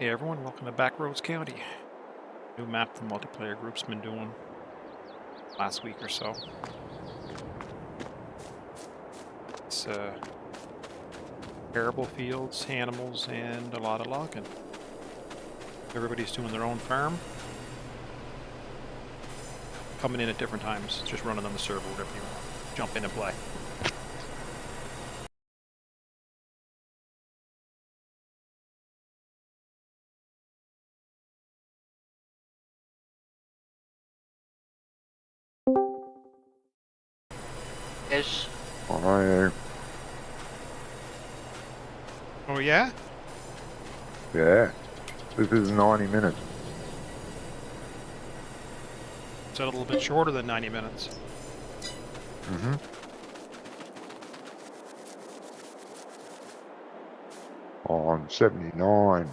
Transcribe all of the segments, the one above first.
Hey everyone, welcome to Backroads County. New map the multiplayer group's been doing last week or so. It's arable fields, animals, and a lot of logging. Everybody's doing their own farm. Coming in at different times, just running on the server, whatever you want. Jump in and play. Is Oh, Oh yeah? yeah. This is 90 minutes. It's a little bit shorter than 90 minutes. Mm-hmm. On 79.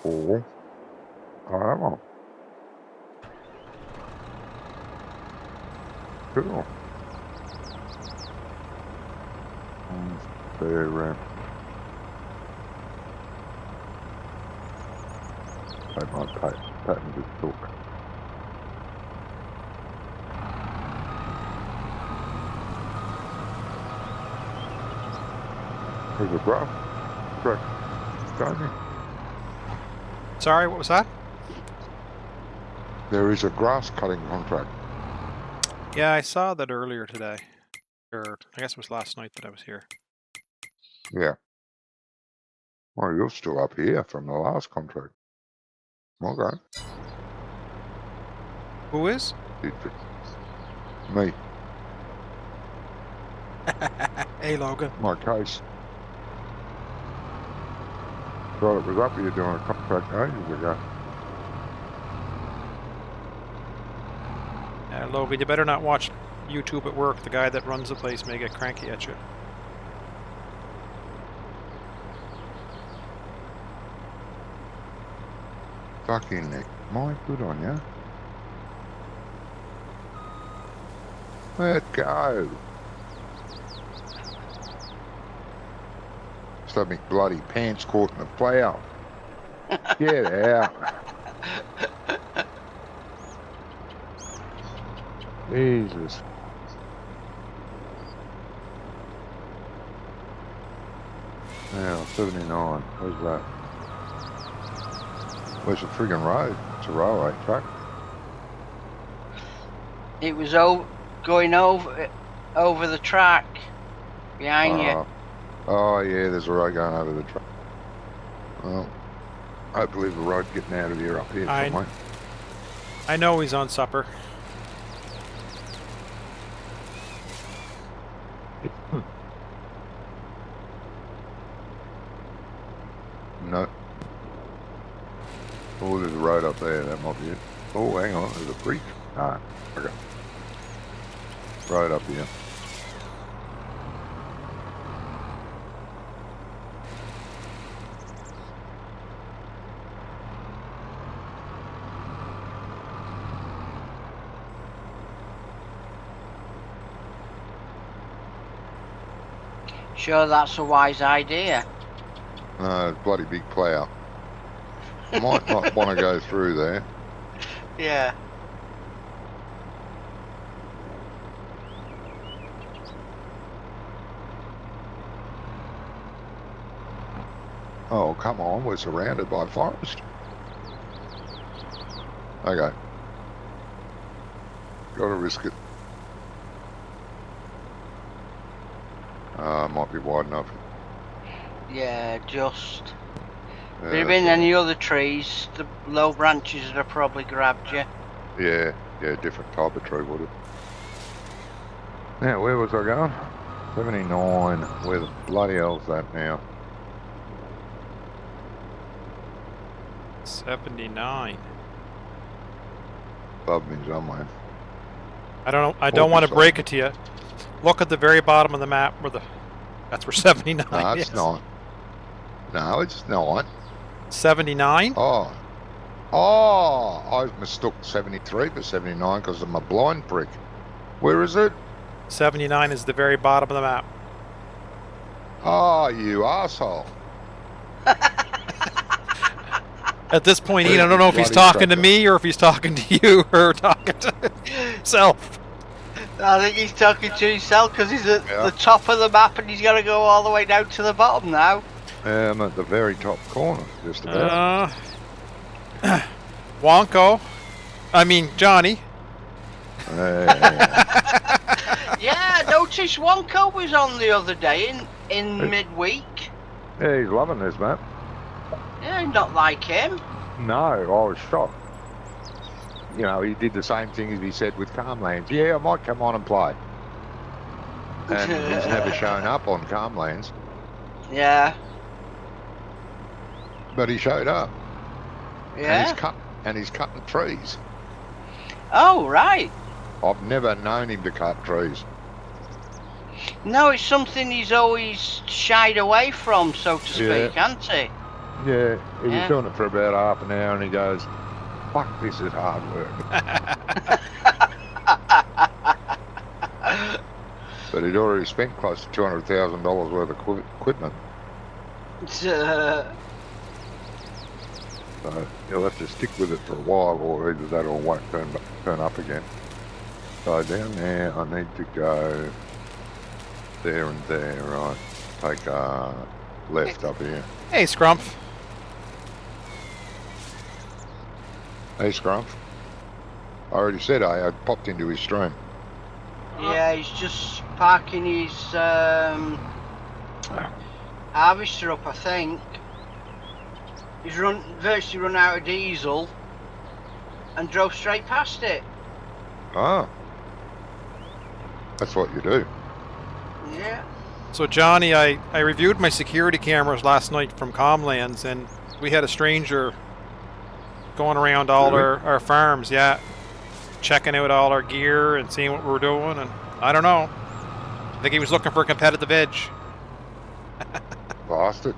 Cool. Oh. Cool. There, take my pattern just talk. There's a grass track going. Sorry, what was that? There is a grass cutting contract. Yeah, I saw that earlier today. Or, I guess it was last night that I was here. Yeah. Well, you're still up here from the last contract. Okay. Who is? Me. Hey Logan. My case. Thought it was up here doing a contract ages ago. Logan, you better not watch YouTube at work. The guy that runs the place may get cranky at you. Fucking Nick. My good on you. Let go. So me bloody pants caught in the plough. Get out. Jesus. Now, 79. Where's that? Where's the friggin' road? It's a railway track. it was going over the track behind you. Oh, yeah, there's a road going over the track. Well, hopefully the road getting out of here up here somewhere. I know he's on supper. No. Oh, there's a road up there. That might be it. Oh, hang on. There's a creek. Ah, okay. Road up here. Sure, that's a wise idea. No, bloody big plough. Might not want to go through there. Yeah. Oh, come on. We're surrounded by forest. Okay. Gotta risk it. Might be wide enough. Yeah, just. Yeah, If there had been any other trees, the low branches would have probably grabbed you. Yeah, different type of tree would it. Now, where was I going? 79. Where the bloody hell's that now? 79. Above me somewhere. I don't know. I don't want to break it to you. Look at the very bottom of the map where that's where 79 No, it's is. not. No, it's not. 79? Oh, I mistook 73 for 79 because I'm a blind prick. Where is it? 79 is the very bottom of the map. Oh, you asshole. At this point, Ian, I don't know if he's Bloody talking to tractor. me or if he's talking to you or talking to himself. I think he's talking to himself because he's at Yeah. the top of the map and he's got to go all the way down to the bottom now. I'm at the very top corner, just about. Wonko. I mean, Johnny. Yeah, I noticed Wonko was on the other day in midweek. Yeah, he's loving this map. Yeah, not like him. No, I was shocked. You know, he did the same thing as he said with Calmlands. Yeah, I might come on and play. And he's never shown up on Calmlands, Yeah. but he showed up. Yeah. And he's cutting trees. Oh, right. I've never known him to cut trees. No, it's something he's always shied away from, so to speak, hasn't he? Yeah, he Yeah. was doing it for about half an hour and he goes, fuck, this is hard work. But he'd already spent close to $200,000 worth of equipment. Uh, So he'll have to stick with it for a while, or either that or won't turn up again. So down there, I need to go there and there, right? Take a left up here. Hey, Scrumph. Hey, Scrumph. I already said I popped into his stream. yeah, he's just parking his harvester up, I think. He's virtually run out of diesel and drove straight past it. Ah. That's what you do. Yeah. So, Johnny, I reviewed my security cameras last night from Comlands, and we had a stranger going around all Really? our farms, yeah, checking out all our gear and seeing what we're doing, and I don't know. I think he was looking for a competitive edge. Bastard.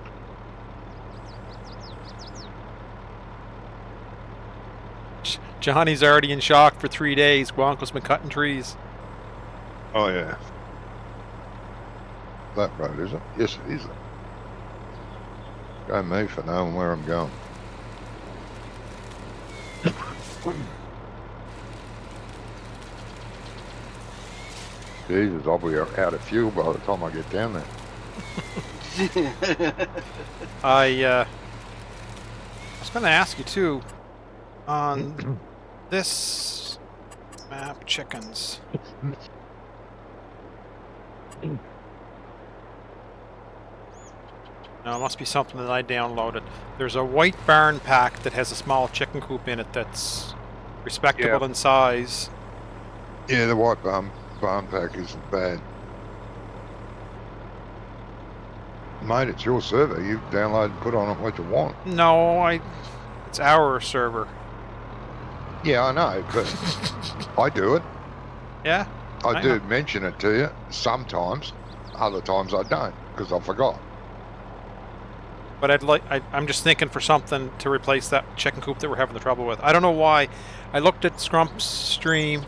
Johnny's already in shock for 3 days. Wonko's been cutting trees. Oh, yeah. That road, is it? Yes, it is. Go me for knowing where I'm going. Jesus, I'll be out of fuel by the time I get down there. I was going to ask you too, on this map, chickens. No, it must be something that I downloaded. There's a white barn pack that has a small chicken coop in it that's respectable in size. Yeah, the white barn pack isn't bad. Mate, it's your server. You download and put on it what you want. No, it's our server. Yeah, I know, but I do it. Yeah? I know. do mention it to you sometimes. Other times I don't, because I forgot. But I'm just thinking for something to replace that chicken coop that we're having the trouble with. I don't know why. I looked at Scrump's stream.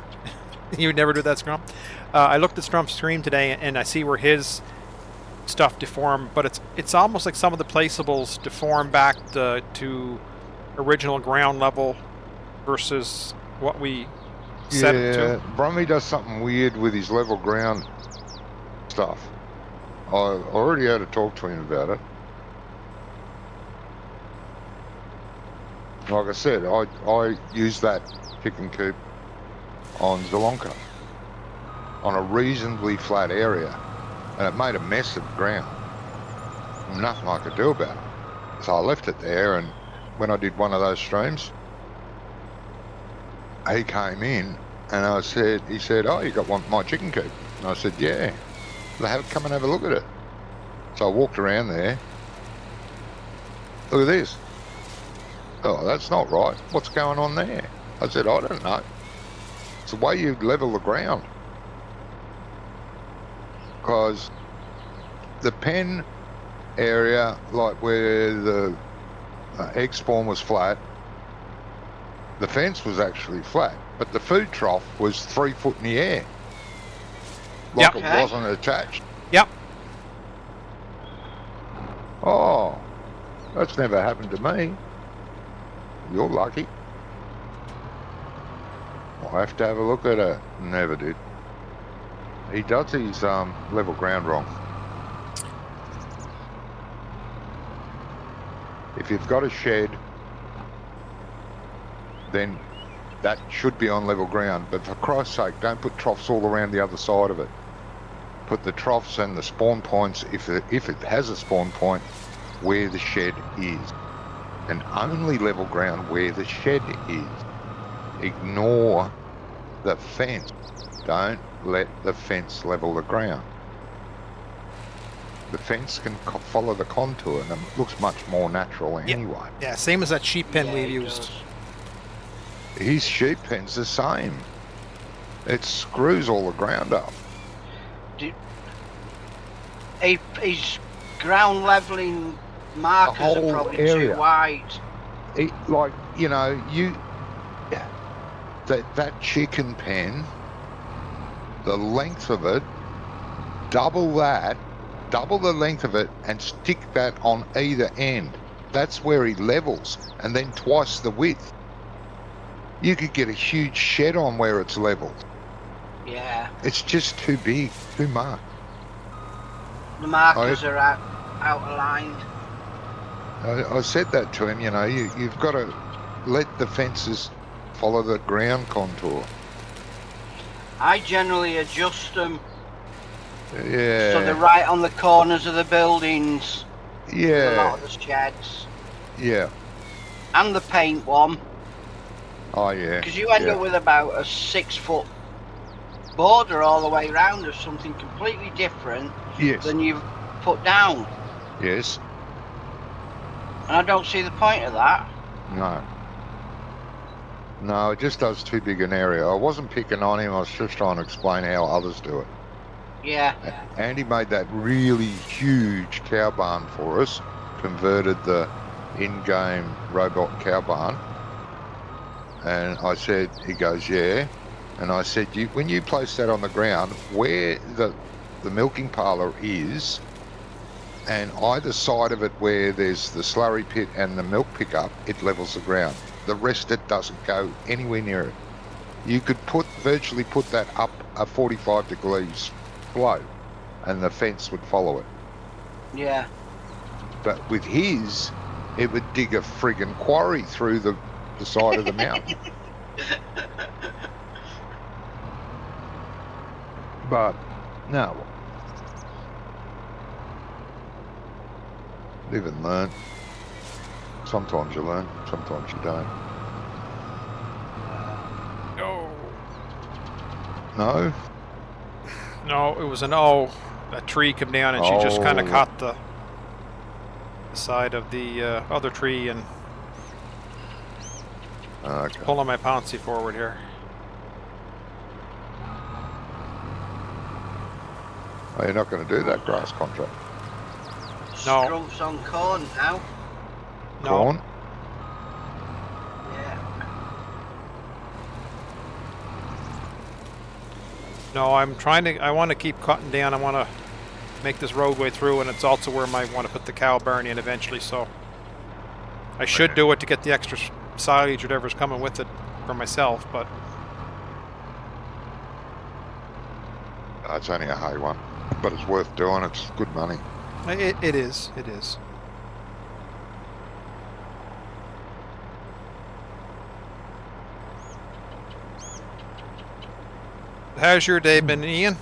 You would never do that, Scrump. I looked at Scrump's stream today, and I see where his stuff deformed, but it's almost like some of the placeables deform back to original ground level versus what we set it to. Brummy does something weird with his level ground stuff. I already had to talk to him about it. Like I said, I use that chicken coop on Zelonka on a reasonably flat area, and it made a mess of the ground. Nothing I could do about it. So I left it there, and when I did one of those streams, he came in and he said, oh, you got my chicken coop? And I said, yeah. Come and have a look at it. So I walked around there. Look at this. Oh, that's not right. What's going on there? I said, I don't know. It's the way you level the ground. Because the pen area, like where the egg spawn was flat, the fence was actually flat, but the food trough was 3 foot in the air. Like Yep. it wasn't attached. Yep. Oh, that's never happened to me. You're lucky. I'll have to have a look at it. Never did. He does his level ground wrong. If you've got a shed, then that should be on level ground. But for Christ's sake, don't put troughs all around the other side of it. Put the troughs and the spawn points, if it has a spawn point, where the shed is. And only level ground where the shed is. Ignore the fence. Don't let the fence level the ground. The fence can follow the contour and it looks much more natural anyway. Yeah, same as that sheep pen Yeah, we've it used. does. His sheep pen's the same. It screws all the ground up. His ground levelling markers are whole probably area. too wide. Like, you know, that chicken pen, the length of it, double the length of it and stick that on either end. That's where he levels, and then twice the width. You could get a huge shed on where it's leveled. Yeah, It's just too big, too much. the markers are out aligned. I said that to him, you know, you've got to let the fences follow the ground contour. I generally adjust them Yeah. so they're right on the corners of the buildings. A lot Yeah. of the sheds Yeah. and the paint one, Oh, yeah. because you end Yeah. up with about a 6-foot border all the way round of something completely different Yes. than you've put down. Yes. And I don't see the point of that. No. No, it just does too big an area. I wasn't picking on him. I was just trying to explain how others do it. Yeah. Andy made that really huge cow barn for us, converted the in-game robot cow barn. And I said, he goes, yeah. And I said, when you place that on the ground, where the milking parlour is, and either side of it where there's the slurry pit and the milk pickup, it levels the ground. The rest, it doesn't go anywhere near it. You could virtually put that up a 45 degrees slope and the fence would follow it. Yeah. But with his, it would dig a friggin' quarry through the side of the mountain. But, no. Live and learn. Sometimes you learn, sometimes you don't. No? No, it was an O. A tree came down and she just kind of Oh. caught the side of the other tree and Okay. pulling my Pouncy forward here. Oh, you're not going to do that grass contract. No. Scrumps on corn now. No, Corn? Yeah. no, I'm trying to. I want to keep cutting down. I want to make this roadway through, and it's also where I might want to put the cow barn in eventually. So I should do it to get the extra silage, whatever's coming with it, for myself. But It's only a hay one, but it's worth doing. It's good money. it is. It is. How's your day been, Ian?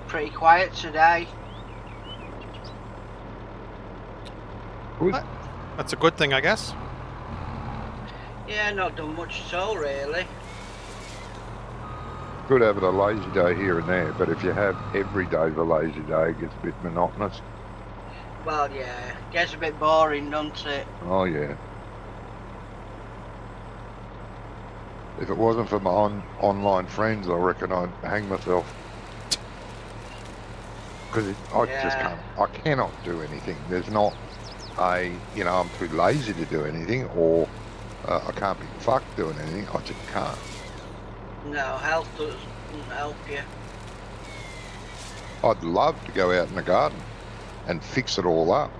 Pretty quiet today. Good. That's a good thing, I guess. Yeah, not done much at all really. Good having a lazy day here and there, but if you have every day the lazy day, it gets a bit monotonous. Well, yeah, gets a bit boring, doesn't it? Oh, yeah. If it wasn't for my online friends, I reckon I'd hang myself. Because I just Yeah. can't, I cannot do anything. There's not I'm too lazy to do anything, or I can't be fucked doing anything. I just can't. No, health doesn't help you. I'd love to go out in the garden and fix it all up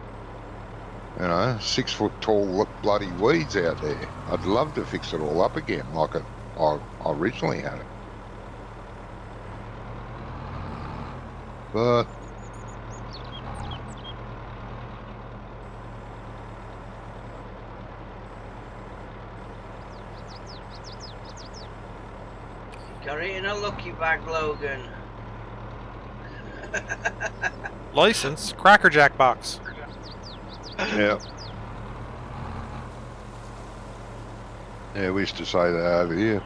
You know, 6 foot tall bloody weeds out there. I'd love to fix it all up again like I originally had it. But Got it in a lucky bag, Logan. License? Cracker Jack box. yeah. Yeah, we used to say that over here.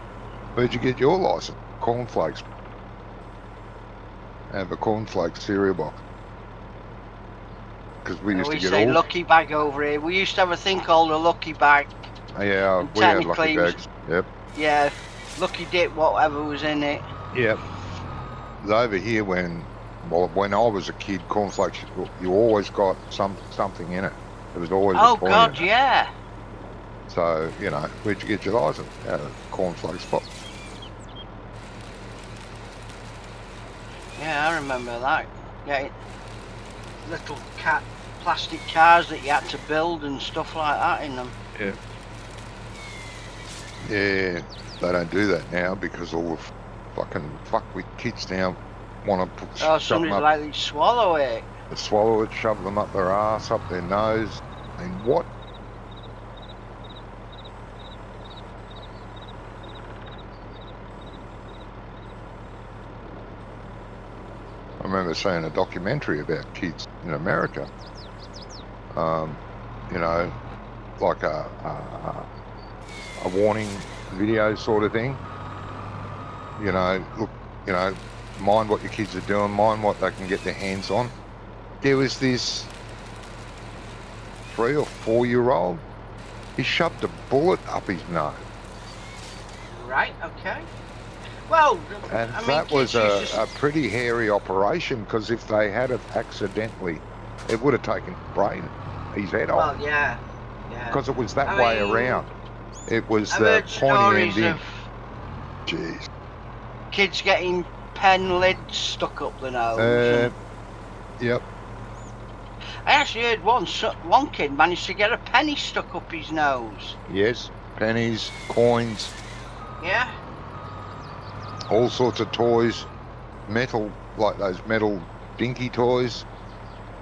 Where'd you get your license? Cornflakes. Have a cornflake cereal box. Because we used to get say all... lucky bag over here. We used to have a thing called a lucky bag. Yeah, And we had lucky technically it was- bags. Yep. Yeah, lucky dip, whatever was in it. Yep. Over here when I was a kid, cornflakes, you always got something in it. There was always Oh a toy God, in it. yeah. So, you know, where'd you get your license? Out of cornflakes box. Yeah, I remember that. Yeah, little plastic cars that you had to build and stuff like that in them. Yeah. Yeah, they don't do that now because all the fucking fuckwit kids now want to put Oh, shove them somebody's up, likely to swallow it. swallow it, shove them up their ass, up their nose. I mean, what? I remember seeing a documentary about kids in America. You know, like a warning video sort of thing. You know, look, you know, mind what your kids are doing, mind what they can get their hands on. There was this 3 or 4 year old. He shoved a bullet up his nose. Right, okay. Well, And I mean, that was kids used to a pretty hairy operation because if they had it accidentally, it would have taken his head off. Well, yeah. Yeah. Because it was that I way mean, around. It was I've the heard pointy end stories in. of Jeez. kids getting pen lids stuck up the nose. Yep. I actually heard one kid managed to get a penny stuck up his nose. Yes. Pennies, coins, Yeah. all sorts of toys, metal, like those metal dinky toys,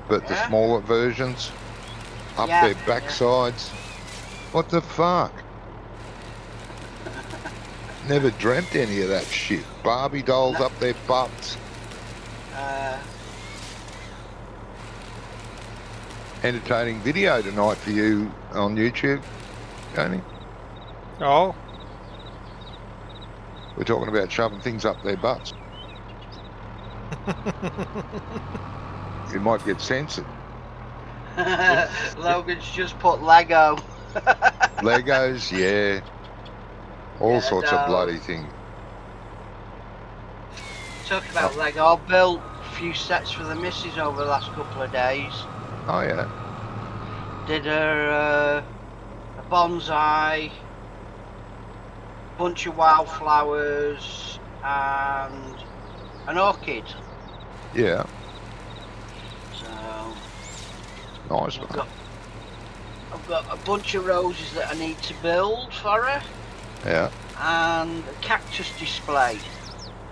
but the Yeah. smaller versions, up Yeah, their backsides. What the fuck? Never dreamt any of that shit. Barbie dolls No. up their butts. Entertaining video tonight for you on YouTube, Tony. Oh, We're talking about shoving things up their butts. You might get censored. Logan's just put Lego. Legos, yeah. All Yeah, sorts no. of bloody things. Talking about Lego, I built a few sets for the missus over the last couple of days. Oh, yeah. Did her a bonsai, bunch of wildflowers, and an orchid. Yeah. So Nice I've one. got a bunch of roses that I need to build for her, Yeah. and a cactus display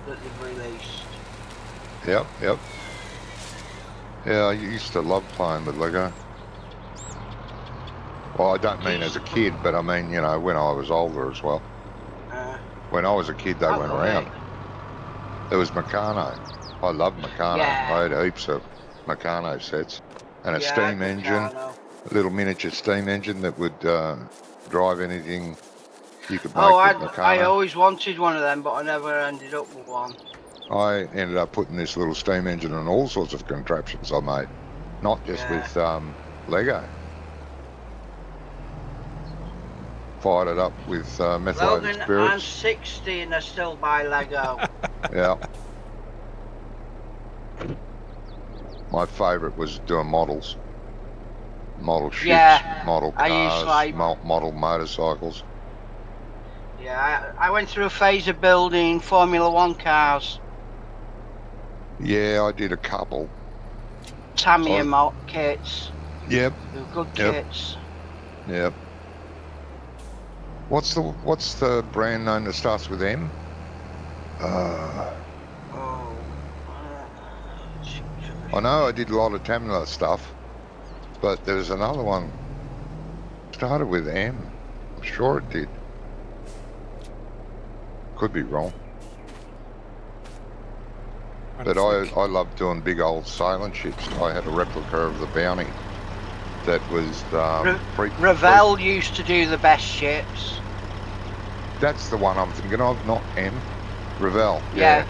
that they've released. Yep. Yeah, I used to love playing with Lego. Well, I don't mean as a kid, but I mean, you know, when I was older as well. When I was a kid, they I went love around. it. There was Meccano. I love Meccano. Yeah. I had heaps of Meccano sets. And a Yeah, steam good engine, Carno. a little miniature steam engine that would drive anything you could make Oh, with I Meccano. always wanted one of them, but I never ended up with one. I ended up putting this little steam engine on all sorts of contraptions I made, not just Yeah. with Lego. Fired it up with methylated Logan, I'm spirits. 60 and I still buy Lego. Yeah. My favourite was doing models. Model ships, Yeah, model I used cars, like- model motorcycles. Yeah, I went through a phase of building Formula One cars, Yeah, I did a couple. Tamiya Oh. kits. Yep. They were good Yep. kits. Yep. What's the brand name that starts with M? Oh. I know I did a lot of Tamla stuff, but there was another one started with M. I'm sure it did. Could be wrong. But I love doing big old sailing ships. I had a replica of the Bounty that was Ravel used to do the best ships. That's the one I'm thinking of, not M. Ravel. Yeah.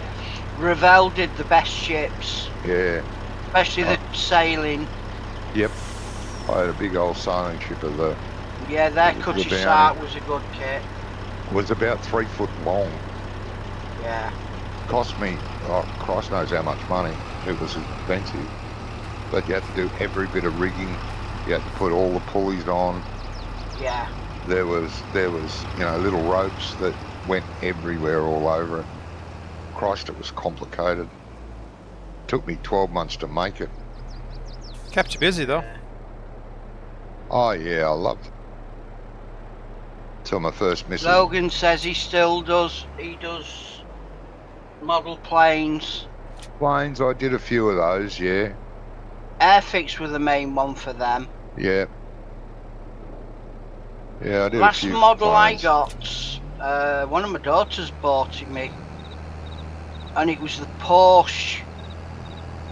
Ravel did the best ships. Yeah. Especially the sailing. Yep. I had a big old sailing ship of the... Yeah, their the Cutty Bounty. Sark was a good kit. It was about 3 foot long. Yeah. Cost me, Christ knows how much money. It was expensive. But you had to do every bit of rigging. You had to put all the pulleys on. Yeah. There was little ropes that went everywhere all over it. Christ, it was complicated. Took me 12 months to make it. Kept you busy though. Oh yeah, I loved it. Till my first missus. Logan says he still does. He does model planes. Planes, I did a few of those, yeah. Airfix were the main one for them. Yeah. Yeah, I did Last a few model planes. I got, one of my daughters bought it me, and it was the Porsche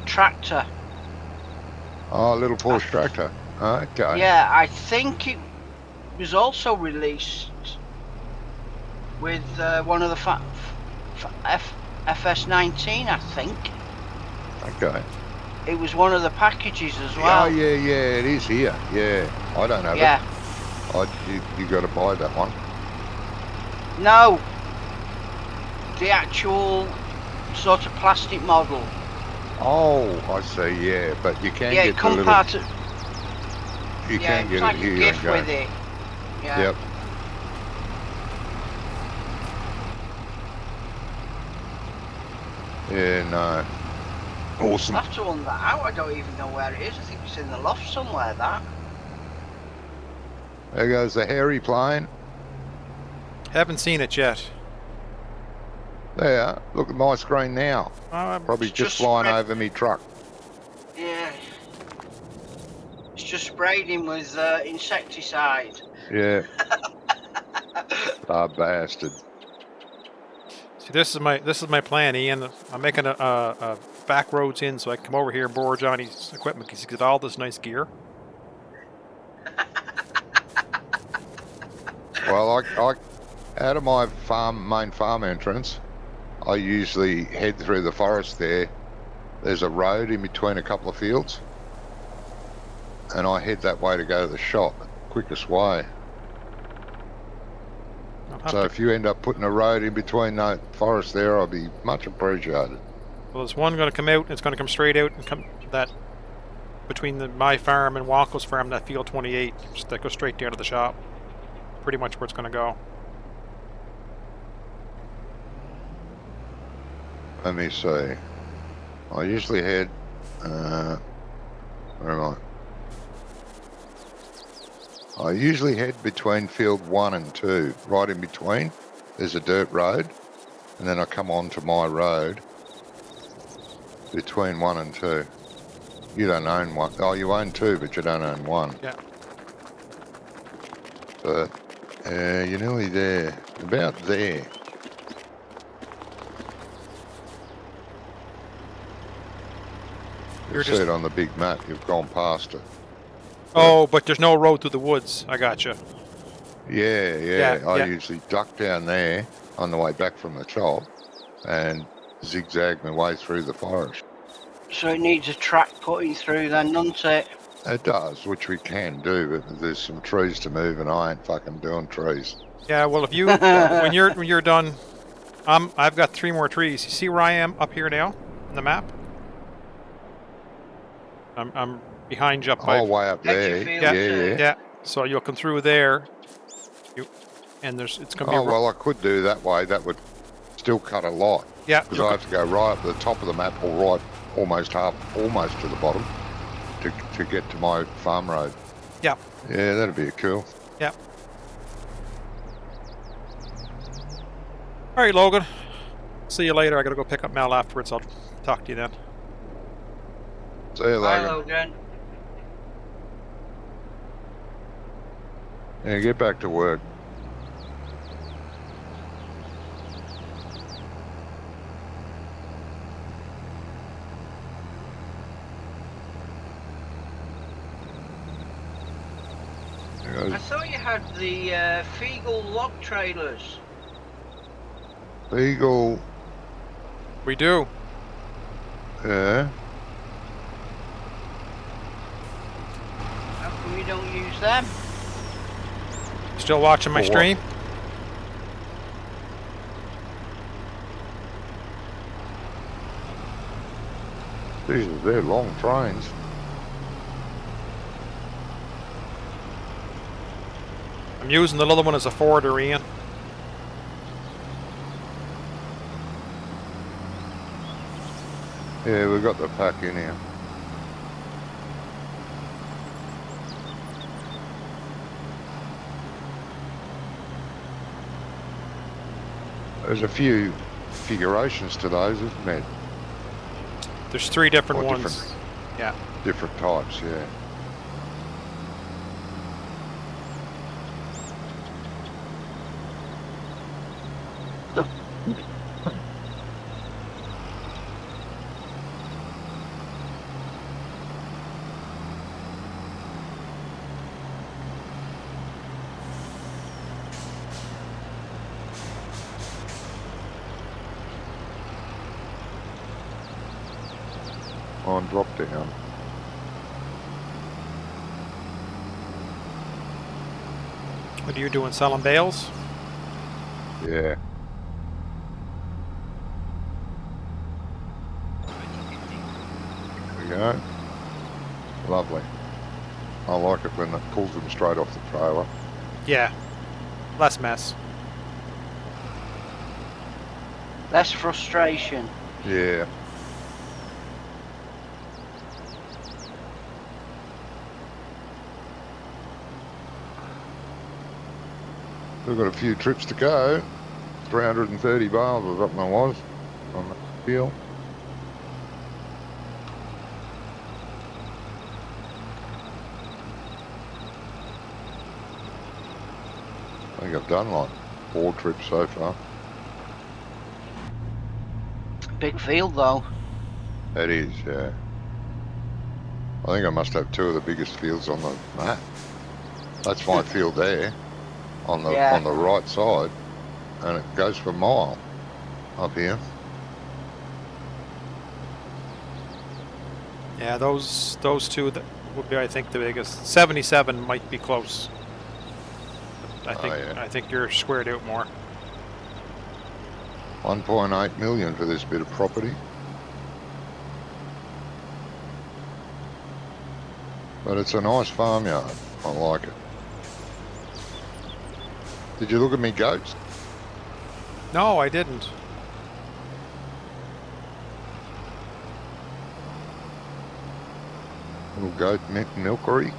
tractor. Oh, a little Porsche tractor. Okay. Yeah, I think it was also released with one of the FS19, I think. Okay. It was one of the packages as well. Oh, yeah, it is here. Yeah. I don't have Yeah. it. You got to buy that one. No. The actual sort of plastic model. Oh, I see, yeah. But you can Yeah, get it the come little... part of... You Yeah, can it's get like it a here gift and go. with it. Yeah. Yep. Yeah, no. Awesome. I'll have to run that out. I don't even know where it is. I think it's in the loft somewhere, that. There goes the hairy plane. Haven't seen it yet. There. Look at my screen now. Probably just flying over me truck. Yeah. It's just sprayed him with insecticide. Yeah. Bastard. See, this is my plan, Ian. I'm making a back roads in so I can come over here and borrow Johnny's equipment because he's got all this nice gear. Well, I out of my main farm entrance, I usually head through the forest there. There's a road in between a couple of fields, and I head that way to go to the shop, quickest way. So if you end up putting a road in between that forest there, I'll be much appreciated. Well, there's one going to come out, and it's going to come straight out and come that between my farm and Wonko's farm, that field 28, just that goes straight down to the shop. Pretty much where it's going to go. Let me see. I usually head. Where am I usually head between field 1 and 2. Right in between, there's a dirt road, and then I come onto my road between 1 and 2. You don't own 1. Oh, you own 2, but you don't own 1. Yeah. But you're nearly there. About there. You'll see it on the big map. You've gone past it. Oh, but there's no road through the woods. I gotcha. Yeah. I usually duck down there on the way back from the shop and zigzag my way through the forest. So it needs a track putting through then, doesn't it? It does, which we can do, but there's some trees to move, and I ain't fucking doing trees. Yeah, well, if you when you're done, I've got 3 more trees. You see where I am up here now on the map? I'm behind you up by. Oh, way up there. Yeah. So you'll come through there, and it's gonna be. Oh well, I could do that way. That would still cut a lot. Yeah. Because I have to go right up to the top of the map, or right almost to the bottom. to get to my farm road. Yeah. Yeah, that'd be cool. Yeah. All right, Logan. See you later. I gotta go pick up Mel afterwards. I'll talk to you then. See you Bye, later. Logan. Yeah, get back to work. I thought you had the Feagle log trailers. Beagle, We do. yeah. How come you don't use them? Still watching my For what? stream? Jesus, they're long trains. I'm using the other one as a forwarder, Ian. Yeah, we've got the pack in here. There's a few configurations to those, isn't there? There's 3 different Or ones. different. Yeah. Different types, yeah. On drop down. What are you doing? Selling bales? Yeah. There we go. Lovely. I like it when it pulls them straight off the trailer. Yeah. Less mess. Less frustration. Yeah. We've got a few trips to go. 330 bales or something I was on the deal. I think I've done like 4 trips so far. Big field though. It is, yeah. I think I must have 2 of the biggest fields on the map. That's my field there, on the Yeah. on the right side, and it goes for a mile up here. Yeah, those 2 that would be, I think, the biggest. 77 might be close. But Oh, yeah. I think you're squared out more. 1.8 million for this bit of property. But it's a nice farmyard. I like it. Did you look at me goats? No, I didn't. Little goat milkery.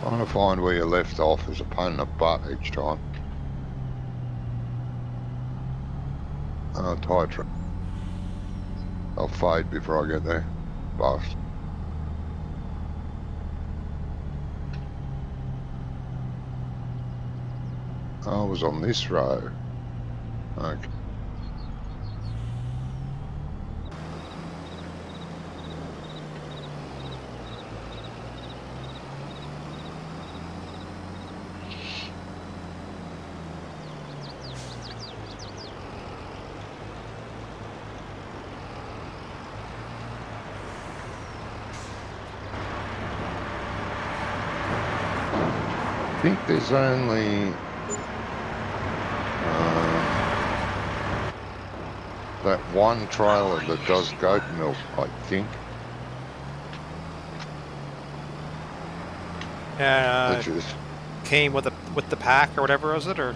Trying to find where you left off is a pain in the butt each time. Oh, tire trip. I'll fade before I get there. Bust. I was on this row. Okay. I think there's only that one trailer that does goat milk, I think. Uh, Which is, came with the pack or whatever, was it? Or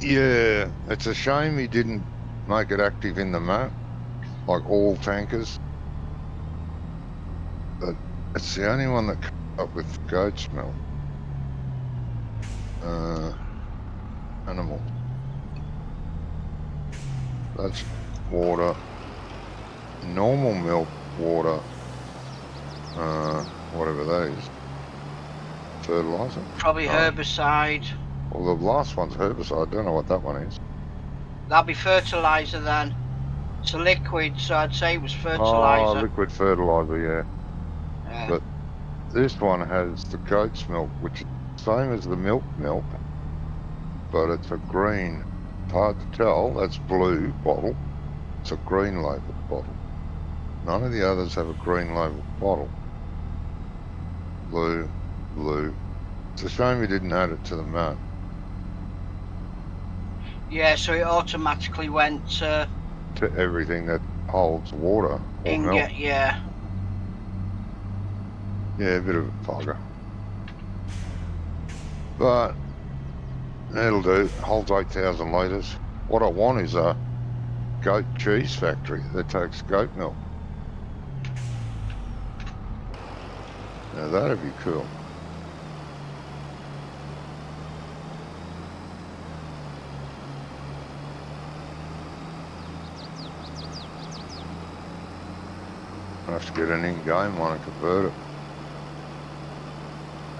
yeah, it's a shame he didn't make it active in the map, like all tankers. But it's the only one that comes up with goat's milk. Animal. That's water. Normal milk, water. Whatever that is. Fertilizer? Probably No. herbicide. Well, the last one's herbicide. I don't know what that one is. That'd be fertilizer then. It's a liquid, so I'd say it was Oh, fertilizer. liquid fertilizer, yeah. Yeah. But this one has the goat's milk, which is the same as the milk, but it's a green. Hard to tell. That's blue bottle. It's a green label bottle. None of the others have a green label bottle. Blue, blue. It's a shame you didn't add it to the map. Yeah, so it automatically went To everything that holds water or milk. yeah. Yeah, a bit of a bugger. But it'll do. Holds 8,000 litres. What I want is a goat cheese factory that takes goat milk. Now that'd be cool. I have to get an in-game one and convert it.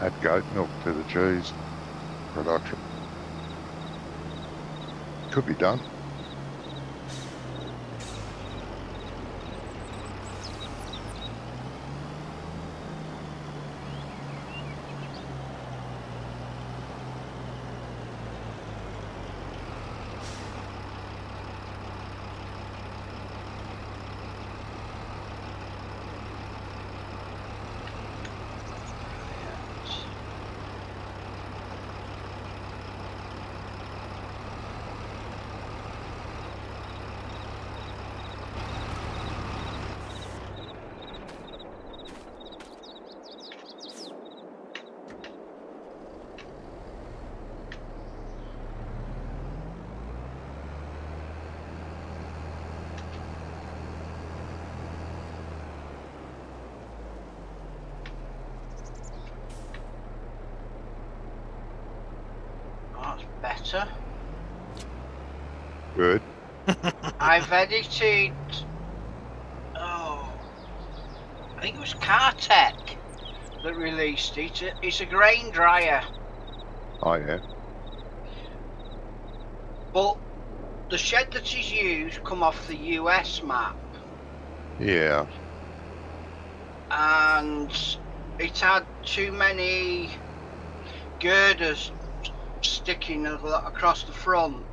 Add goat milk to the cheese production. Could be done. Better. Good. I've edited. Oh, I think it was Cartech that released it. It's a grain dryer, Oh yeah. but the shed that is used come off the US map, Yeah. and it had too many girders sticking across the front,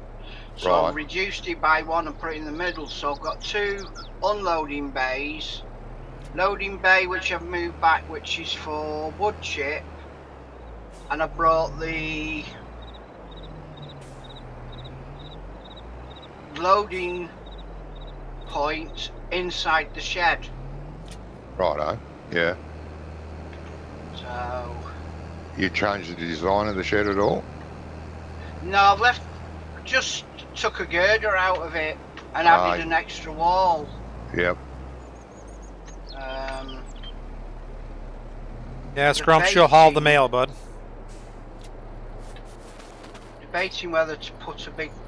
so I Right. reduced it by one and put it in the middle. So I've got two unloading bays, loading bay which I've moved back, which is for wood chip, and I brought the loading point inside the shed. Righto. Yeah. So You changed the design of the shed at all? no, I've just took a girder out of it and added an extra wall. Yep. yeah, Scrump, she'll haul the mail, bud. Debating whether to put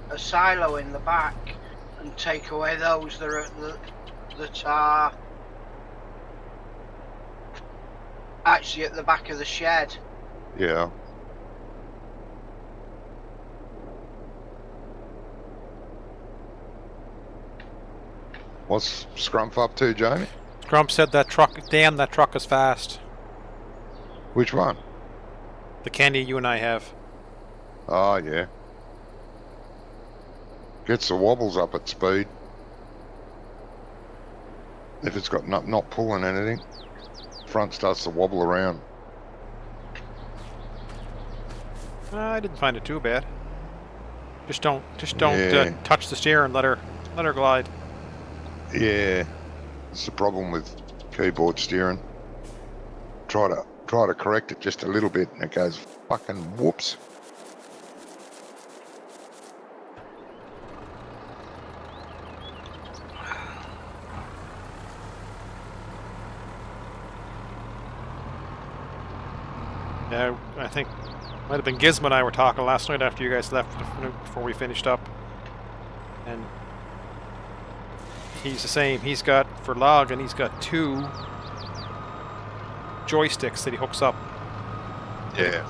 a silo in the back and take away those that are actually at the back of the shed. Yeah. What's Scrump up to, Jamie? Scrump said that truck, damn, that truck is fast. Which one? The candy you and I have. Oh, yeah. Gets the wobbles up at speed. If it's got not pulling anything, front starts to wobble around. I didn't find it too bad. Just don't Yeah. touch the steer and let her glide. Yeah, it's the problem with keyboard steering. Try to try to correct it just a little bit, and it goes fucking whoops. Yeah, I think might have been Gizmo and I were talking last night after you guys left before we finished up, and he's the same. He's got for log, and he's got 2 joysticks that he hooks up. Yeah.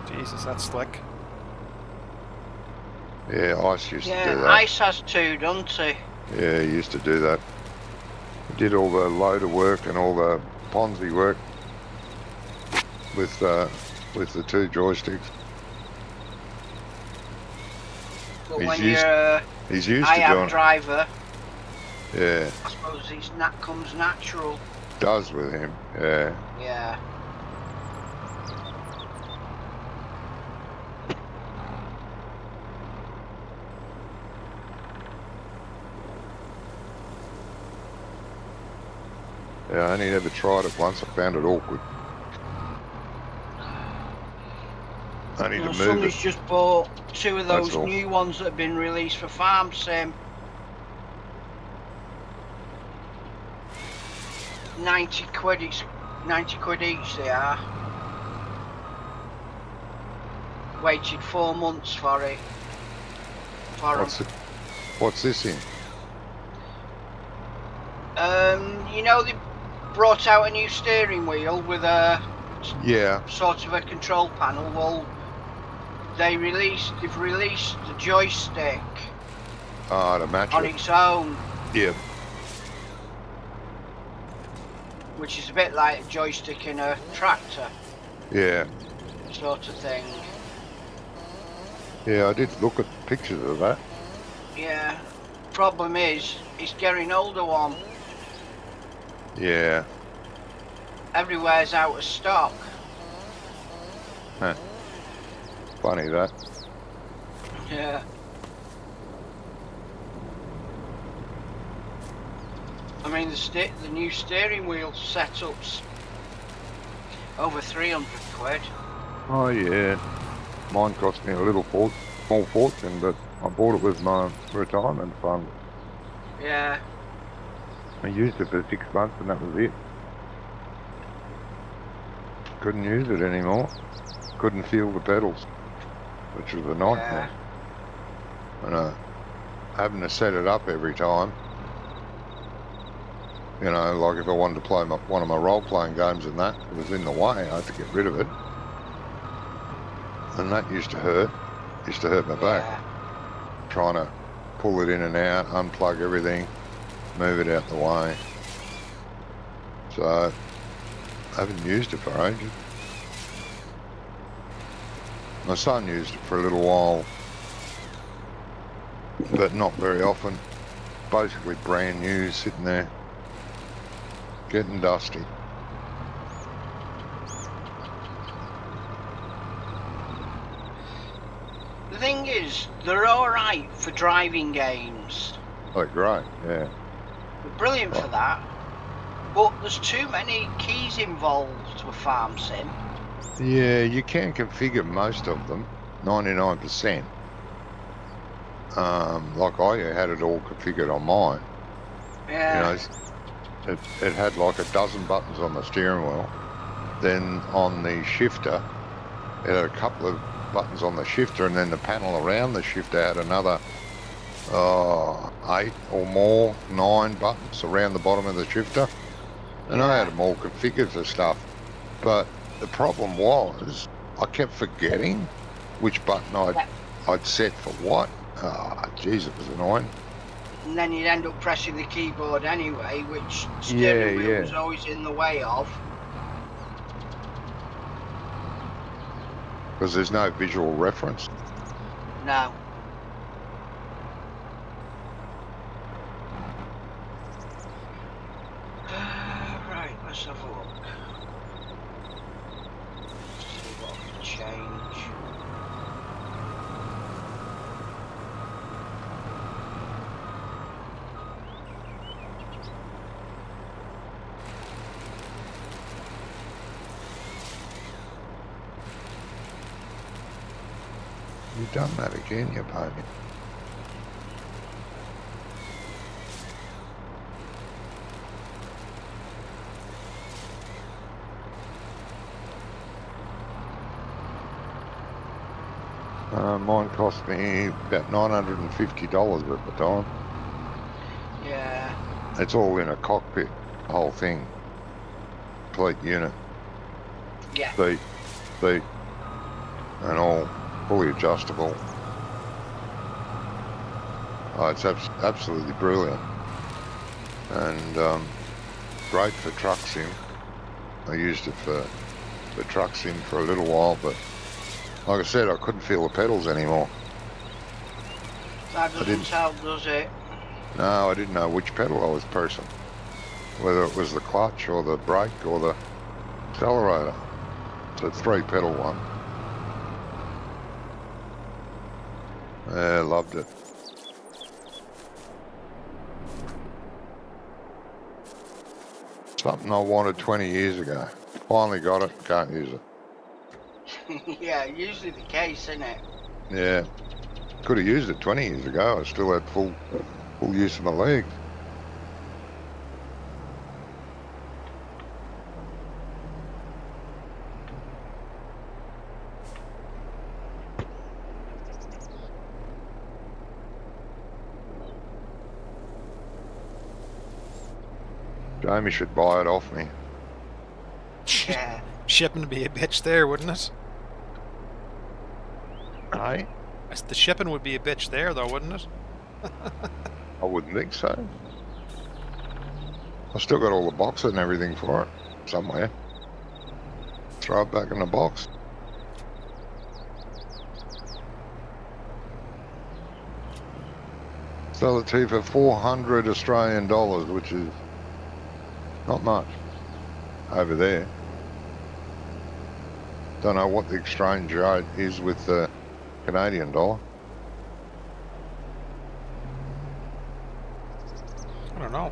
Jesus, that's slick. Yeah, Ice used to do Yeah, that. Ice has 2, doesn't he? Yeah, he used to do that. He did all the loader work and all the Ponzi work with the 2 joysticks. But He's when used- you're He's used to IAB doing it. driver, Yeah, I suppose that comes natural. does with him. Yeah. Yeah. Yeah, I only ever tried it once. I found it awkward. I need to move Somebody's it. just bought 2 of That's those all. new ones that have been released for Farm Sim. 90 quid each. 90 quid each they are. Waited 4 months for it. For 'em. What's this in? You know they brought out a new steering wheel with a Yeah. sort of a control panel. Well, they've released the joystick To match on it. its own, Yeah. which is a bit like a joystick in a tractor Yeah. sort of thing. Yeah, I did look at pictures of that. Yeah. Problem is, it's getting older one. Yeah. Everywhere's out of stock. Funny that. Yeah. I mean, the new steering wheel setups over 300 quid. Oh yeah. Mine cost me a small fortune, but I bought it with my retirement fund. Yeah. I used it for 6 months and that was it. Couldn't use it anymore. Couldn't feel the pedals, which was a nightmare. And having to set it up every time. You know, like if I wanted to play one of my role-playing games and that, it was in the way. I had to get rid of it. And that used to hurt. Used to hurt my back. Yeah. Trying to pull it in and out, unplug everything, move it out the way. So I haven't used it for ages. My son used it for a little while, but not very often. Basically brand new, sitting there, getting dusty. The thing is, they're alright for driving games. Oh, great, yeah. They're brilliant for that. But there's too many keys involved with Farm Sim. Yeah, you can configure most of them, 99%. Like I had it all configured on mine. Yeah. You know, it had like a dozen buttons on the steering wheel. Then on the shifter, it had a couple of buttons on the shifter, and then the panel around the shifter had another 8 or more, 9 buttons around the bottom of the shifter. And I had them all configured for stuff. But the problem was I kept forgetting which button I'd set for what. Jeez, it was annoying. And then you'd end up pressing the keyboard anyway, which steering wheel was always in the way of. Because there's no visual reference. No. Right, let's have a look. See what I can change. You've done that again, you pony. Mine cost me about $950 at the time. Yeah. It's all in a cockpit, the whole thing. Complete unit. Yeah. Seat, and all fully adjustable. Oh, it's absolutely brilliant. And great for truck sim. I used it for truck sim for a little while, but like I said, I couldn't feel the pedals anymore. That doesn't help, does it? No, I didn't know which pedal I was pressing, whether it was the clutch or the brake or the accelerator. It's a 3-pedal one. Yeah, loved it. Something I wanted 20 years ago. Finally got it, can't use it. Yeah, usually the case, isn't it? Yeah, could have used it 20 years ago. I still had full use of my legs. Jamie should buy it off me. Yeah. Shipping would be a bitch there, wouldn't it? Hey? The shipping would be a bitch there, though, wouldn't it? I wouldn't think so. I still got all the boxes and everything for it somewhere. Throw it back in the box. Sell it to you for 400 Australian dollars, which is not much over there. Don't know what the exchange rate is with the Canadian dollar. I don't know.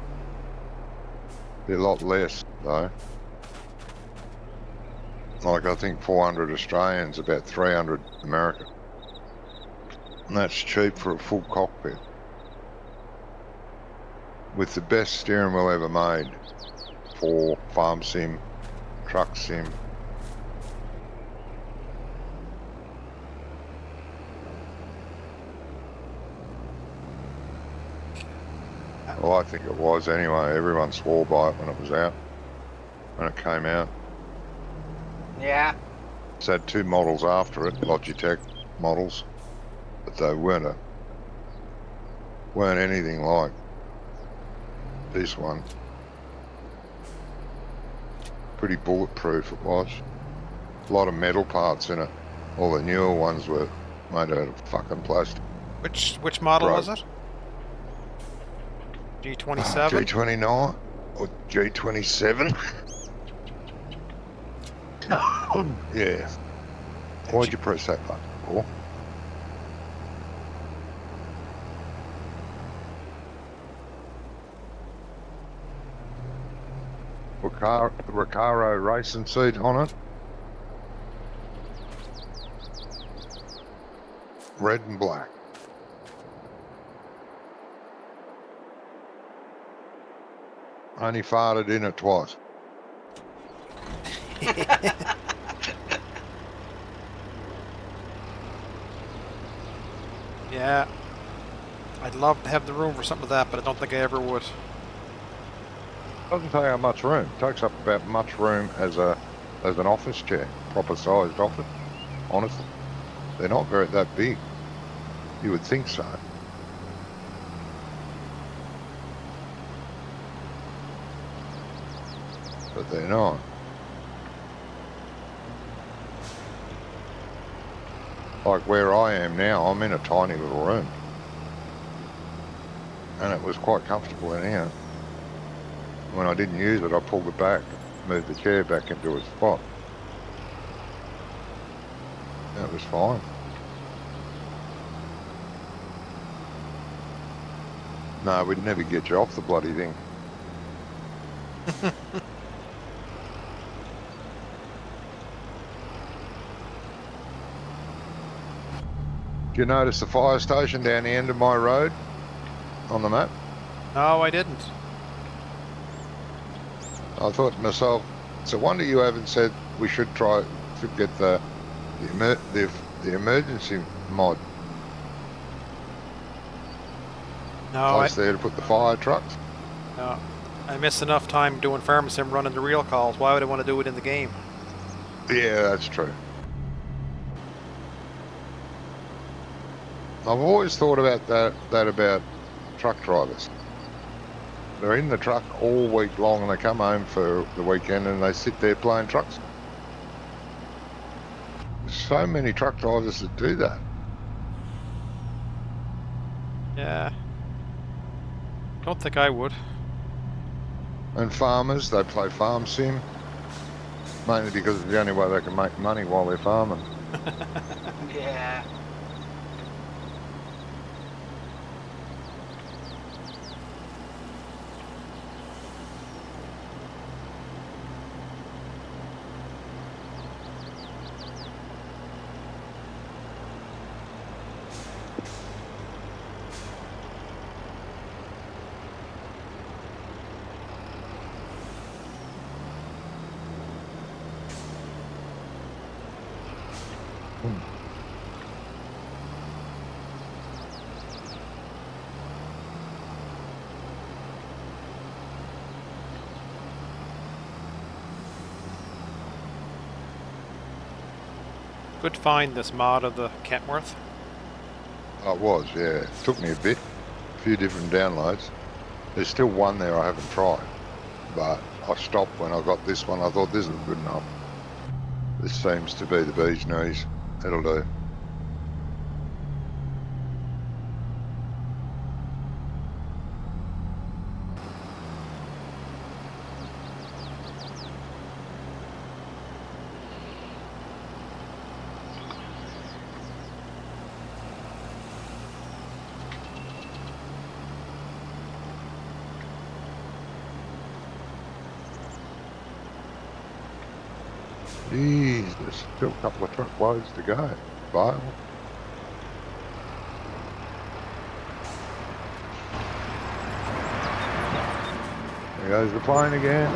Be a lot less though. Like I think 400 Australians, about 300 American. And that's cheap for a full cockpit. With the best steering wheel ever made for farm sim, truck sim. Well, I think it was anyway. Everyone swore by it when it was out, when it came out. Yeah. It's had 2 models after it, Logitech models, but they weren't anything like this one. Pretty bulletproof it was. A lot of metal parts in it. All the newer ones were made out of fucking plastic. Which model Right. was it? G27? G29 or G27? Yeah. Why'd you press that button for? Recaro racing seat on it. Red and black. Only farted in it twice. Yeah. I'd love to have the room for something like that, but I don't think I ever would. Doesn't take up much room. Takes up about much room as an office chair, proper sized office. Honestly, they're not that big. You would think so, but they're not. Like where I am now, I'm in a tiny little room, and it was quite comfortable in here. When I didn't use it, I pulled it back, moved the chair back into its spot. That was fine. No, we'd never get you off the bloody thing. Do you notice the fire station down the end of my road on the map? No, I didn't. I thought to myself, it's a wonder you haven't said we should get the emergency mod No, place there to put the fire trucks. no. I missed enough time doing farm sim running the real calls. Why would I want to do it in the game? Yeah, that's true. I've always thought about that about truck drivers. They're in the truck all week long and they come home for the weekend and they sit there playing trucks. There's so many truck drivers that do that. Yeah. Don't think I would. And farmers, they play farm sim, mainly because it's the only way they can make money while they're farming. Yeah. Good find this mod of the Kentworth. Oh, it was, yeah. It took me a bit, a few different downloads. There's still one there I haven't tried, but I stopped when I got this one. I thought this was good enough. This seems to be the bee's knees. It'll do. Jeez, there's still a couple of truckloads to go. Bale. There goes the plane again.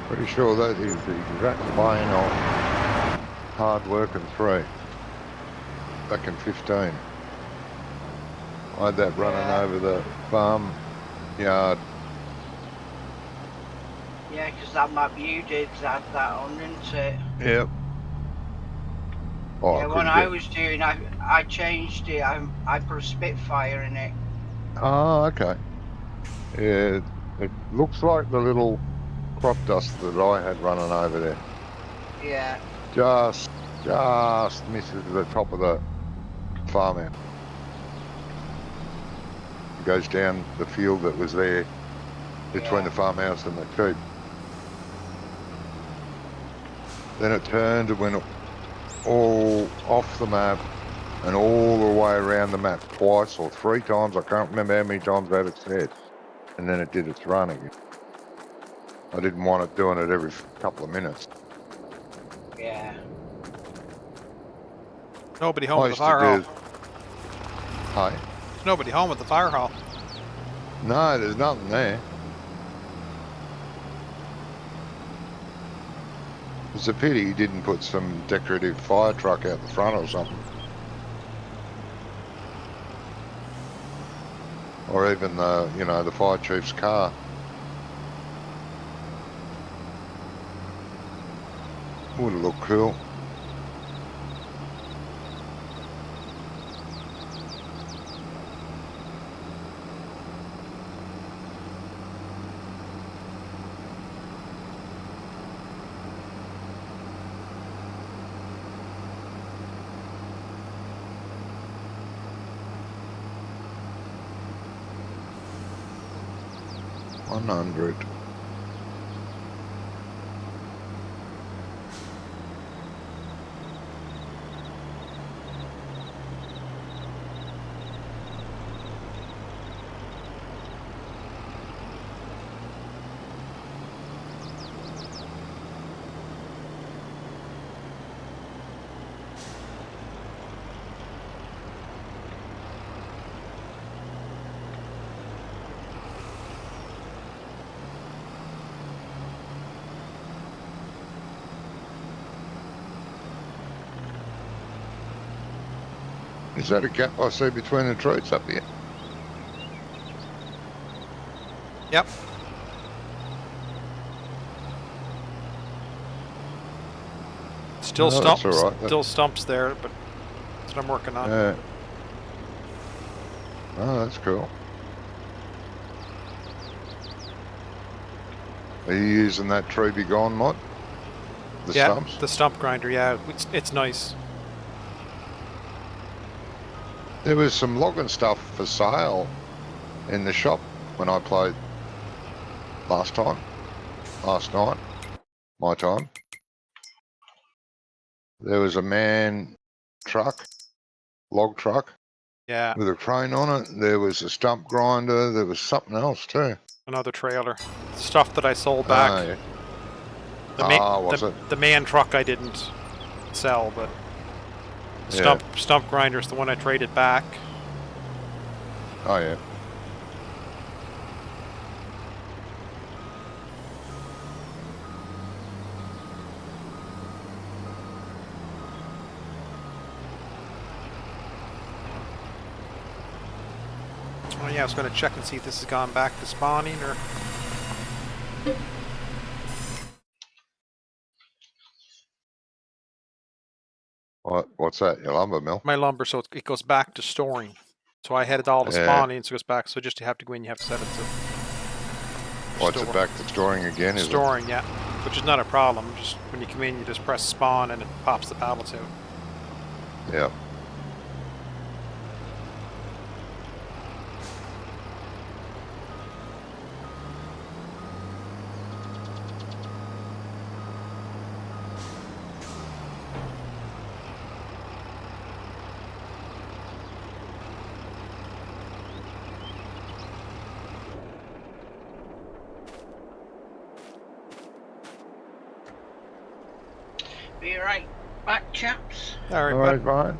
Pretty sure that is the exact plane of Hard Work and 3 back in 15. I had that running over the farm yard. Yeah, because that map you did had that on, didn't it? Yep. Oh, yeah, when I was doing, I changed it. I put a Spitfire in it. Oh, okay. Yeah, it looks like the little crop dust that I had running over there. Yeah. Just misses the top of the farmhouse. It goes down the field that was there between the farmhouse and the sheep. Then it turned and went all off the map and all the way around the map twice or 3 times. I can't remember how many times that it said. And then it did its run again. I didn't want it doing it every couple of minutes. Yeah. Nobody home at the fire hall. Hey? There's nobody home at the fire hall. No, there's nothing there. It's a pity he didn't put some decorative fire truck out the front or something. Or even the, the fire chief's car. Would have looked cool. $100. Is that a gap I see between the trees up here? Yep. Still Oh, that's stumps. all right. Still stumps there, but that's what I'm working on. Yeah. Oh, that's cool. Are you using that tree be gone mod? The Yeah, stumps? the stump grinder. Yeah, it's nice. There was some logging stuff for sale in the shop when I played last night, my time. There was a log truck Yeah, with a crane on it. There was a stump grinder. There was something else too. another trailer. Stuff that I sold Ah, back. yeah. Was it? The man truck I didn't sell, but Yeah. stump grinder's the one I traded back. Oh, yeah. Oh yeah, I was going to check and see if this has gone back to spawning or. What's that? Your lumber mill? My lumber, so it goes back to storing. So I had it all to Yeah. spawning, so it goes back. So just you have to go in, you have to set it to. What's it back to storing again? Is storing, yeah, which is not a problem. Just when you come in, you just press spawn and it pops the pallets out. Yeah. Be right back, chaps. All right, All bud. right, fine.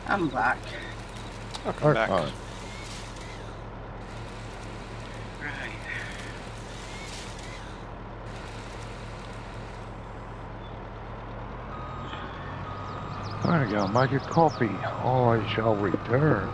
I'm back. I'll come back. Fine. Right. I'm gonna go make a coffee. I shall return.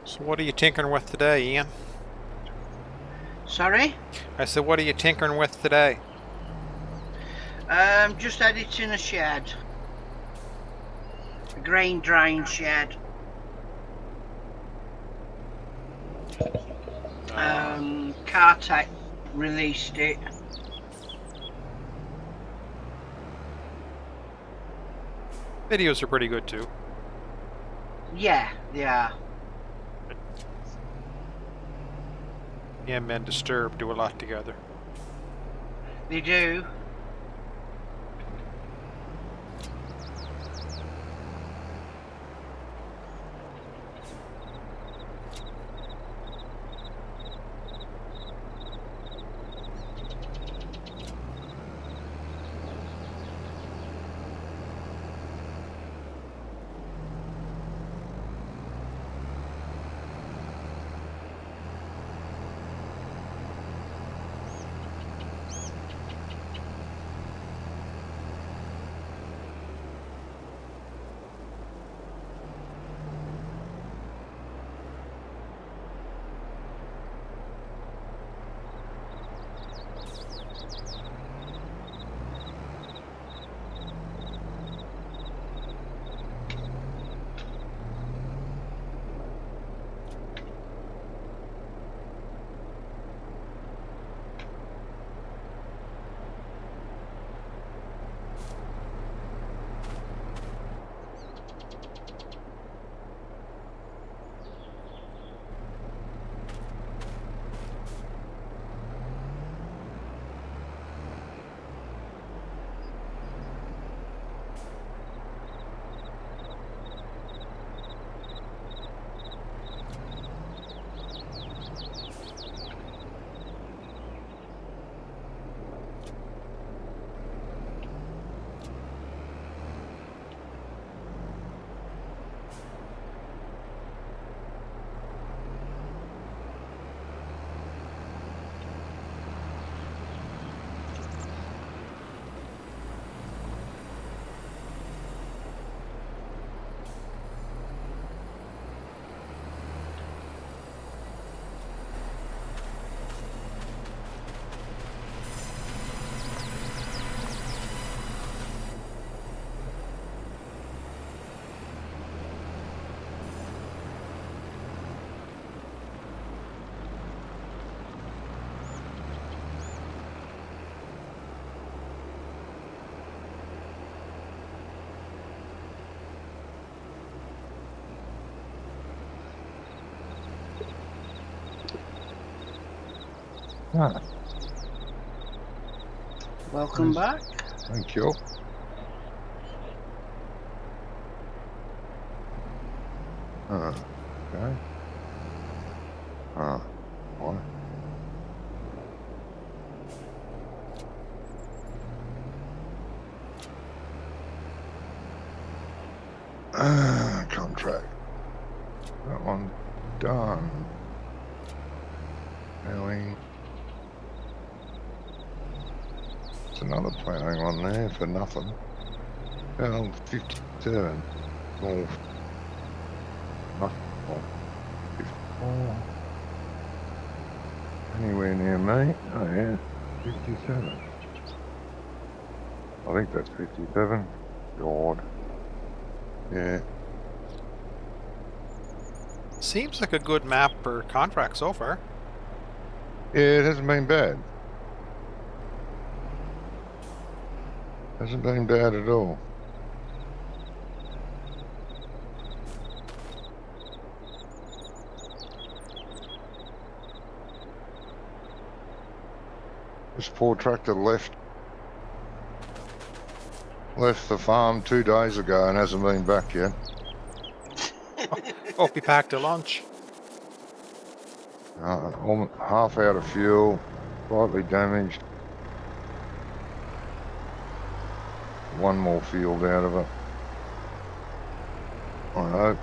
So what are you tinkering with today, Ian? Sorry? I said, what are you tinkering with today? Just editing a shed. A grain drying shed. Cartech released it. Videos are pretty good too. Yeah, they are. And Men Disturbed do a lot together. They do. Ah, Welcome back. thank you. Okay. What? Contract. That one done. Ploughing. There's another ploughing on there for nothing. 57. North. Not 54. Anywhere near me? Oh yeah, 57. I think that's 57. God. Yeah. Seems like a good map per contract so far. Yeah, it hasn't been bad. Hasn't been bad at all. This poor tractor left the farm 2 days ago and hasn't been back yet. Hope he packed a lunch. Half out of fuel, slightly damaged. One more field out of it. I hope.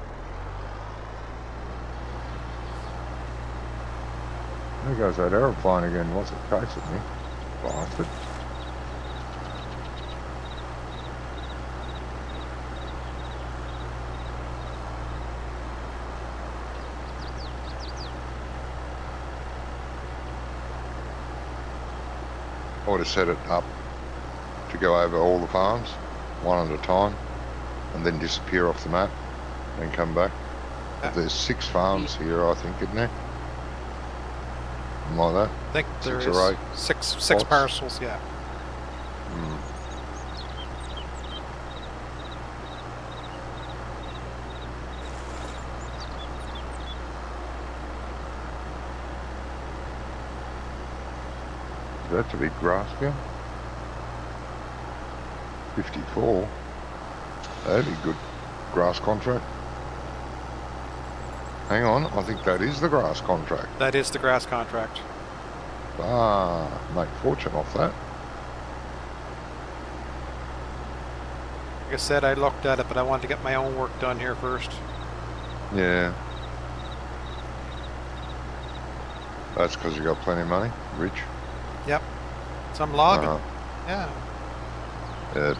There goes that aeroplane again. What's it chasing me? Bastard. or to set it up to go over all the farms, one at a time, and then disappear off the map and come back. But there's 6 farms here, I think, isn't there? Something like that. I think there 6 is or 8 six spots. parcels, yeah. Mm. Is that to be grass field? 54. That'd be good grass contract. Hang on, I think that is the grass contract. That is the grass contract. Ah, make fortune off that. Like I said, I looked at it, but I wanted to get my own work done here first. Yeah. That's because you got plenty of money, rich. Yep. Some logging. Uh-huh. Yeah. Yeah.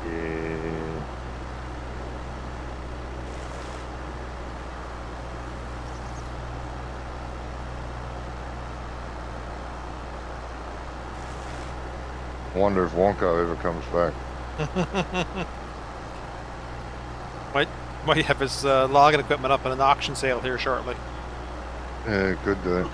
Yeah. Wonder if Wonko ever comes back. Might have his logging equipment up in an auction sale here shortly. Yeah, could do.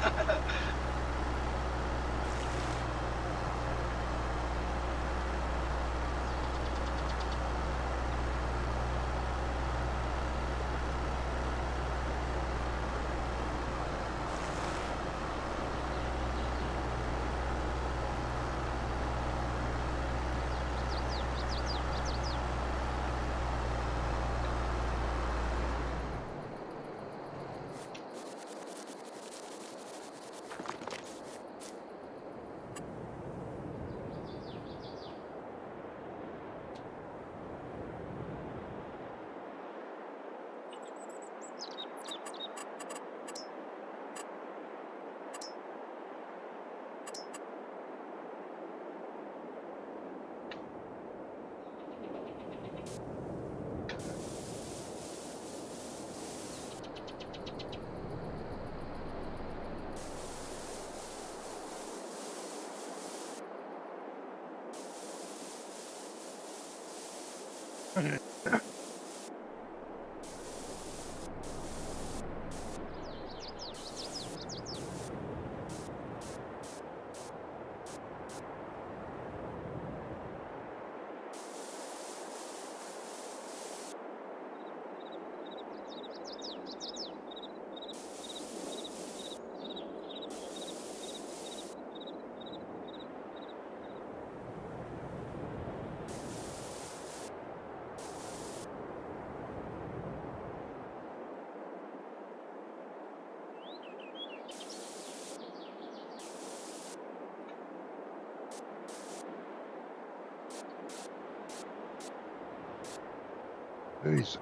Jeez.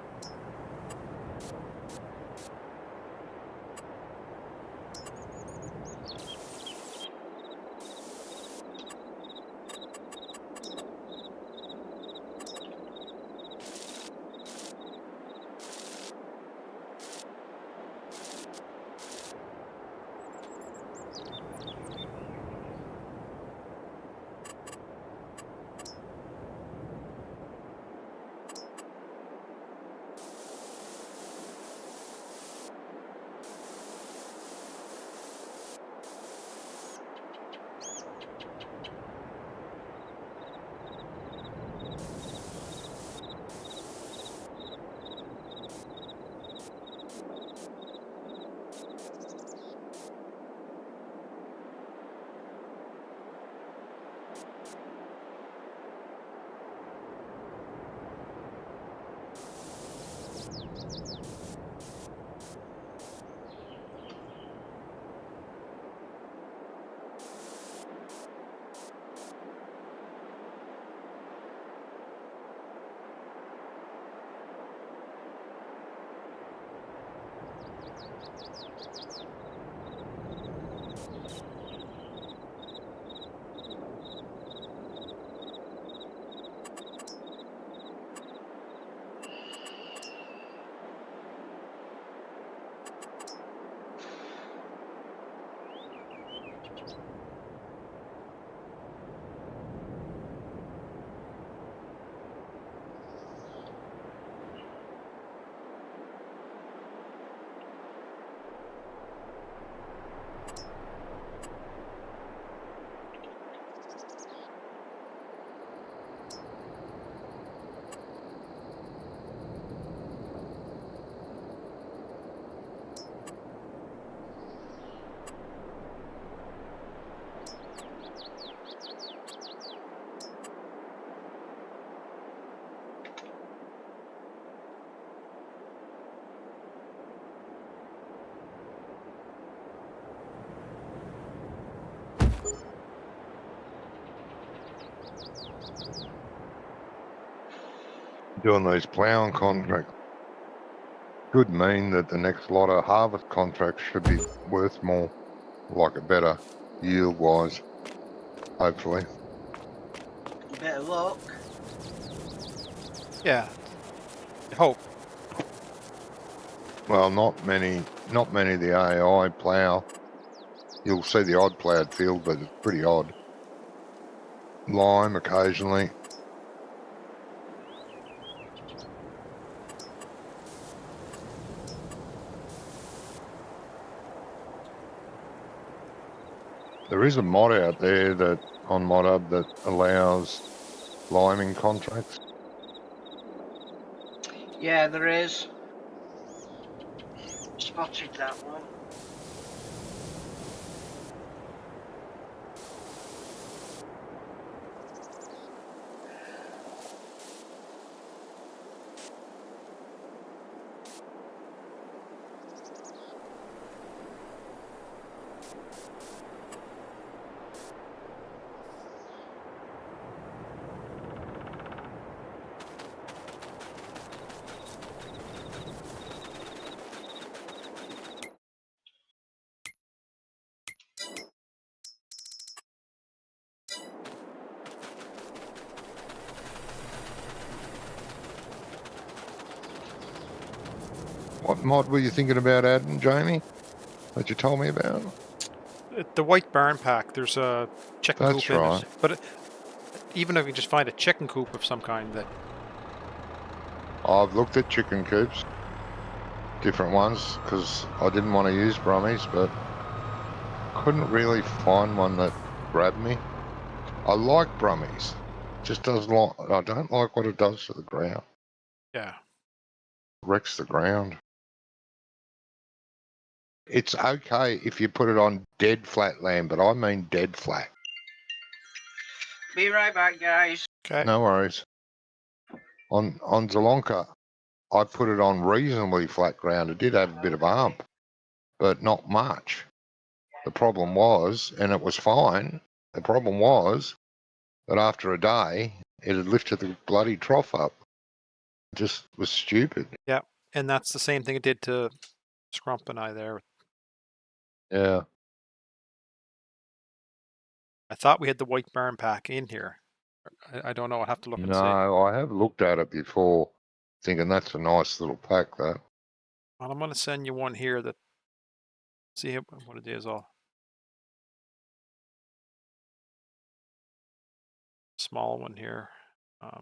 doing these ploughing contracts could mean that the next lot of harvest contracts should be worth more, like a better yield wise, hopefully. Bit of luck. Yeah. I hope. Well, not many of the AI plough. You'll see the odd ploughed field, but it's pretty odd. Lime occasionally. There is a mod out there that on ModHub that allows liming contracts. Yeah, there is. Spotted that one. What mod were you thinking about adding, Jamie, that you told me about? The white barn pack, there's a chicken That's coop in right. it. But even if you just find a chicken coop of some kind that... I've looked at chicken coops, different ones, because I didn't want to use Brummies, but couldn't really find one that grabbed me. I like Brummies. Just doesn't like, I don't like what it does to the ground. Yeah. Wrecks the ground. It's okay if you put it on dead flat land, but I mean dead flat. Be right back, guys. Okay. No worries. On Zelonka, I put it on reasonably flat ground. It did have a bit of hump, but not much. The problem was, and it was fine, the problem was that after a day, it had lifted the bloody trough up. It just was stupid. Yeah. And that's the same thing it did to Scrump and I there. Yeah. I thought we had the white barn pack in here. I don't know. I'll have to look and see. No, I have looked at it before, thinking that's a nice little pack, that. Well, I'm going to send you one here that... See what it is all. Small one here. I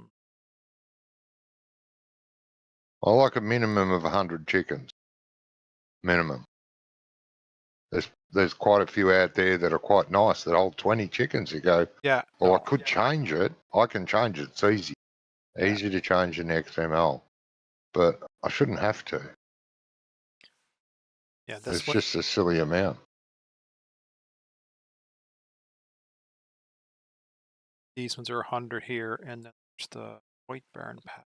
like a minimum of 100 chickens. Minimum. There's quite a few out there that are quite nice that hold 20 chickens. You go, Yeah. well, No. I could change it. I can change it. It's easy. Yeah. Easy to change in XML. But I shouldn't have to. Yeah, It's this one. just a silly amount. These ones are 100 here, and then there's the white barn pack.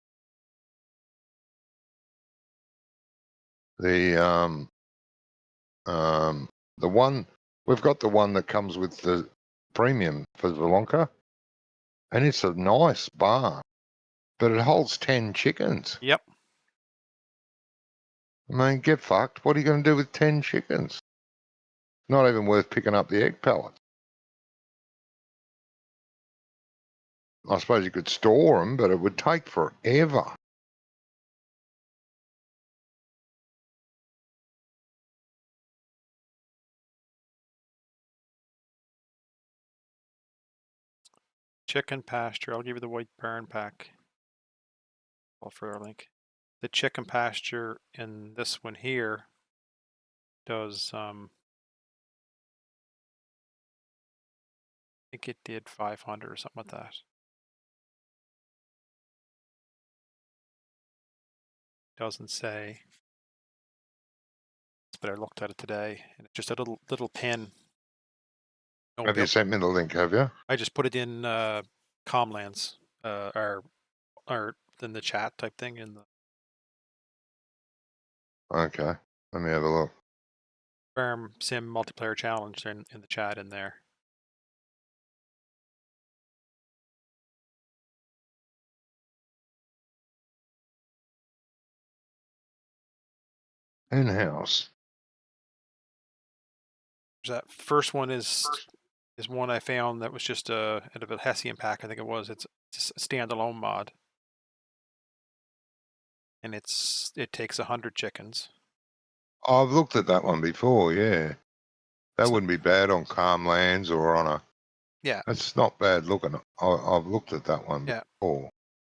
The one we've got, the one that comes with the premium for Zelonka, and it's a nice barn, but it holds 10 chickens. Yep. I mean, get fucked. What are you going to do with 10 chickens? Not even worth picking up the egg pellets. I suppose you could store them, but it would take forever. Chicken pasture. I'll give you the white barn pack. I'll further link. The chicken pasture in this one here does I think it did 500 or something like that. Doesn't say. But I looked at it today, and it's just a little pin. No Have you sent me the link, have you? I just put it in Comlands, or in the chat type thing in the Okay, let me have a look. Farm Sim multiplayer challenge in the chat in there. In-house. That first one is one I found that was just a Hessian pack, I think it was. It's a standalone mod, and it takes 100 chickens. I've looked at that one before. Yeah, that It's wouldn't be bad on calm lands or on a. Yeah, It's not bad looking. I've looked at that one yeah. before,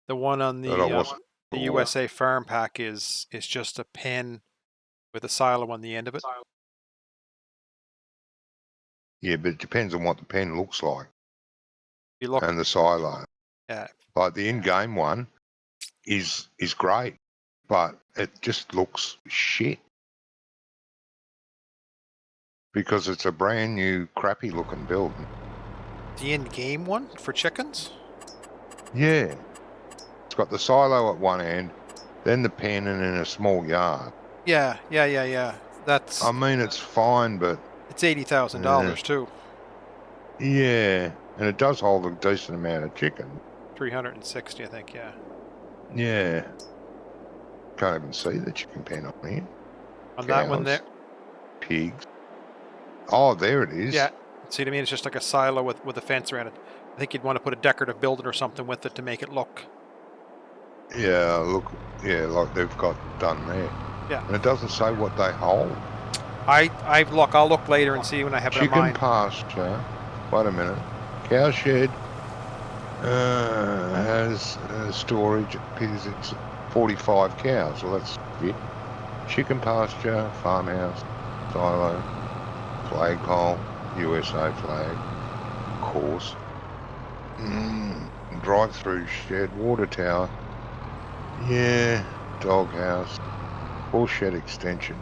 The one on but I wasn't the sure. USA farm pack is just a pen with a silo on the end of it. Yeah, but it depends on what the pen looks like You look, and the silo. yeah, Like the in-game one is great, but it just looks shit because it's a brand new, crappy looking building. the in-game one for chickens. Yeah, it's got the silo at one end, then the pen, and then a small yard. Yeah. That's. I mean, it's fine, but It's $80,000 too. yeah, and it does hold a decent amount of chicken. 360, I think. Yeah. Yeah, can't even see the chicken pen on here. On that one there. Pigs. Oh, there it is. Yeah. See what I mean? It's just like a silo with a fence around it. I think you'd want to put a decorative building or something with it to make it look. Yeah, look. Yeah, like they've got done there. Yeah. And it doesn't say what they hold. I'll look later and see when I have it in mind. Chicken pasture. Wait a minute. Cow shed has storage. It appears it's 45 cows. Well, that's it. Chicken pasture, farmhouse, silo, flagpole, USA flag, of course. Drive-through shed, water tower. Yeah, doghouse, horse shed extension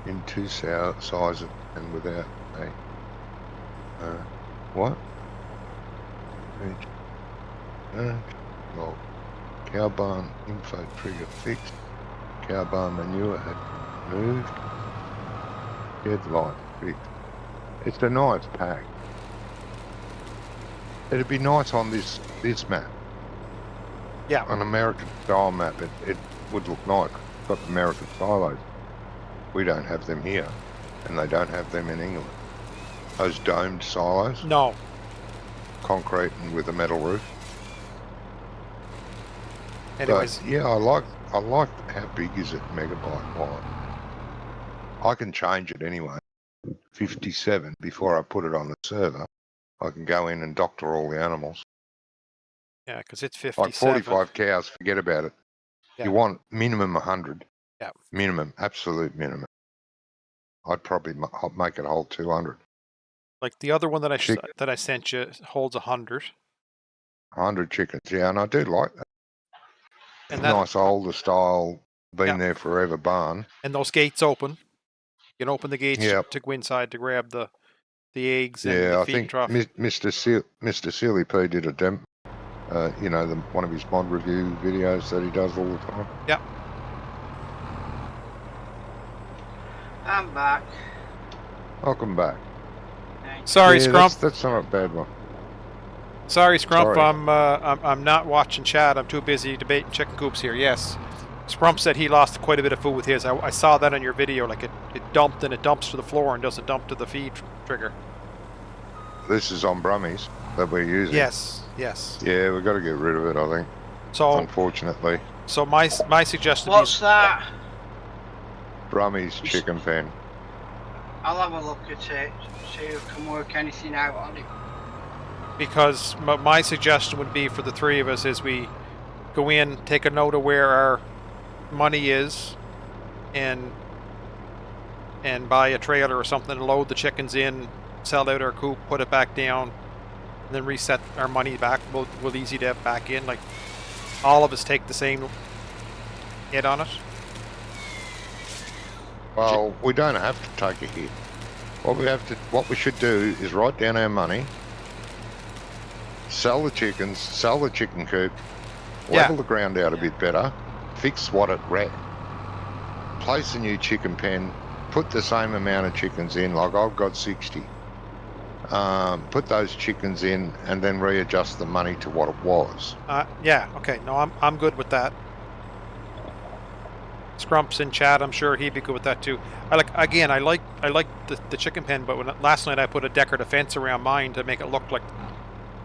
in two sizes and without a what? Well, cow barn info trigger fixed. Cow barn manure had moved. Shed light fixed. It's a nice pack. It'd be nice on this map. Yeah. An American style map, it would look nice. It's got American silos. We don't have them here, and they don't have them in England. Those domed silos, No. concrete and with a metal roof. Anyways. But yeah, I like how big is it megabyte wide. I can change it anyway. 57 before I put it on the server. I can go in and doctor all the animals. Yeah, because it's 57. Like 45 cows, forget about it. Yeah. You want minimum 100. Yeah. Minimum, absolute minimum. I'd probably make it hold 200. Like the other one that I sent you holds 100. 100 chickens, yeah, and I do like that. And nice older style, been there forever barn. And those gates open. You can open the gates Yep. to go inside to grab the eggs and yeah, the I feeding think trough. Mr. Sealy P did a demo. One of his mod review videos that he does all the time. Yep. I'm back. Welcome back. Sorry, yeah, Scrump. That's not a bad one. Sorry, Scrump. Sorry. I'm not watching chat. I'm too busy debating chicken coops here. Yes. Scrump said he lost quite a bit of food with his. I saw that on your video. Like it dumped and it dumps to the floor and doesn't dump to the feed trigger. This is on Brummies that we're using. Yes. Yeah, we've got to get rid of it, I think. So unfortunately. So my suggestion. What's that? Brummies chicken pen. I'll have a look at it, see if I can work anything out on it. Because my suggestion would be for the three of us is we go in, take a note of where our money is, and buy a trailer or something, load the chickens in, sell out our coop, put it back down, and then reset our money back. We'll easy to have back in. Like all of us take the same hit on it. Well, we don't have to take a hit. What we should do is write down our money, sell the chickens, sell the chicken coop, level the ground out a bit better, fix what it wrecked, place a new chicken pen, put the same amount of chickens in, like I've got 60. Put those chickens in and then readjust the money to what it was. Yeah, okay. No, I'm good with that. Scrumps in chat. I'm sure he'd be good with that too. I like the chicken pen, but last night I put a decorative fence around mine to make it look like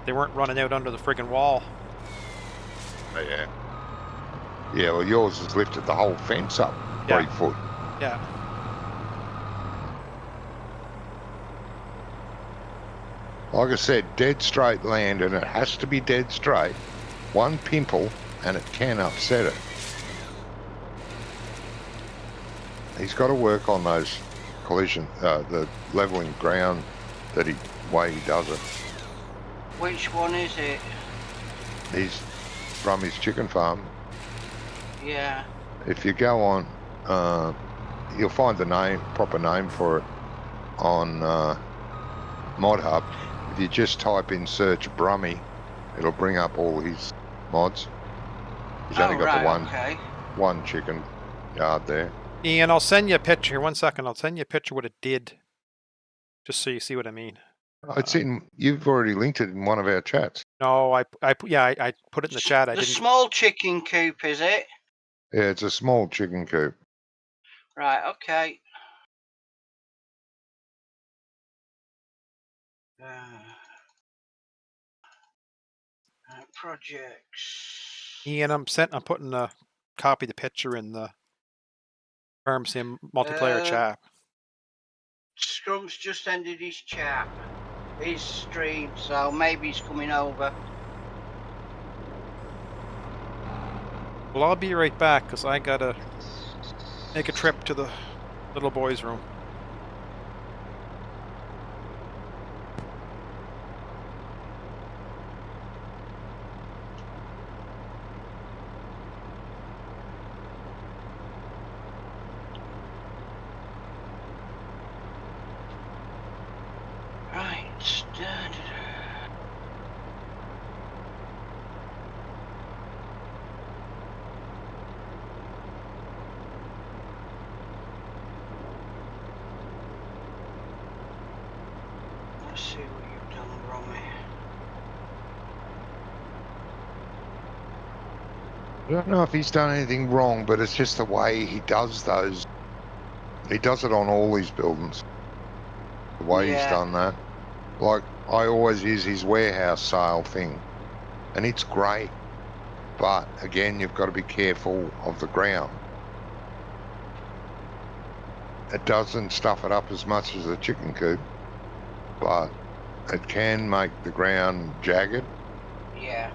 they weren't running out under the friggin' wall. Oh, yeah. Yeah, well, yours has lifted the whole fence up 3 foot. Yeah. Like I said, dead straight land, and it has to be dead straight. One pimple, and it can upset it. He's got to work on those collision, the leveling ground way he does it. Which one is it? He's from his chicken farm. Yeah. If you go on, you'll find the proper name for it on Mod Hub. If you just type in search Brummy, it'll bring up all his mods. He's only got the one chicken yard there. Ian, I'll send you a picture here. 1 second. I'll send you a picture what it did, just so you see what I mean. It's in. You've already linked it in one of our chats. No, I put it in the chat. I didn't. Small chicken coop, is it? Yeah, it's a small chicken coop. Right. Okay. Projects. Ian, I'm putting a copy of the picture in the Farm Sim multiplayer chat. Scrumps just ended his stream, so maybe he's coming over. Well, I'll be right back because I gotta make a trip to the little boy's room. Let's see what you've done, Romy. I don't know if he's done anything wrong, but it's just the way he does those. He does it on all his buildings. The way he's done that. Like, I always use his warehouse sale thing, and it's great. But, again, you've got to be careful of the ground. It doesn't stuff it up as much as a chicken coop, but it can make the ground jagged. Yeah.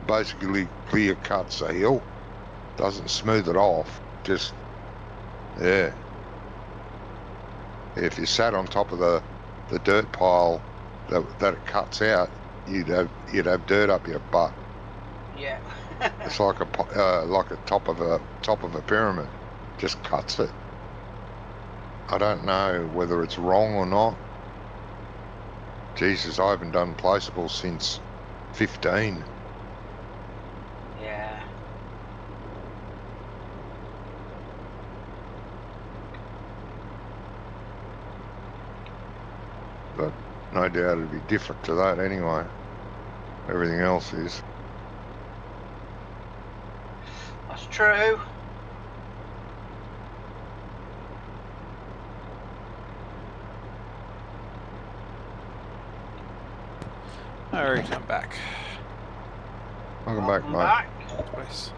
Basically clear cuts a hill, doesn't smooth it off, just, yeah. If you sat on top of the dirt pile that it cuts out, you'd have dirt up your butt. Yeah. It's like a top of a pyramid, just cuts it. I don't know whether it's wrong or not. Jesus, I haven't done placeables since 15. Yeah. But no doubt it'd be different to that anyway. Everything else is. That's true. Alright, I'm back. Welcome back, mate. Twice.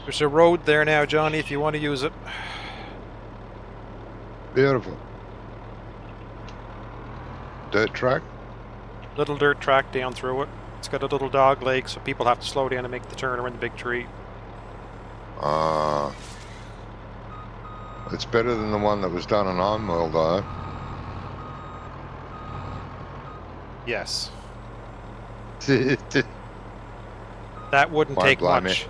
There's a road there now, Johnny, if you want to use it. Beautiful. Dirt track? Little dirt track down through it. It's got a little dog leg, so people have to slow down to make the turn around the big tree. It's better than the one that was done on Ironworld, though. Yes. That wouldn't take much.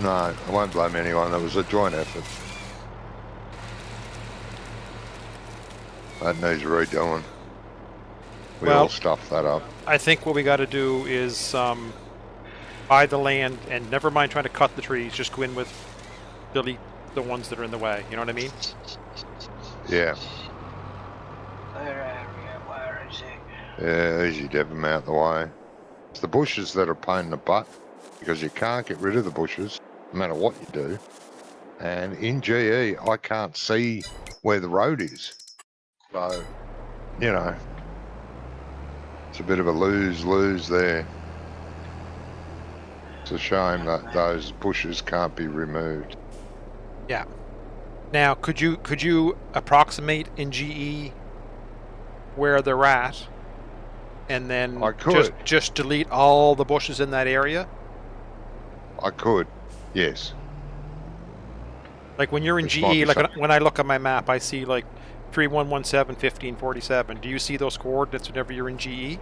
No, I won't blame anyone. It was a joint effort. That needs redoing. We all stuffed that up. I think what we got to do is buy the land and never mind trying to cut the trees. Just go in with delete the ones that are in the way. You know what I mean? Yeah. Where is it? Yeah, easy, deb them out the way. It's the bushes that are a pain in the butt because you can't get rid of the bushes no matter what you do. And in GE, I can't see where the road is. So, you know, it's a bit of a lose-lose there. It's a shame that those bushes can't be removed. Yeah. Now, could you approximate in GE where they're at, and then I could. just delete all the bushes in that area? I could, yes. Like when you're in Which might GE, be like something. when I look at my map, I see like 3117, 1547. Do you see those coordinates whenever you're in GE?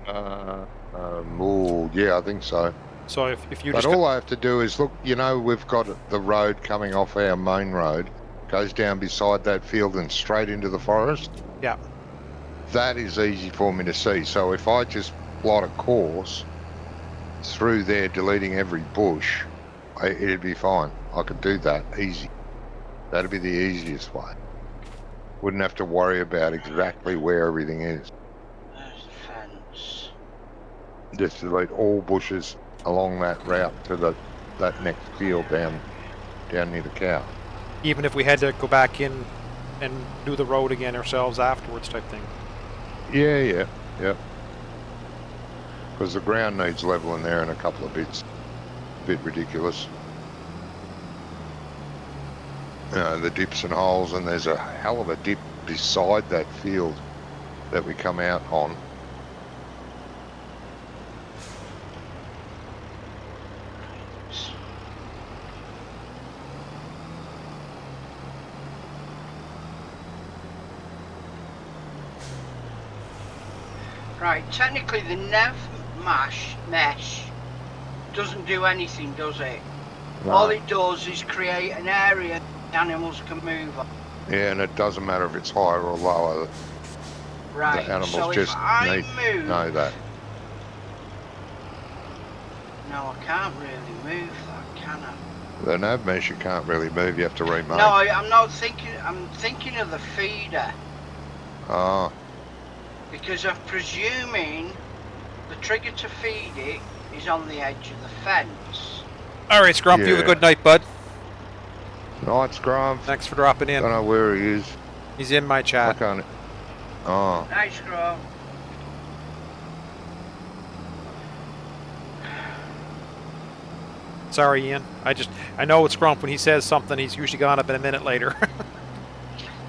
Oh, yeah, I think so. So if you But just all I have to do is look, you know, we've got the road coming off our main road, goes down beside that field and straight into the forest. Yeah. That is easy for me to see. So if I just plot a course through there, deleting every bush, it'd be fine. I could do that easy. That'd be the easiest way. Wouldn't have to worry about exactly where everything is. There's the fence. Just delete all bushes along that route to that next field down near the cow. Even if we had to go back in and do the road again ourselves afterwards, type thing. Yeah. Because the ground needs leveling there in a couple of bits. A bit ridiculous. The dips and holes, and there's a hell of a dip beside that field that we come out on. Right, technically the nev mesh doesn't do anything, does it? No. All it does is create an area the animals can move on. Yeah, and it doesn't matter if it's higher or lower. Right, The animals so just if I need know that. No, I can't really move that, can I? The nav mesh you can't really move, you have to remake. No, I'm not thinking, I'm thinking of the feeder. Ah. Because I'm presuming the trigger to feed it is on the edge of the fence. All right, Scrump, you have a good night, bud. Night, Scrump. Thanks for dropping in. Don't know where he is. He's in my chat. I can't. Oh. Nice, Scrum. Sorry, Ian. I know it's Scrump. When he says something, he's usually gone up in a minute later.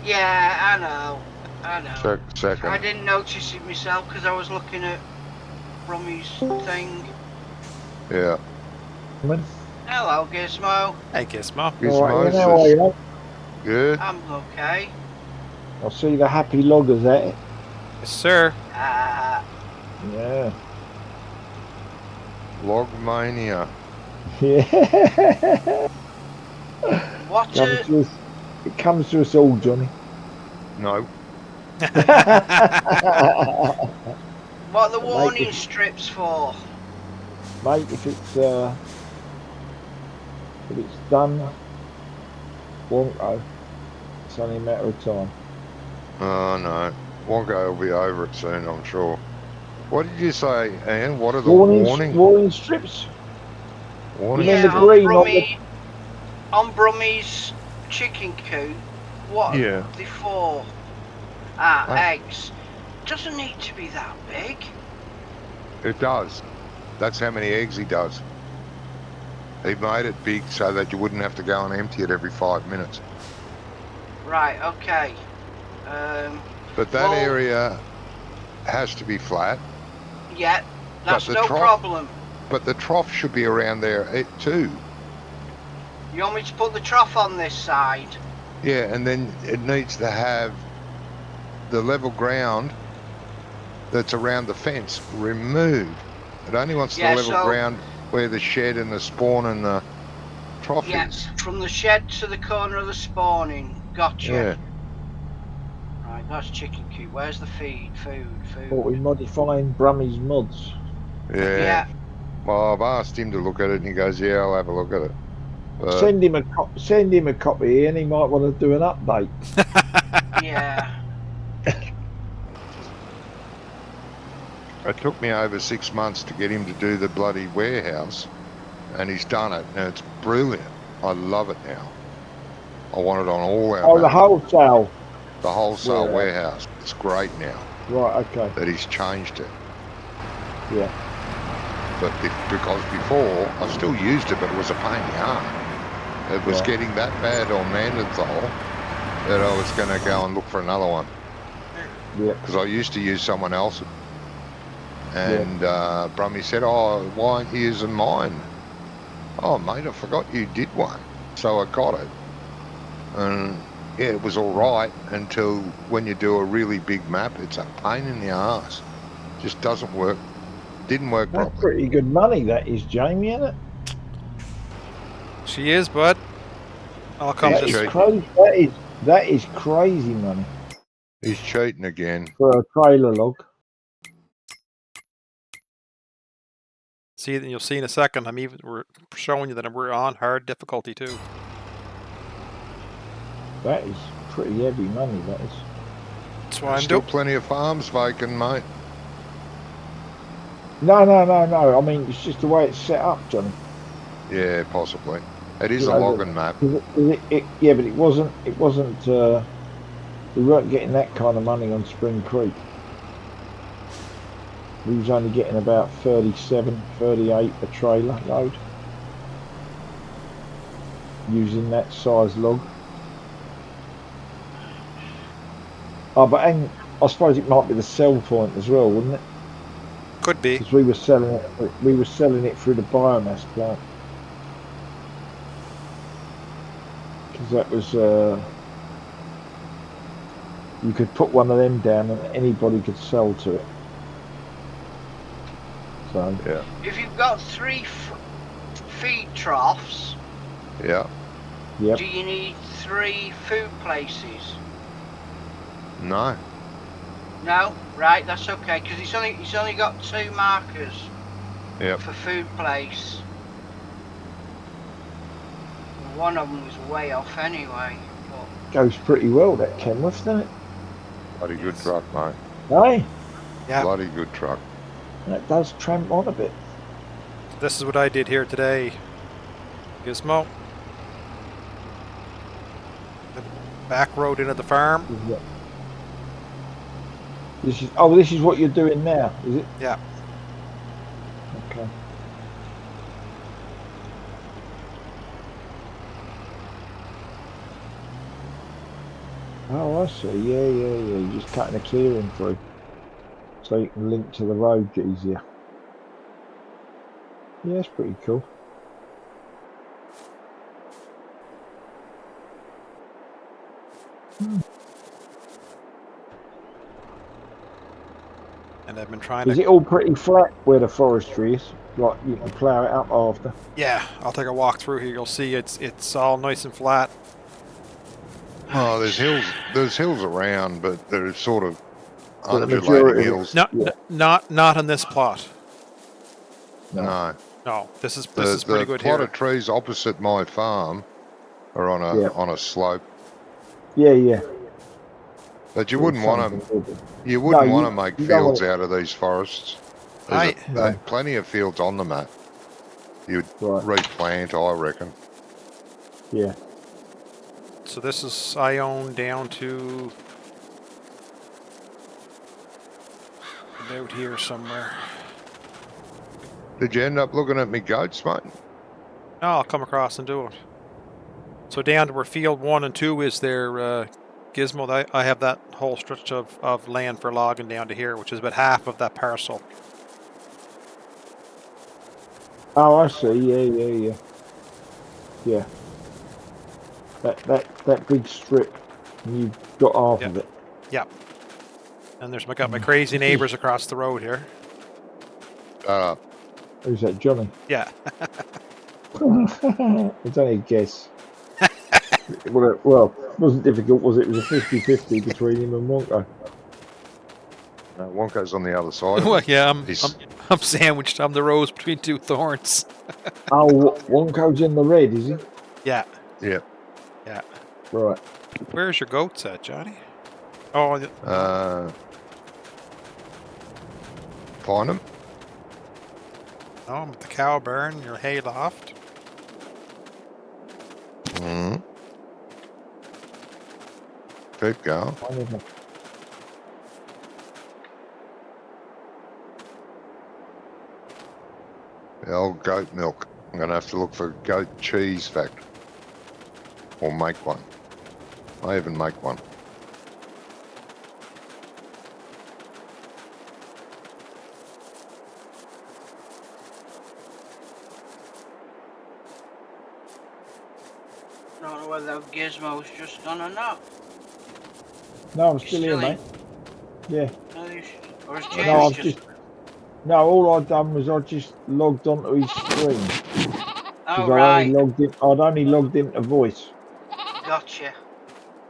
Yeah, I know. Second. I didn't notice it myself because I was looking at Brummy's thing. Yeah. Hello, Gizmo. Hey, Gizmo. Gizmo. How are you? Good. I'm okay. I see the happy loggers at it. Yes, sir. Yeah. Logmania. Yeah. What It comes to us all, Johnny. No. What are the warning strips for? Mate, if it's done, won't go. It's only a matter of time. Oh no. Wonko will be over it soon, I'm sure. What did you say, Ian? What are the warning strips? Warning Yeah, strips? the green on Brummy's chicken coop. What are they for? Eggs. Doesn't need to be that big. It does. That's how many eggs he does. He made it big so that you wouldn't have to go and empty it every 5 minutes. Right, okay. But that area has to be flat. Yeah, that's no problem. But the trough should be around there too. You want me to put the trough on this side? Yeah, and then it needs to have the level ground that's around the fence removed. It only wants the level ground where the shed and the spawn and the trough is. Yes, from the shed to the corner of the spawning. Gotcha. Yeah. Right, that's chicken coop. Where's the food? What, we modifying Brummy's mods? Yeah. Well, I've asked him to look at it and he goes, yeah, I'll have a look at it. But send him a copy and he might want to do an update. Yeah. It took me over 6 months to get him to do the bloody warehouse, and he's done it, and it's brilliant. I love it now. I want it on all our Oh, the maps. wholesale. The wholesale warehouse. warehouse. It's great now Right, okay. that he's changed it. Yeah. But because before, I still used it, but it was a pain in the arse. It was Right. getting that bad on Neanderthal that I was going to go and look for another one. Yeah. Because I used to use someone else's. And Brummy said, oh, why aren't you using mine? Oh, mate, I forgot you did one. So I got it. And yeah, it was all right until when you do a really big map, it's a pain in the arse. Just doesn't work. Didn't work That's properly. pretty good money, that is, Jamie, isn't it? She is, bud. I'll come He's That is this. cheap. crazy. That is crazy money He's cheating again. for a trailer log. See, you'll see in a second. We're showing you that we're on hard difficulty too. That is pretty heavy money, that is. That's why I'm Still doing. plenty of farms vacant, mate. No. I mean, it's just the way it's set up, Johnny. Yeah, possibly. It is You a know, logging map. Yeah, but it wasn't. We weren't getting that kind of money on Spring Creek. We was only getting about 37, 38 a trailer load using that size log. Oh, but I suppose it might be the sell point as well, wouldn't it? Could be. Because we were selling it. We were selling it through the biomass plant. Because that was you could put one of them down and anybody could sell to it. So Yeah. If you've got 3 feed troughs, Yeah. yep. do you need 3 food places? No. No, right, that's okay, because he's only got 2 markers Yep. for food place. One of them was way off anyway. But Goes pretty well, that Kenworth, doesn't it? Bloody good truck, mate. Hey, Yeah. Bloody good truck. that does tramp on a bit. This is what I did here today. Gizmo. The back road into the farm. This is what you're doing now, is it? Yeah. Okay. Oh, I see. Yeah. You're just cutting a clearing through, so you can link to the road easier. Yeah, that's pretty cool. And I've been trying Is to. it all pretty flat where the forestry is? Like you can plough it up after? Yeah, I'll take a walk through here. You'll see it's all nice and flat. Oh, there's hills around, but they're sort of But the undulating majority of it- hills. No, Yeah. not on this plot. No. No, this is The pretty good plot here. of trees opposite my farm are on a slope. Yeah. But you Or wouldn't want something, to. would it? You wouldn't No, want to make you don't fields want out of these forests. I There's plenty of fields on the map. You'd Right. replant, I reckon. Yeah. so this is I own down to about here somewhere. Did you end up looking at me goats, mate? No, I'll come across and do it. So down to where field 1 and 2 is there, Gizmo. I have that whole stretch of land for logging down to here, which is about half of that parcel. Oh, I see. Yeah. Yeah. That big strip, and you've got half of it. Yep. And I got my crazy neighbors across the road here. Who's that, Johnny? Yeah. It's only a guess. Well, it wasn't difficult, was it? It was a 50-50 between him and Wonko. Wonko's on the other side. Well, yeah, He's- I'm sandwiched. I'm the rose between 2 thorns. Oh, Wonko's in the red, is he? Yeah. Yeah. Right. Where's your goats at, Johnny? Oh, Find them? No, I'm at the cow barn, your hay loft. Mm. Keep going. I never. The old goat milk. I'm going to have to look for a goat cheese factory. Or make one. I even make one. Don't know whether Gizmo's just gone or not. No, I'm You still here, in? mate. Yeah. No, or has I No, James I've just... just. No, all I'd done was I just logged onto his screen because Oh, right. I'd only logged into voice, Gotcha.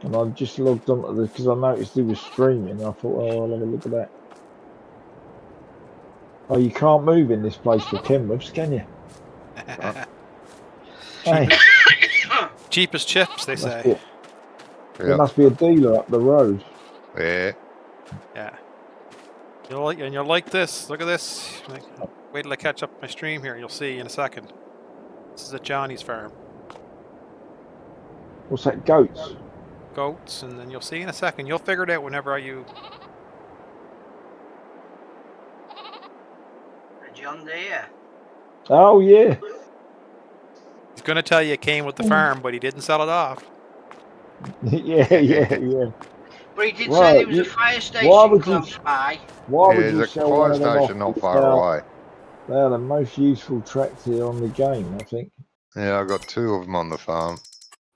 and I just logged onto the because I noticed he was streaming. And I thought, oh, I'll have a look at that. Oh, you can't move in this place for Kenworths, can you? Hey, Cheapest chips, they must say. be there Yep. must be a dealer up the road. Yeah. Yeah. You'll like this. Look at this. Like, wait till I catch up my stream here. You'll see in a second. This is at Johnny's farm. What's that? Goats? Goats, and then you'll see in a second. You'll figure it out whenever you. A John Deere. Oh yeah. He's going to tell you it came with the farm, but he didn't sell it off. yeah. But he did say Well, there was a fire why station would you? close by. Why Yeah, would you there's a sell one fire of them off? station not Because far away. they are the most useful tractor on the game, I think. Yeah, I got 2 of them on the farm.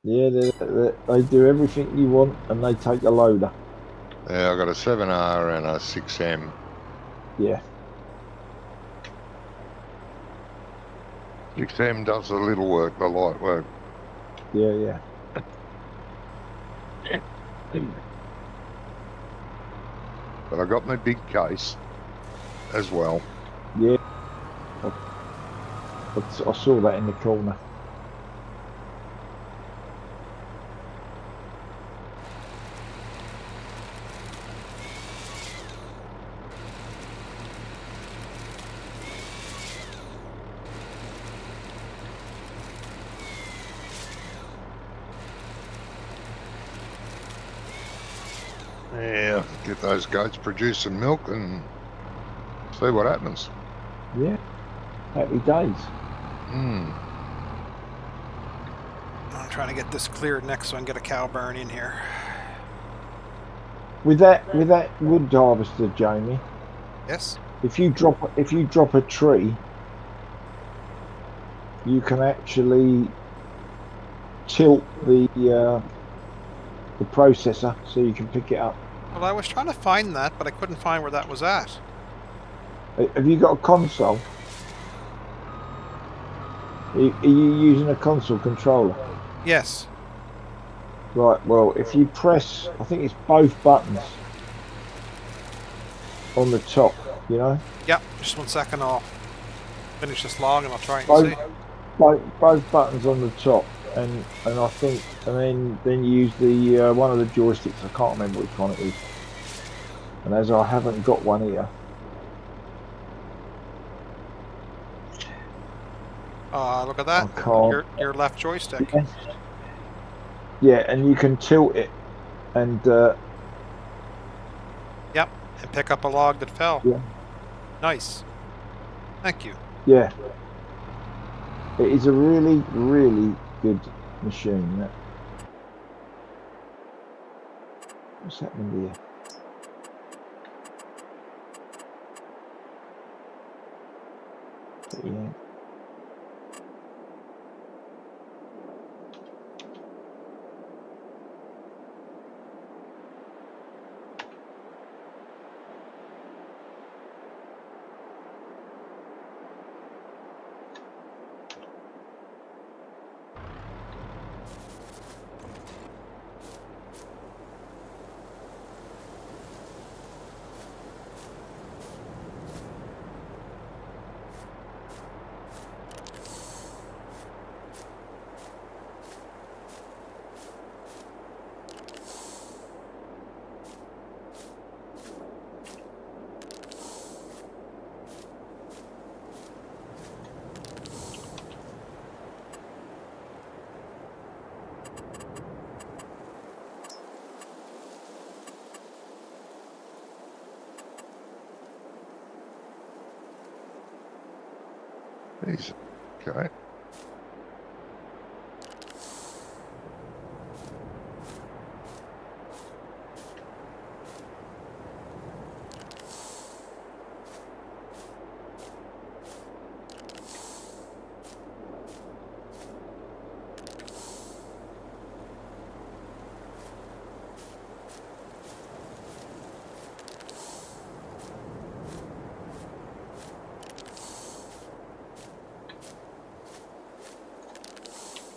Yeah, they do everything you want, and they take a loader. Yeah, I got a 7R and a 6M. Yeah. 6M does the little work, the light work. Yeah. But I got my big case as well. Yeah. I saw that in the corner. Yeah, get those goats produce some milk and see what happens. Yeah. Happy days. Hmm. I'm trying to get this cleared next so I can get a cow barn in here. With that wood harvester, Jamie, Yes? if you drop a tree, you can actually tilt the processor so you can pick it up. Well, I was trying to find that, but I couldn't find where that was at. Have you got a console? Are you using a console controller? Yes. Right, well, if you press, I think it's both buttons on the top, you know? Yep, just 1 second. I'll finish this log and I'll try and Both, see. both buttons on the top, and I think, and then you use the one of the joysticks. I can't remember which one it is. And as I haven't got one here, Look at that. I can't. Your left joystick. Yeah, and you can tilt it, and Yep, and pick up a log that fell. yeah. Nice. Thank you. Yeah, it is a really, really good machine. That. What's happening here? Yeah. Jeez. Okay.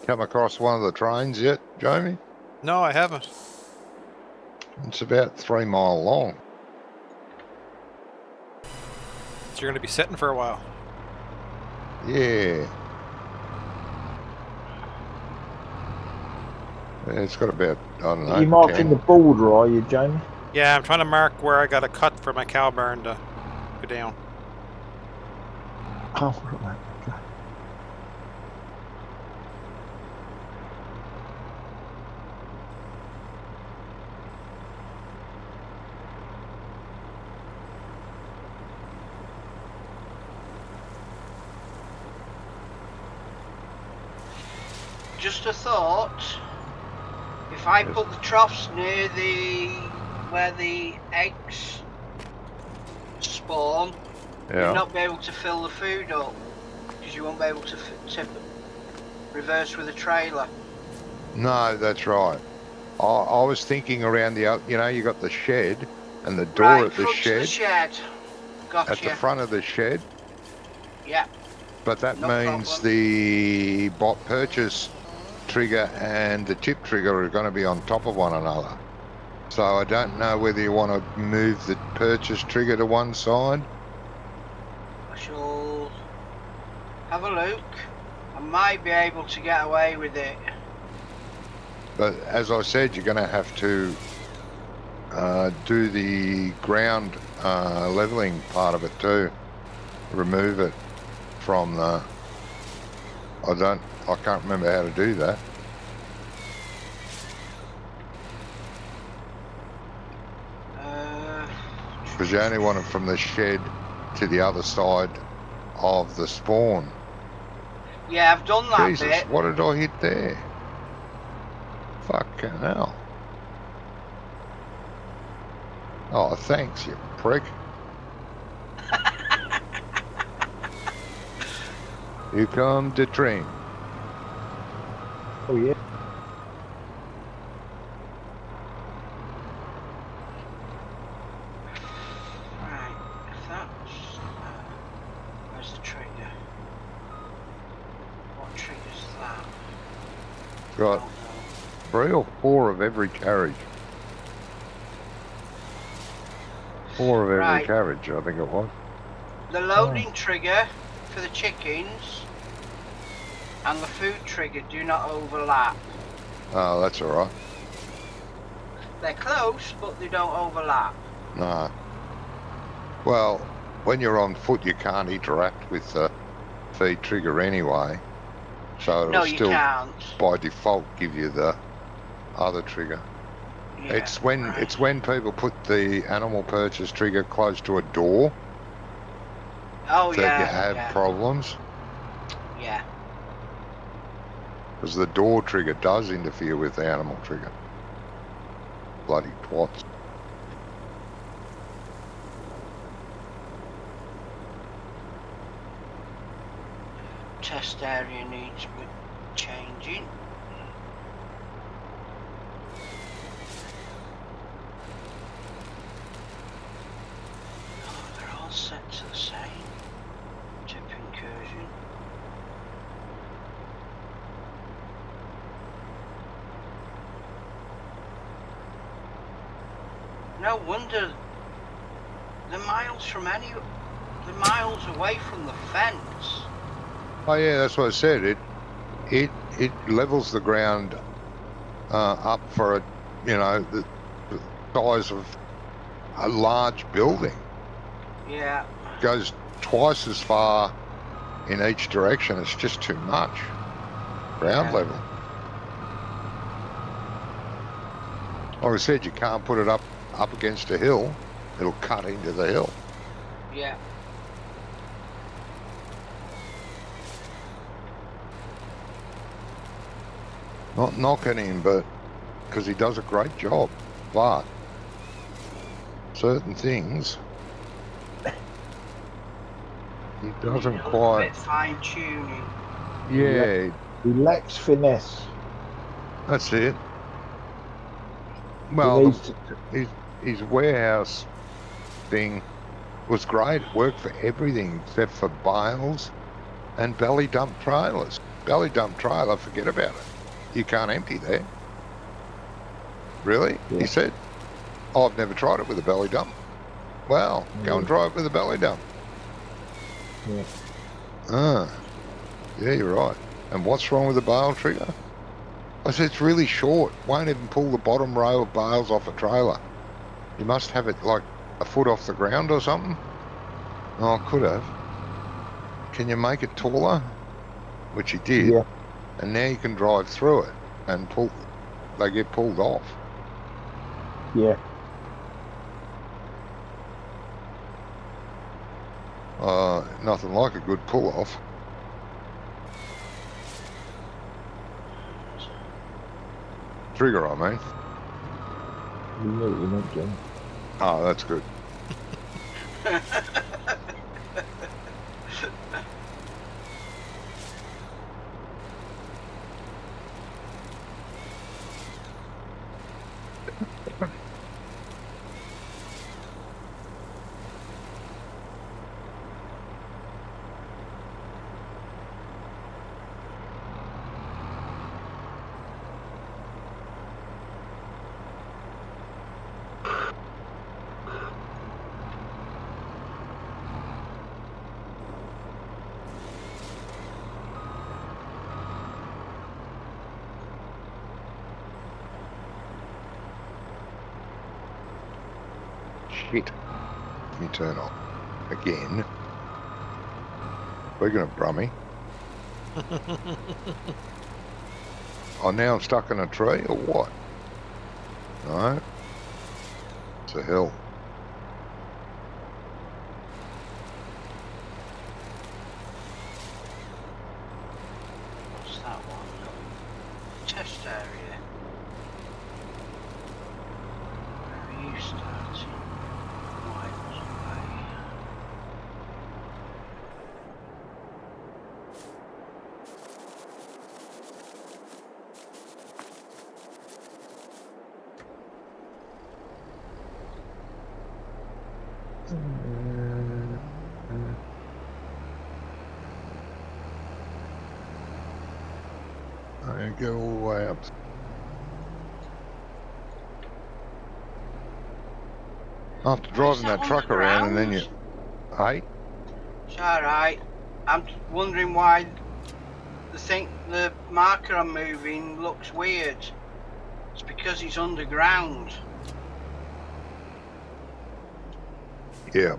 Come across one of the trains yet, Jamie? No, I haven't. It's about 3 mile long. So you're going to be sitting for a while. Yeah. It's got about, I don't know, Are you marking 10. the border, are you, Jamie? Yeah, I'm trying to mark where I got a cut for my cow barn to go down. Oh, right. Okay. Just a thought. If I Yes. put the troughs near where the eggs spawn, Yeah. you'll not be able to fill the food up because you won't be able to reverse with a trailer. No, that's right. I was thinking around the, you got the shed and the door Right in at the front of the shed, shed. Gotcha. at the front of the shed, Yeah, but that no means problem. the bot purchase trigger and the chip trigger are going to be on top of one another. So I don't know whether you want to move the purchase trigger to one side. I shall have a look. I might be able to get away with it. But as I said, you're going to have to do the ground leveling part of it too. Remove it from the. I can't remember how to do that. Because you only want it from the shed to the other side of the spawn. Yeah, I've done that Jesus, bit. what did I hit there? Fucking hell. Oh, thanks, you prick. Here come the train. Oh, yeah. Right, if that's... where's the trigger? What triggers that? Got Oh, no. 3 or 4 of every carriage. 4 of every Right. carriage, I think it was. The loading trigger for the chickens and the food trigger do not overlap. Oh, that's all right. They're close, but they don't overlap. No. Well, when you're on foot, you can't interact with the feed trigger anyway. So it'll No, you still, can't. by default, give you the other trigger. Yeah, It's when people put the animal purchase trigger close to a door oh, that yeah, you have yeah, problems. yeah. Because the door trigger does interfere with the animal trigger. Bloody twats. Test area needs changing. Oh, they're all set to the same. Tip incursion. No wonder the miles away from the fence. Oh yeah, that's what I said. It levels the ground up for the size of a large building. Yeah. Goes twice as far in each direction. It's just too much ground level. Like I said, you can't put it up against a hill. It'll cut into the hill. Yeah. Not knocking him, but because he does a great job. But certain things he doesn't Need a little quite. bit fine tuning. Yeah, He lacks finesse. that's it. He Well, needs to. his warehouse thing was great. It worked for everything except for bales and belly dump trailers. Belly dump trailer, forget about it. You can't empty there. Really? Yeah. He said. Oh, I've never tried it with a belly dump. Well, go and try it with a belly dump. Yeah. Yeah, you're right. And what's wrong with the bale trigger? I said it's really short. Won't even pull the bottom row of bales off a trailer. You must have it like a foot off the ground or something. Oh, I could have. Can you make it taller? Which he did. Yeah. And now you can drive through it and pull. They get pulled off. Yeah. Nothing like a good pull off. Trigger, I mean. You know what you meant, John. Oh, that's good. Shit. Let me turn off. Again. Speaking of Brummy. Oh, now I'm stuck in a tree or what? No. It's a hill. What's that one? Test area. Where are you starting? Miles away. I go all the way up. After driving that truck around and then you... Hey? It's alright. I'm wondering why the marker I'm moving looks weird. It's because it's underground. Yeah.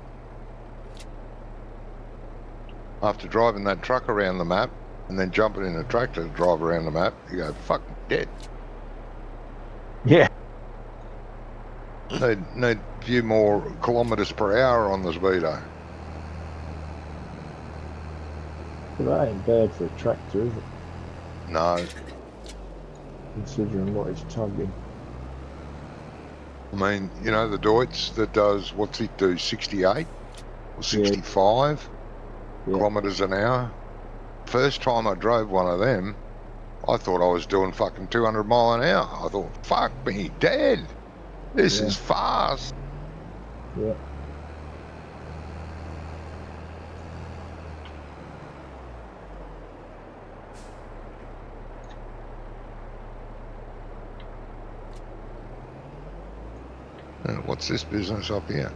After driving that truck around the map and then jumping in a tractor to drive around the map, you go, fucking dead. Yeah. Need a few more kilometres per hour on the speedo. But that ain't bad for a tractor, is it? No. Considering what it's tugging. I mean, you know, the Deutz that does, what's it do, 68 or 65 kilometres an hour? First time I drove one of them, I thought I was doing fucking 200 mile an hour. I thought, fuck me, dead. This is fast. Yeah. What's this business up here?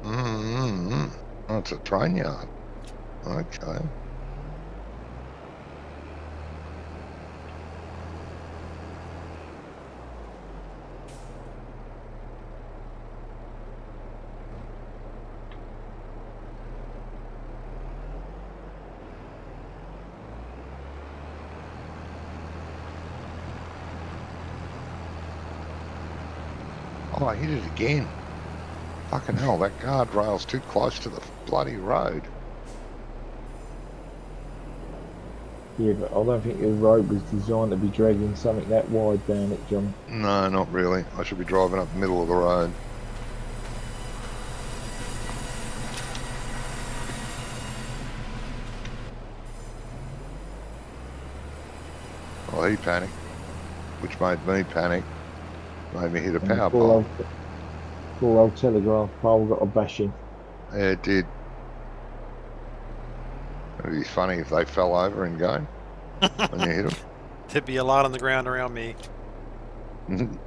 Oh, it's a train yard. Okay. Oh, I hit it again. Fucking hell, that guardrail's too close to the bloody road. Yeah, but I don't think the road was designed to be dragging something that wide down it, Johnny. No, not really. I should be driving up the middle of the road. Well, he panicked, which made me panic. Made me hit a And the power pole. poor old telegraph pole got a bashing. Yeah, it did. It'd be funny if they fell over in game when you hit There'd be a lot on the ground around me. them.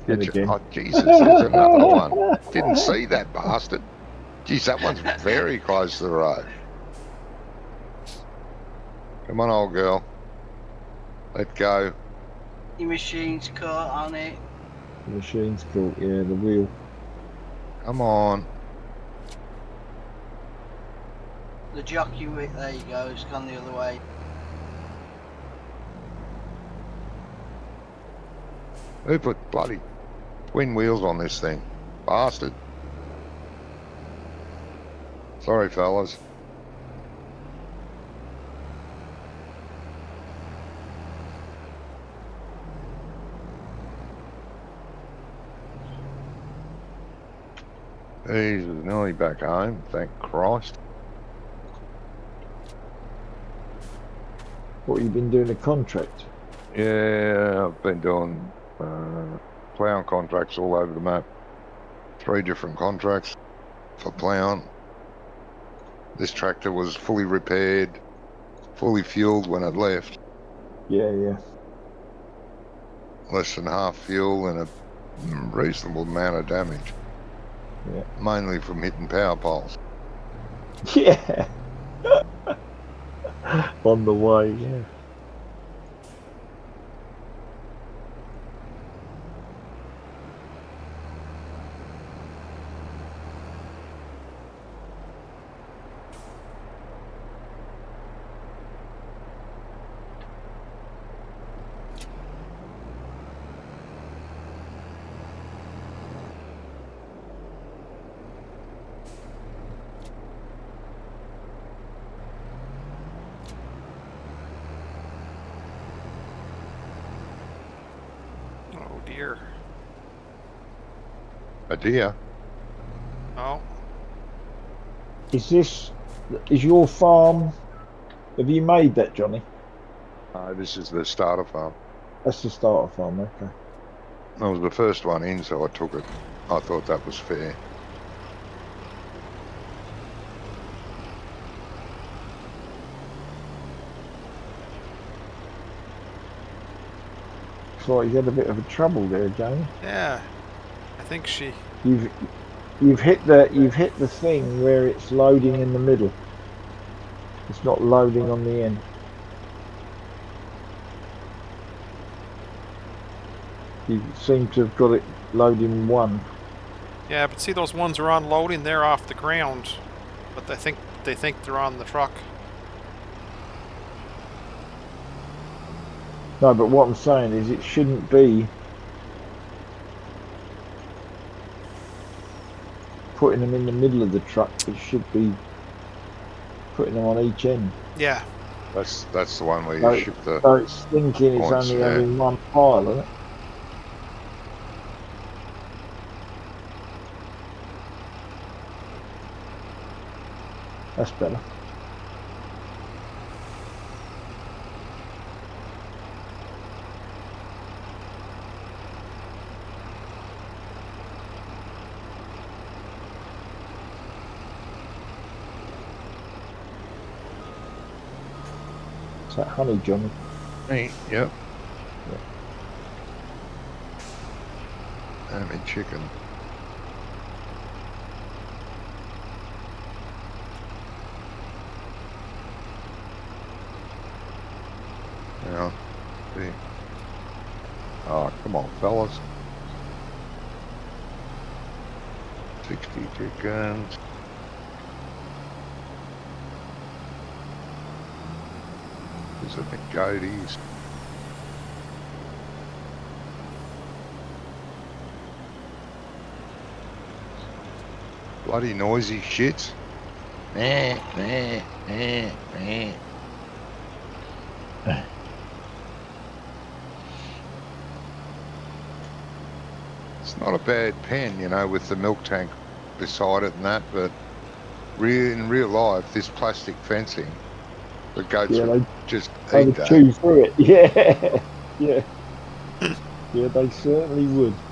And again. Oh, Jesus, there's another one. Didn't see that bastard. Geez, that one's very close to the road. Come on, old girl. Let go. Your machine's caught on it. The machine's caught, yeah, the wheel. Come on. The jockey whip, there you go, it's gone the other way. Who put bloody twin wheels on this thing? Bastard. Sorry, fellas. Jesus, nearly back home, thank Christ. What, you been doing a contract? Yeah, I've been doing ploughing contracts all over the map. 3 different contracts for ploughing. This tractor was fully repaired, fully fueled when it left. Yeah, yeah. Less than half fuel and a reasonable amount of damage. Yeah. Mainly from hitting power poles. Yeah. On the way, yeah. Oh dear. A deer. Oh, Is your farm, have you made that, Johnny? This is the starter farm. That's the starter farm, okay. I was the first one in, so I took it. I thought that was fair. Looks like you had a bit of a trouble there, Johnny. yeah. I think she. You've hit the thing where it's loading in the middle. It's not loading on the end. You seem to have got it loading one. Yeah, but see, those ones are unloading. They're off the ground, but they think they're on the truck. No, but what I'm saying is it shouldn't be putting them in the middle of the truck. It should be putting them on each end. Yeah. That's the one where you So, ship the so it's thinking it's points, only yeah. having one pile, isn't it? That's better. Is that honey, Johnny? meat. Yep. Yeah. Ham and chicken. Yeah. See. Oh, come on, fellas. 60 chickens. These are the goaties. Bloody noisy shits. Meh, meh, meh, meh. It's not a bad pen, you know, with the milk tank beside it and that, but in real life, this plastic fencing, the goats Yeah, would they just eat would that. chew through it. Yeah, yeah, yeah. They certainly would.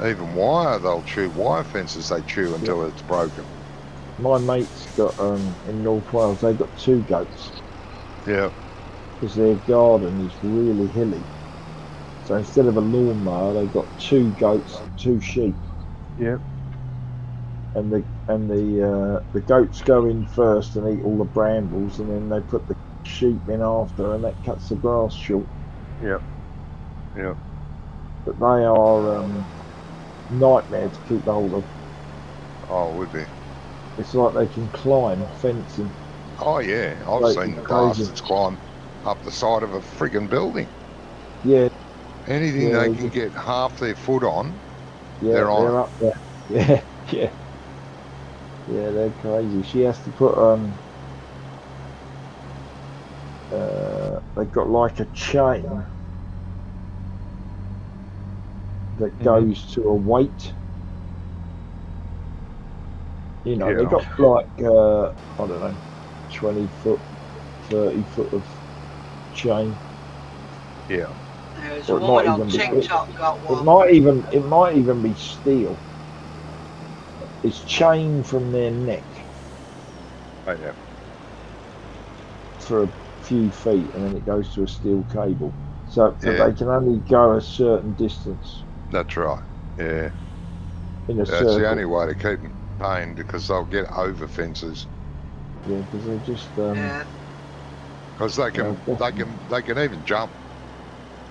Even wire, they'll chew wire fences. They chew Yeah. until it's broken. My mate's got in North Wales. They've got 2 goats Yeah, because their garden is really hilly. So instead of a lawnmower, they've got 2 goats and 2 sheep. yeah, And the goats go in first and eat all the brambles, and then they put the sheep in after, and that cuts the grass short. yeah, yeah. But they are nightmare to keep hold of. Oh, it would be. It's like they can climb fencing. Oh, yeah. I've Like, seen it's the crazy. bastards climb up the side of a friggin' building. Yeah, Anything yeah, they they can just get half their foot on, yeah, they're on they're it. up there. Yeah, yeah, yeah, they're crazy. She has to put they've got like a chain that Mhm. goes to a weight. You know, they Yeah, got like I don't know, 20 foot, 30 foot of chain, yeah, There's a or it woman might on even be TikTok got it one. might even be steel. It's chain from their neck oh, yeah. for a few feet, and then it goes to a steel cable. So, but Yeah, they can only go a certain distance that's right. Yeah, in a that's the circle. only way to keep them pained because they'll get over fences. Yeah, because they're just Yeah. Because definitely, they can even jump.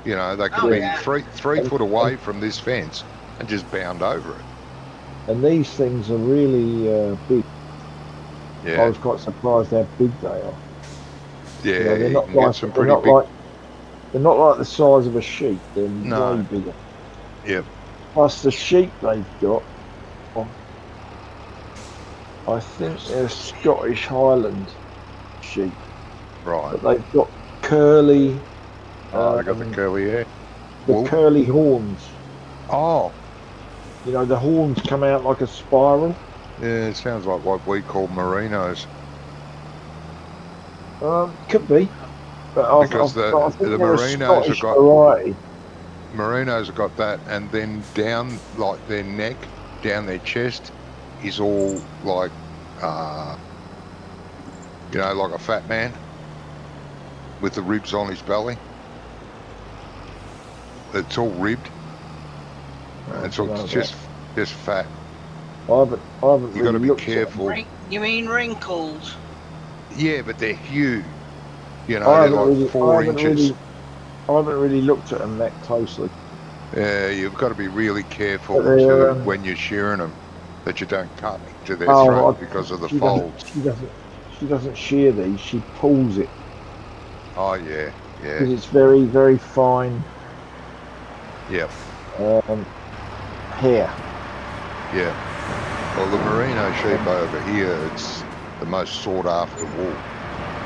You know, they could Oh yeah. be yeah. three And, foot and away from this fence and just bound over it. and these things are really big. I Yeah, was quite surprised how big they are. You know, yeah, you can get some they're pretty not big. like they're not like the size of a sheep. They're way No, bigger. yep, Plus the sheep they've got, oh, I think Let's they're see. Scottish Highland sheep, right. but they've got curly, Oh, they got the um, curly hair. the Wool. curly horns. Oh, You know, the horns come out like a spiral. yeah, it sounds like what we call merinos Could be, but because I think the they're a merinos have Scottish got variety. that, and then down like their neck, down their chest is all like, uh, you know, like a fat man with the ribs on his belly. It's all ribbed. I It's don't all know about. just fat. I haven't You got to really be looked at them. careful. You mean wrinkled? Yeah, but they're huge. You know, I they're haven't like really, I 4 haven't inches. really, I haven't really looked at them that closely. You've got to be really But careful they're, to when you're shearing them that you don't cut into their oh, throat because of the she doesn't, folds. she doesn't shear these. She pulls it Oh yeah, yeah, because it's very, very fine yep, um, hair. yeah. Well, the merino sheep Um, over here, it's the most sought after wool.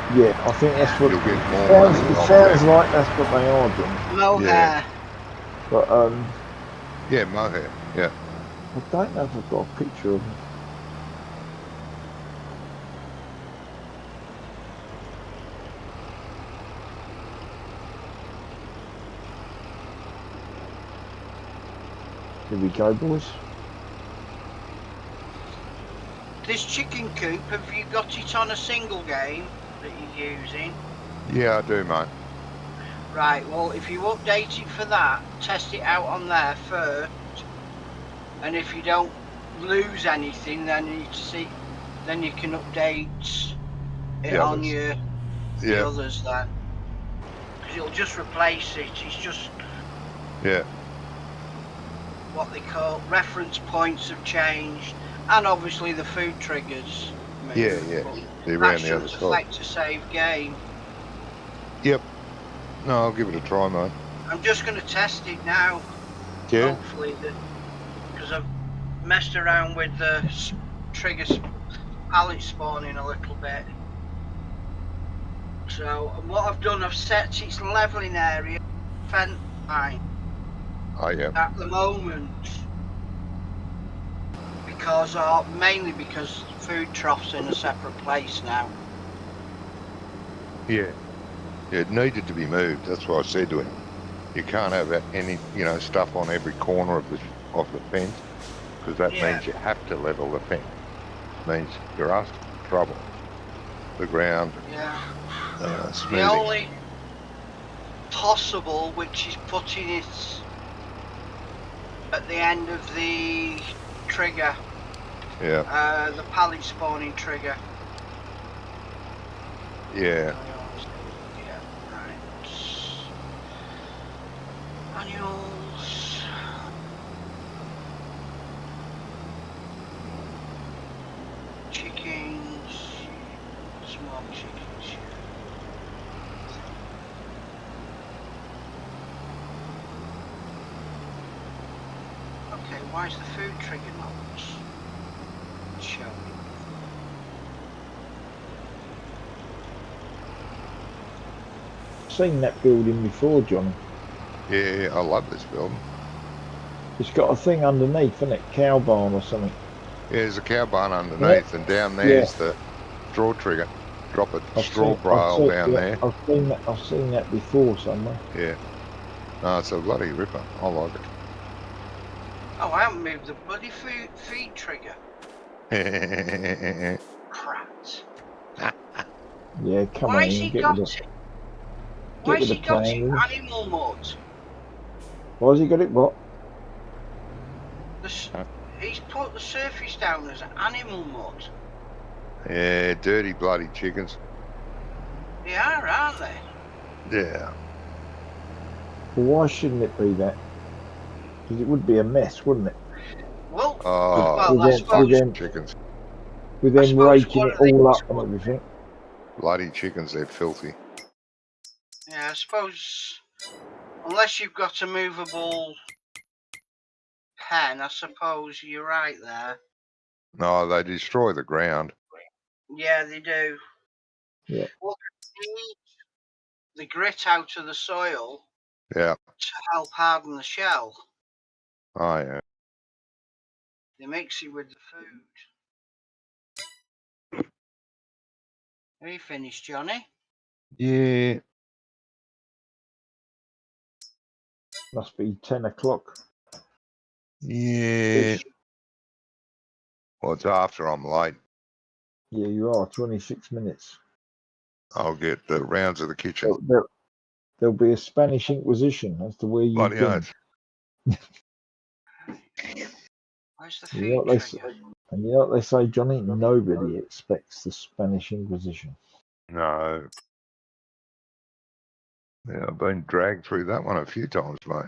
yeah, I think that's Yeah. what You'll get it more sounds. money It off sounds them. like that's what they are doing. Yeah, Mohair. But yeah, mohair. Yeah, I don't know if I've got a picture of them. Here we go, boys. This chicken coop, have you got it on a single game that you're using? yeah, I do, mate. Right, well, if you update it for that, test it out on there first, and if you don't lose anything, then you can update it Yeah, on the yeah, others then, because it'll just replace it. It's just yeah, what they call reference points have changed, and obviously the food triggers moved, yeah, yeah. but They're that around the other shouldn't side. affect a save game. Yep. No, I'll give it a try, mate. I'm just going to test it now, Yeah. hopefully, because I've messed around with the triggers pallet spawning a little bit. So, and what I've done, I've set its levelling area fence line Oh yeah. at the moment. Because, mainly because food troughs in a separate place now. Yeah. Yeah, it needed to be moved. That's what I said to him. You can't have any, stuff on every corner of the fence, because that Yeah. means you have to level the fence. Means you're asking for trouble. The ground, Yeah. The smoothing. only possible, which is putting it at the end of the trigger. Yeah. The pallet spawning trigger. Yeah. Yeah, right. Manuals. Chickens. Small chickens. Okay, why is the food trigger not showing? Seen that building before, Johnny. Yeah, I love this building. It's got a thing underneath, isn't it? Cow barn or something. Yeah, there's a cow barn underneath, and down there's the straw trigger. Drop a straw bale down there. I've seen that before somewhere. Yeah. No, it's a bloody ripper. I like Oh, I haven't moved the bloody feed trigger. it. Crap. Yeah, come Why on has in. he Get got with it? the Why has he got it plan. animal mode? Why has he got it? What? He's put the surface down as animal mode. Yeah, dirty bloody chickens. They are, aren't they? Yeah. Well, why shouldn't it be that? Because it would be a mess, wouldn't it? Well, Oh, I suppose. chickens. With them suppose raking one it of these all up and would- everything. Bloody chickens, they're filthy. Yeah, I suppose. Unless you've got a movable pen, I suppose you're right there. No, they destroy the ground. Yeah, they do. Yeah. Well, they need the grit out of the soil Yeah. to help harden the shell. Oh, yeah. They mix it with the food. Are you finished, Johnny? Yeah. Must be 10 o'clock. Yeah. Well, it's after I'm late. Yeah, you are. 26 minutes. I'll get the rounds of the kitchen. There'll be a Spanish Inquisition as to where you've Bloody been. oath. Where's the You know feed what trigger? and you know what they say, Johnny? Nobody expects the Spanish Inquisition. No. Yeah, I've been dragged through that one a few times, mate.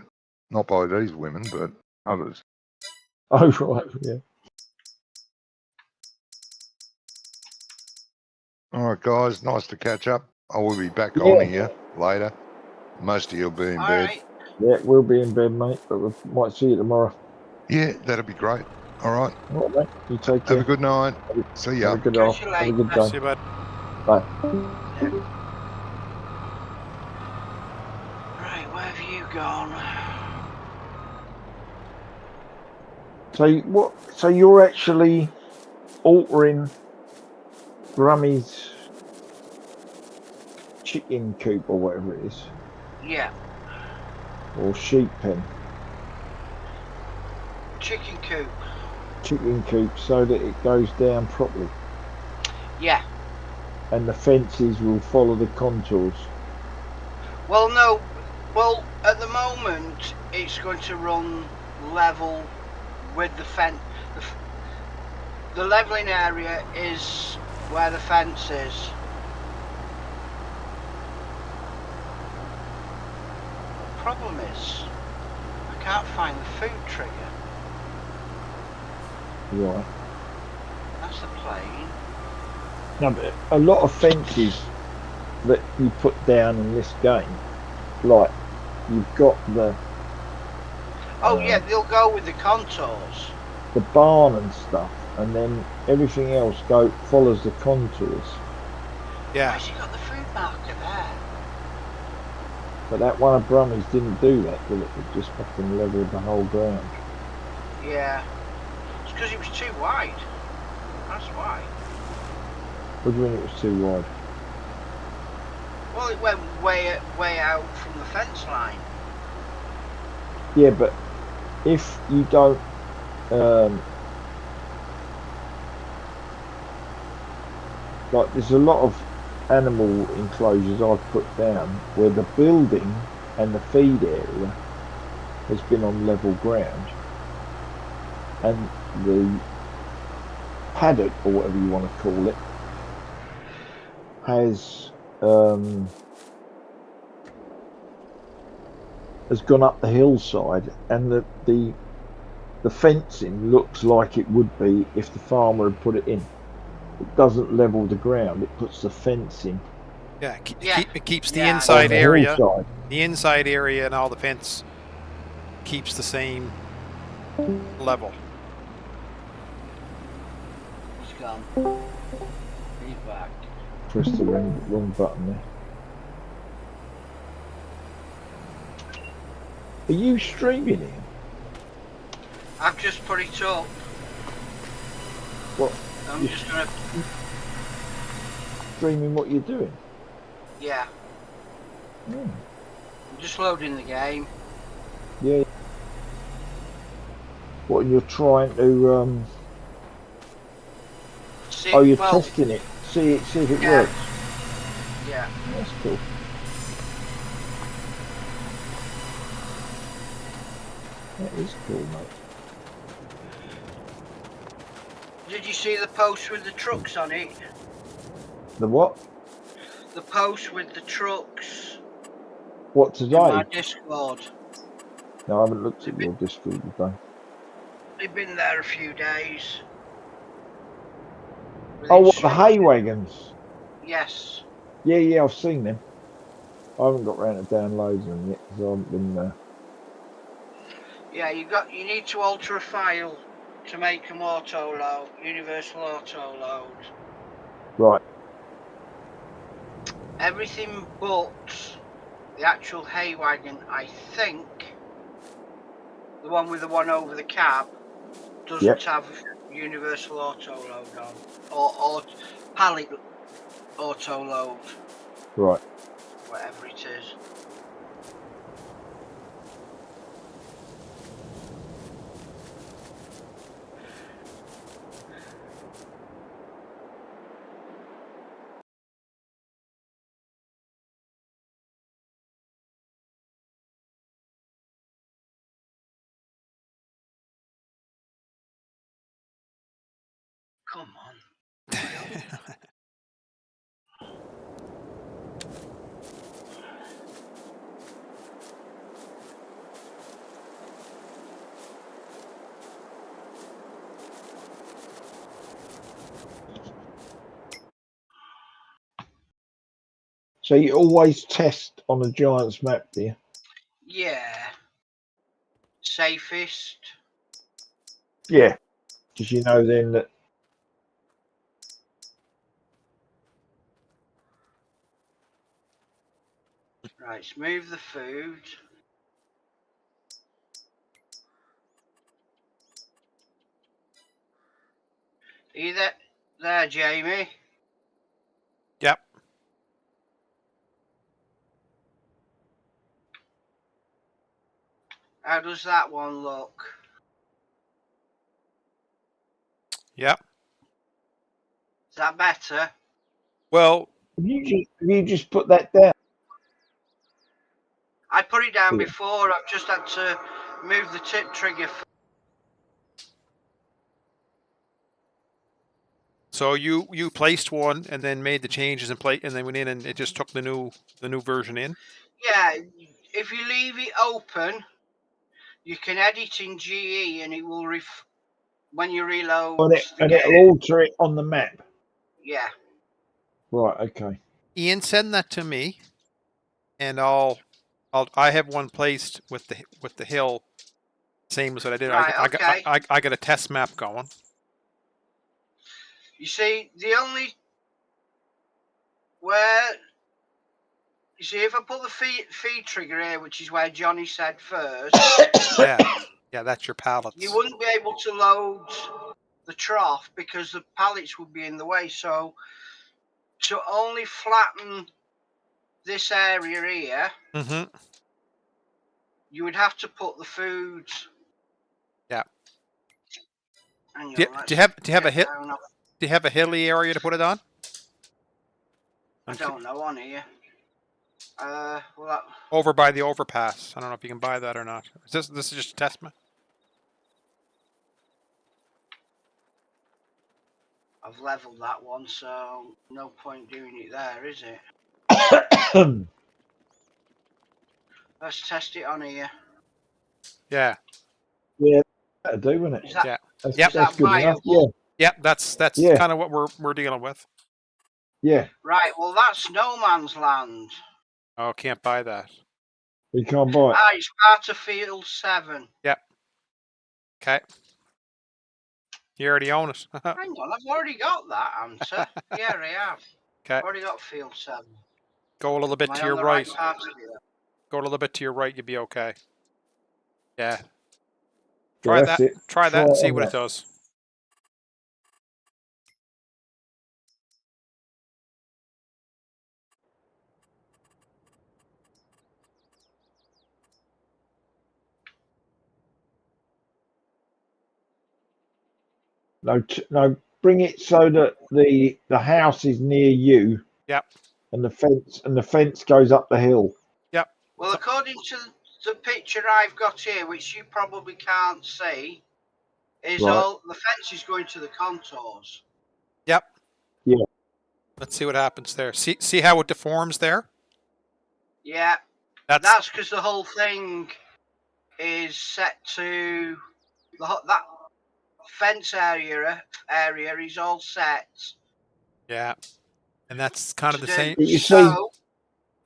Not by these women, but others. Oh, right, yeah. All right, guys. Nice to catch up. I will be back Yeah. on here later. Most of you'll be in All bed. right. Yeah, we'll be in bed, mate, but we might see you tomorrow. Yeah, that'll be great. All right. All right, mate. You take care. Have a good night. See ya. Have a good Catch you Have a good later. day. See you, bud. Bye. Right, where have you gone? So you're actually altering Grummy's chicken coop or whatever it is, Yeah, or sheep pen, chicken coop. chicken coop, so that it goes down properly, Yeah. and the fences will follow the contours. Well, no. Well, at the moment, it's going to run level with the fence. The leveling area is where the fence is. The problem is, I can't find the food trigger. Right. That's the plane. Now, but a lot of fences that you put down in this game, like you've got the Oh yeah, they'll go with the contours. barn and stuff, and then everything else follows the contours. Yeah. Why's he got the food marker there? But that one of Brummie's didn't do that, did it? It just fucking leveled the whole ground. Yeah. It's because it was too wide. That's why. What do you mean it was too wide? Well, it went way out from the fence line. Yeah, but if you don't like, there's a lot of animal enclosures I've put down where the building and the feed area has been on level ground, and the paddock, or whatever you want to call it, has gone up the hillside, and the fencing looks like it would be if the farmer had put it in. It doesn't level the ground; it puts the fencing Yeah. Yeah. It keeps the Yeah, inside on the area. hillside. The inside area and all the fence keeps the same level. He's gone. He's back. Press the wrong button there. Are you streaming it? I've just put it up. What? I'm just gonna. Streaming what you're doing? Yeah. Hmm. I'm just loading the game. Yeah. What, and you're trying to See, oh, you're well, testing it. See if it Yeah. works. yeah. That's cool. That is cool, mate. Did you see the post with the trucks on it? The what? The post with the trucks What, in my today? Discord. No, I haven't looked at your Discord today. They've been there a few days. With Oh, what, the hay instructions. wagons? Yes. Yeah, I've seen them. I haven't got round to downloading them yet because I haven't been. Yeah, you need to alter a file to make them auto load, universal auto load. Right. Everything but the actual hay wagon, I think. The one with the one over the cab doesn't Yep. have universal auto load on, or pallet auto load, Right. whatever it is. Come on. So you always test on a Giants map, do you? Yeah. Safest. Yeah. Because you know then that. Right, let's move the food. Are you there, Jamie? Yep. How does that one look? Yep. Is that better? Well, Have you just put that down? I put it down Yeah. before. I've just had to move the tip trigger. so you placed one and then made the changes and then went in and it just took the new version in. Yeah, if you leave it open, you can edit in GE, and it will when you reload the And game. it'll alter it on the map. Yeah. Right. Okay. Ian, send that to me, and I have one placed with the hill, same as what I did. Right. Okay. I got a test map going. You see, the only where you see if I put the feed trigger here, which is where Johnny said first, Yeah, that's your pallets. you wouldn't be able to load the trough because the pallets would be in the way. So to only flatten this area here, Mm-hmm. you would have to put the food. Yeah. Hang Do on, you have a hit? down. Do you have a hilly area to put it on? I don't know on here. Well, Over by the overpass. I don't know if you can buy that or not. This is just a testament. I've leveled that one, so no point doing it there, is it? Let's test it on here. Yeah. Yeah, that'll do, wouldn't it? Is that, Yeah. That's, Yep. that's good enough. Yeah. Yeah, that's Yeah. kind of what we're dealing with. Yeah. Right, well that's no man's land. Oh, can't buy that. We can't buy it. Ah, it's part of Field 7. Yep. Okay. You already own it. Hang on, I've already got that answer. Yeah, I have. Okay. I've already got Field 7. Go a little bit Am to I your on the right. part of it? Go a little bit to your right, you'll be okay. Yeah. Yeah, Try that's that. it. Try that and see on what it that. does. No, bring it so that the house is near you. Yep. And the fence goes up the hill. Yep. Well, according to the picture I've got here, which you probably can't see, is Right. all the fence is going to the contours. Yep. Yeah. Let's see what happens there. See how it deforms there? Yeah. That's because the whole thing is set to that fence area is all set. Yeah. And that's kind of the same.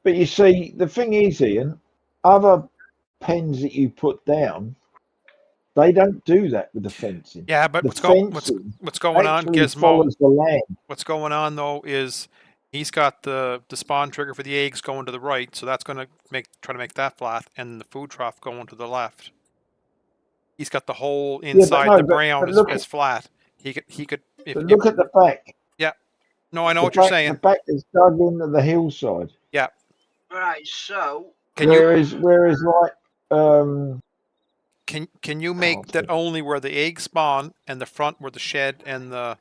But you see, the thing is, Ian, other pens that you put down, they don't do that with the fencing. Yeah, but the what's going on, Gizmo? Follows the land. What's going on though is he's got the spawn trigger for the eggs going to the right, so that's going to try to make that flat, and the food trough going to the left. He's got the hole inside the brown is flat. He could. Look at the back. Yeah. No, I know what you're saying. The back is dug into the hillside. Yeah. Right. So. Whereas like Can you make that only where the eggs spawn and the front where the shed and the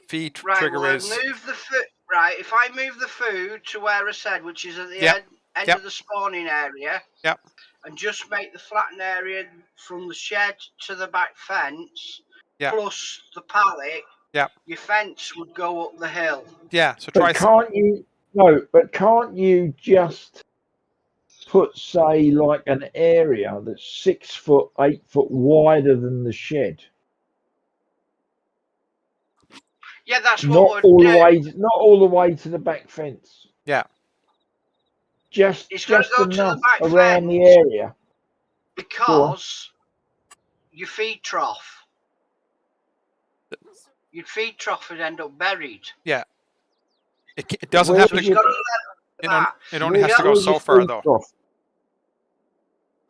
feed trigger is? Move the food. Right. If I move the food to where I said, which is at the end of the spawning area. Yep. And just make the flattened area from the shed to the back fence. Yep. Plus the pallet. Yep. Your fence would go up the hill. Yeah. So try. But can't you just put, say, like an area that's 6 foot, 8 foot wider than the shed? Yeah, that's not what we'll do. Not all the way to the back fence. Yeah. Just enough around the area. Because your feed trough. Your feed trough would end up buried. Yeah. It doesn't have to. It only has to go so far though. Trough?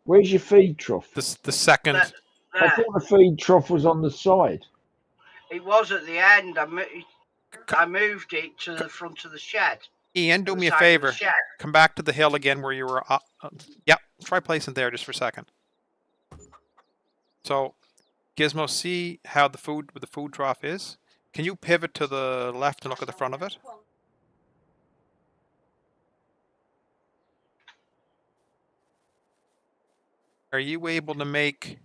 Where's your feed trough? The second. I thought the feed trough was on the side. It was at the end. I moved it to the front of the shed. Ian, do me a favor. Come back to the hill again where you were. Yep. Try placing there just for a second. So, Gizmo, see how the food trough is? Can you pivot to the left and look at the front of it? Are you able to make...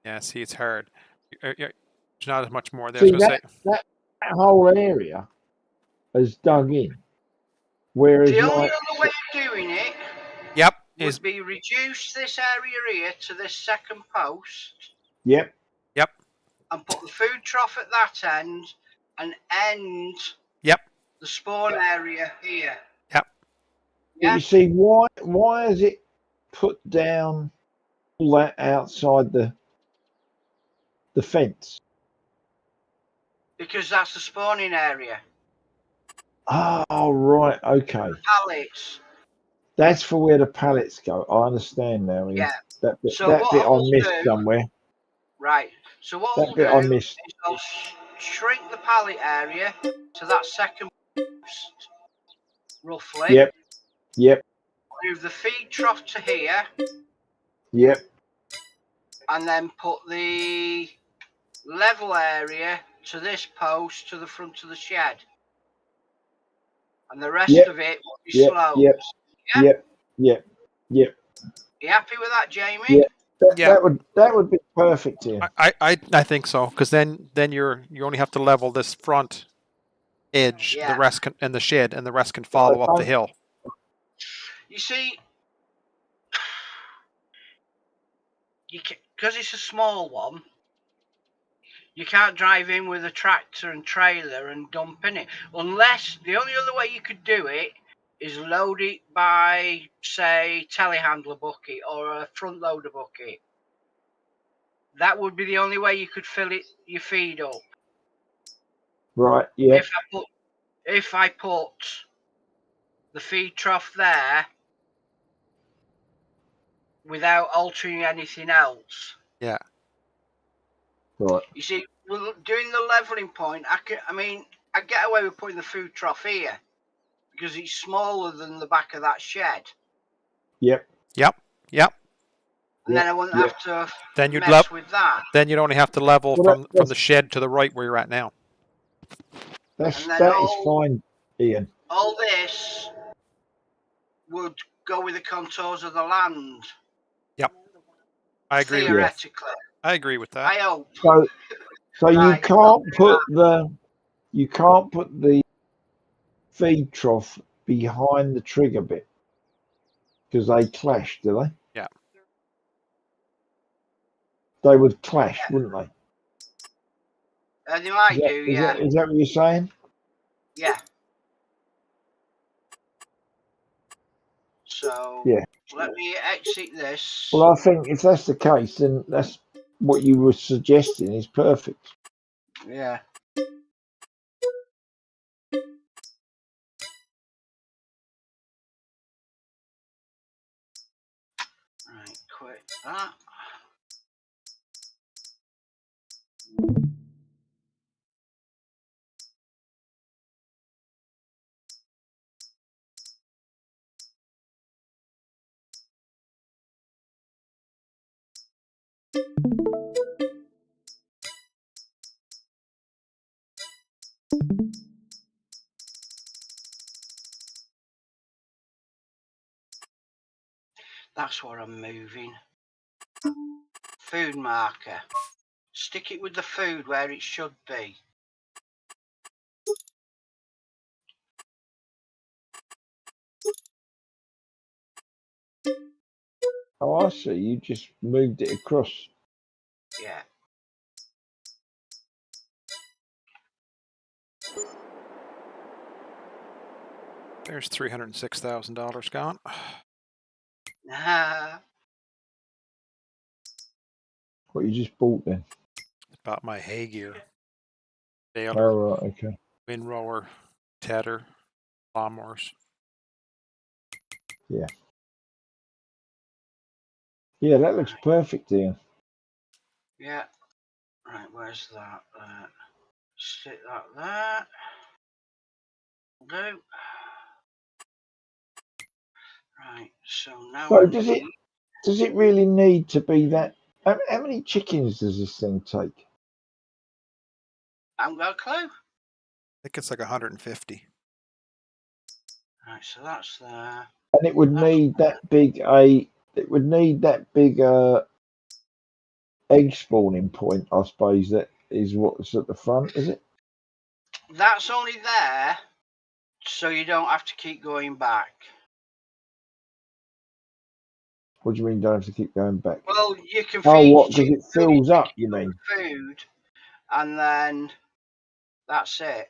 Yeah, see, it's hard. There's not as much more there. See, that whole area is dug in. Whereas the only other way of doing it would be reduce this area here to this second post. Yep. Yep. And put the food trough at that end and end the spawn area here. Yep. Yeah. You see, why is it put down all that outside the fence? because that's the spawning area. Oh, right. Okay. Pallets. That's for where the pallets go. I understand now, Ian. Yeah. That bit, So that what bit I I will missed do, somewhere. right. So what That I'll bit I do missed. is I'll shrink the pallet area to that second post, roughly. Yep. Yep. Move the feed trough to here, Yep. and then put the level area to this post to the front of the shed. And the rest Yep. of it will be Yep. sloped. Yep. Yeah? Yep. Yep. Yep. You happy with that, Jamie? Yep. Yeah. That would be perfect, Ian. I think so, because then you only have to level this front edge, Yeah. the rest can, and the shed, and the rest can But I follow up the don't- hill. You see, because it's a small one, you can't drive in with a tractor and trailer and dump in it. Unless, the only other way you could do it is load it by, say, telehandler bucket or a front loader bucket. That would be the only way you could fill it, your feed up. Right. Yep. If I put the feed trough there without altering anything else. Yeah. Right. You see, doing the leveling point, I get away with putting the food trough here because it's smaller than the back of that shed, Yep. Yep. Yep. and then I wouldn't Yep. have to Then you'd mess with that. Then you'd only have to level Well, from the shed to the right where you're at now. And then that is fine, Ian. all this would go with the contours of the land. Yep. I agree. Theoretically, I agree with that. I hope. So Right, you can't put the feed trough behind the trigger bit because they clash, do they? Yeah. They would clash, wouldn't they? They might do, yeah. Is that what you're saying? Yeah. So Yeah. let me exit this. Well, I think if that's the case, then that's what you were suggesting is perfect. Yeah. Right, quit that. That's what I'm moving. Food marker. Stick it with the food where it should be. Oh, I see. You just moved it across. Yeah. There's $306,000 gone. What you just bought then? About my hay gear. Oh, Baler, right. Okay. windrower, tedder, lawnmowers. Yeah. Yeah, that looks perfect, Ian. Yeah. Right, where's that? Stick that there. Do. Right, so now So I does it really need to be that? How many chickens does this thing take? I haven't got a clue. I think it's like 150. Right, so that's there. And it would need that big egg spawning point, I suppose. That is what's at the front, is it? That's only there so you don't have to keep going back. What do you mean? Don't have to keep going back? Well, you can Oh, feed what? Because it fills up. You your mean? food, and then that's it.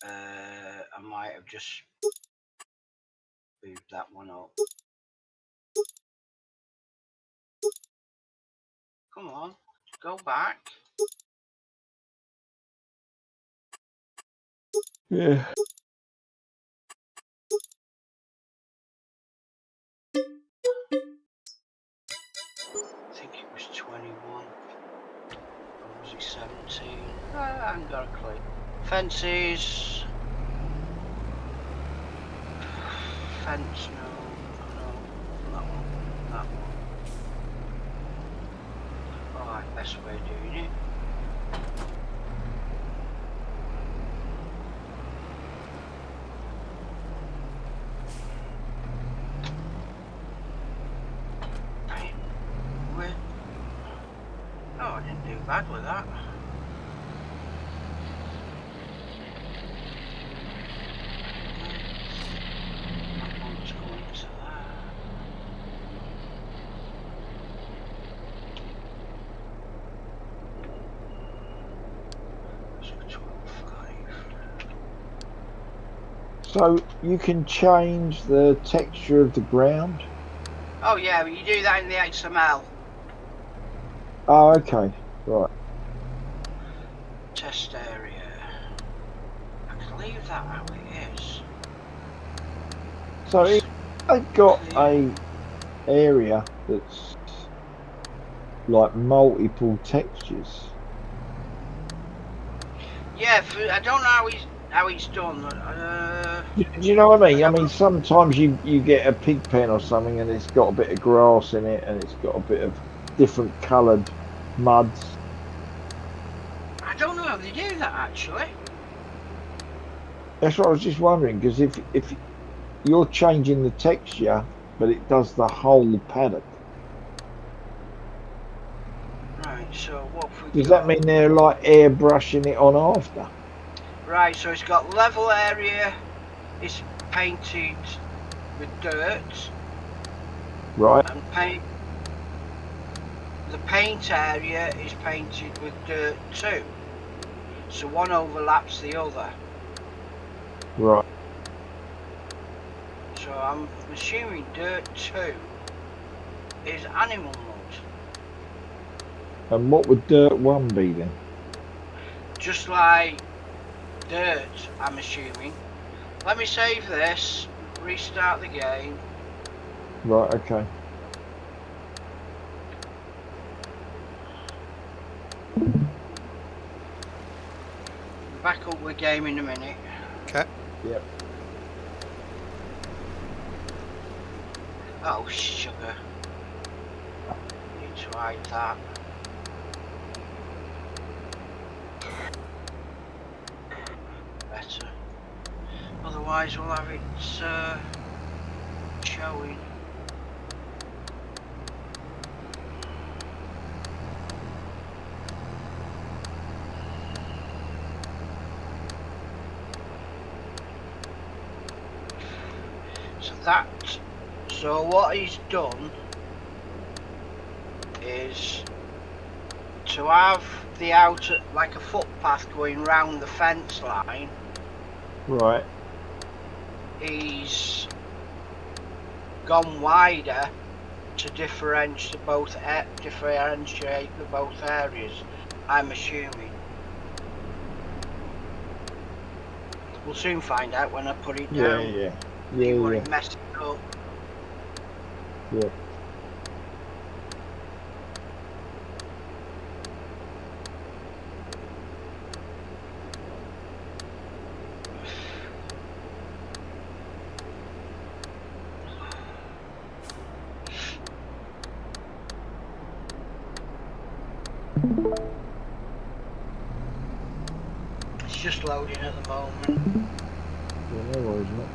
I might have just moved that one up. Come on, go back. Yeah. I think it was 21. Or was it 17? I haven't got a clue. Fences. Fence, no. That one. That one. Alright, best way of doing it. Right. Where? Oh, I didn't do bad with that. That one's going to that. So 12.5. So you can change the texture of the ground. Oh yeah, but you do that in the XML. Oh, okay. Right. Test area. I can leave that how it is. So if I've got a area that's like multiple textures. Yeah, I don't know how it's done. Do you know what I mean? I don't mean, know. sometimes you get a pig pen or something, and it's got a bit of grass in it, and it's got a bit of different coloured muds. I don't know how they do that actually. That's what I was just wondering, because if you're changing the texture, but it does the whole paddock, Right, so what have we does that got? mean they're like airbrushing it on after? Right, so it's got level area is painted with dirt, Right, and the paint area is painted with dirt too. So one overlaps the other. right. So I'm assuming dirt 2 is animal mud. And what would dirt one be then? Just like dirt, I'm assuming. Let me save this, restart the game. Right, okay. Back up the game in a minute. Okay. Yep. Oh, sugar. Need to hide that. Better. Otherwise we'll have it showing. So what he's done is to have the outer, like a footpath going round the fence line. Right. He's gone wider to differentiate the both areas, I'm assuming. We'll soon find out when I put it Yeah, down. yeah. See Yeah, what yeah. it messed up. Yeah. It's just loading at the moment. Yeah, no worries, mate.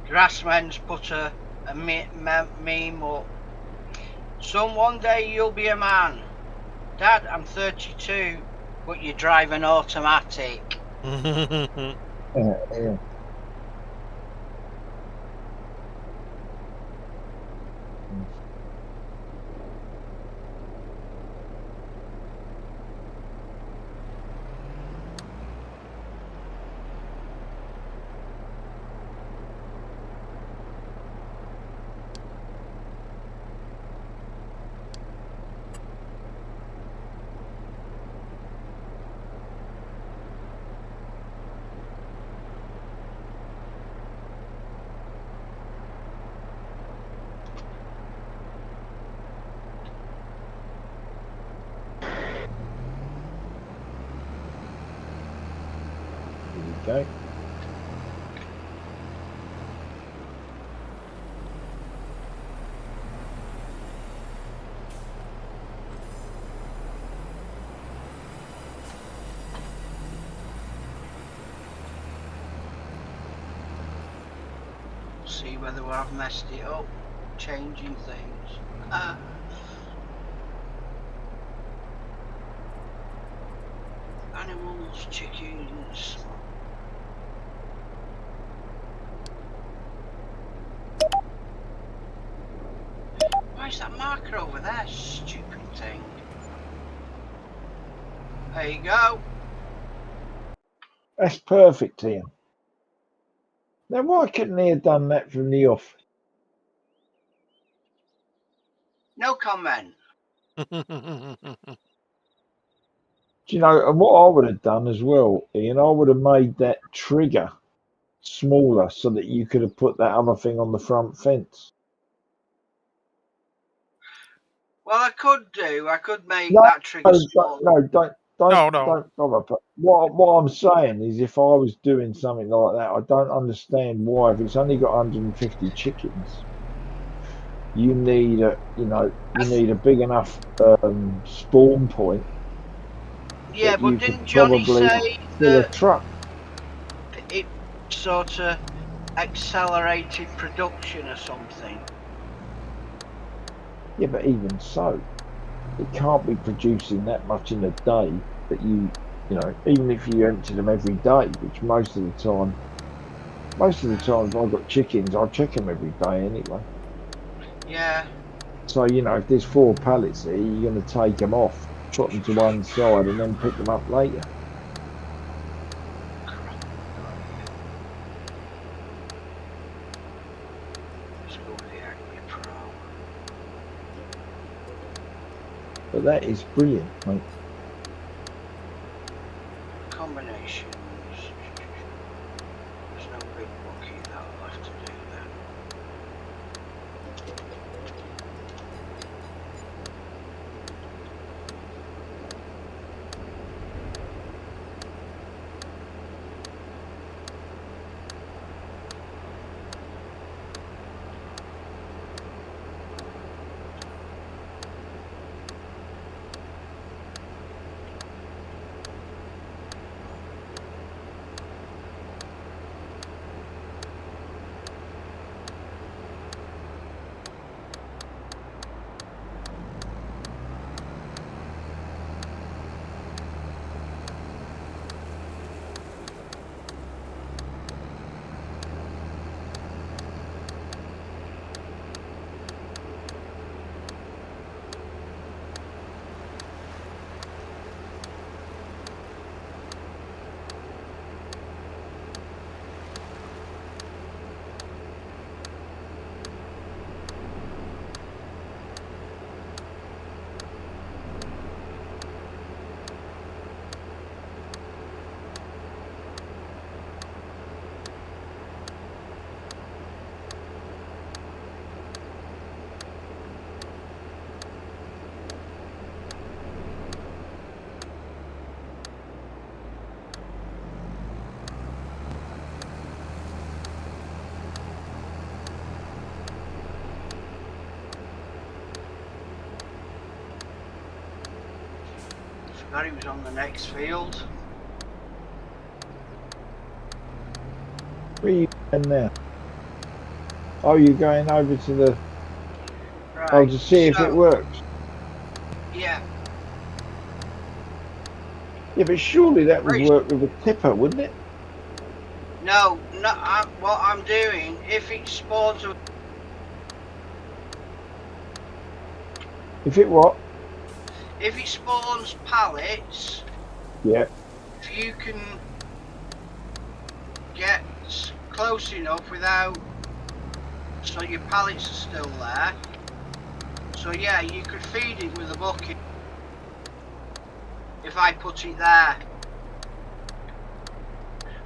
Grassman's put a a meme or son, one day you'll be a man. Dad, I'm 32, but you drive an automatic. Yeah. Here we go. See whether I've messed it up, changing things. Animals, chickens. Why is that marker over there? Stupid thing. There you go. That's perfect, Ian. Now, why couldn't he have done that from the off? No comment. Do you know, and what I would have done as well, Ian, I would have made that trigger smaller so that you could have put that other thing on the front fence. Well, I could do. I could make No, that trigger small. don't No. bother. But what I'm saying is, if I was doing something like that, I don't understand why. If it's only got 150 chickens, you need a big enough spawn point Yeah, that but you could didn't Johnny probably say fill a that truck. it sort of accelerated production or something? Yeah, but even so, it can't be producing that much in a day that even if you empty them every day, which most of the time if I've got chickens, I check them every day anyway. Yeah. So, if there's 4 pallets there, you're going to take them off, put them to one side, and then pick them up later. Let's go with the Agri Pro. But that is brilliant, mate. Combinations. There's no big book here that I'll have to do that. Forgot he was on the next field. Where are you going now? Oh, you're going over to the... Right. Oh, to see if it works. Yeah. Yeah, but surely that would Very work with a tipper, wouldn't it? No, what I'm doing, if it spawns, If it what? if it spawns pallets, Yeah. if you can get close enough without, so your pallets are still there. So yeah, you could feed it with a bucket if I put it there.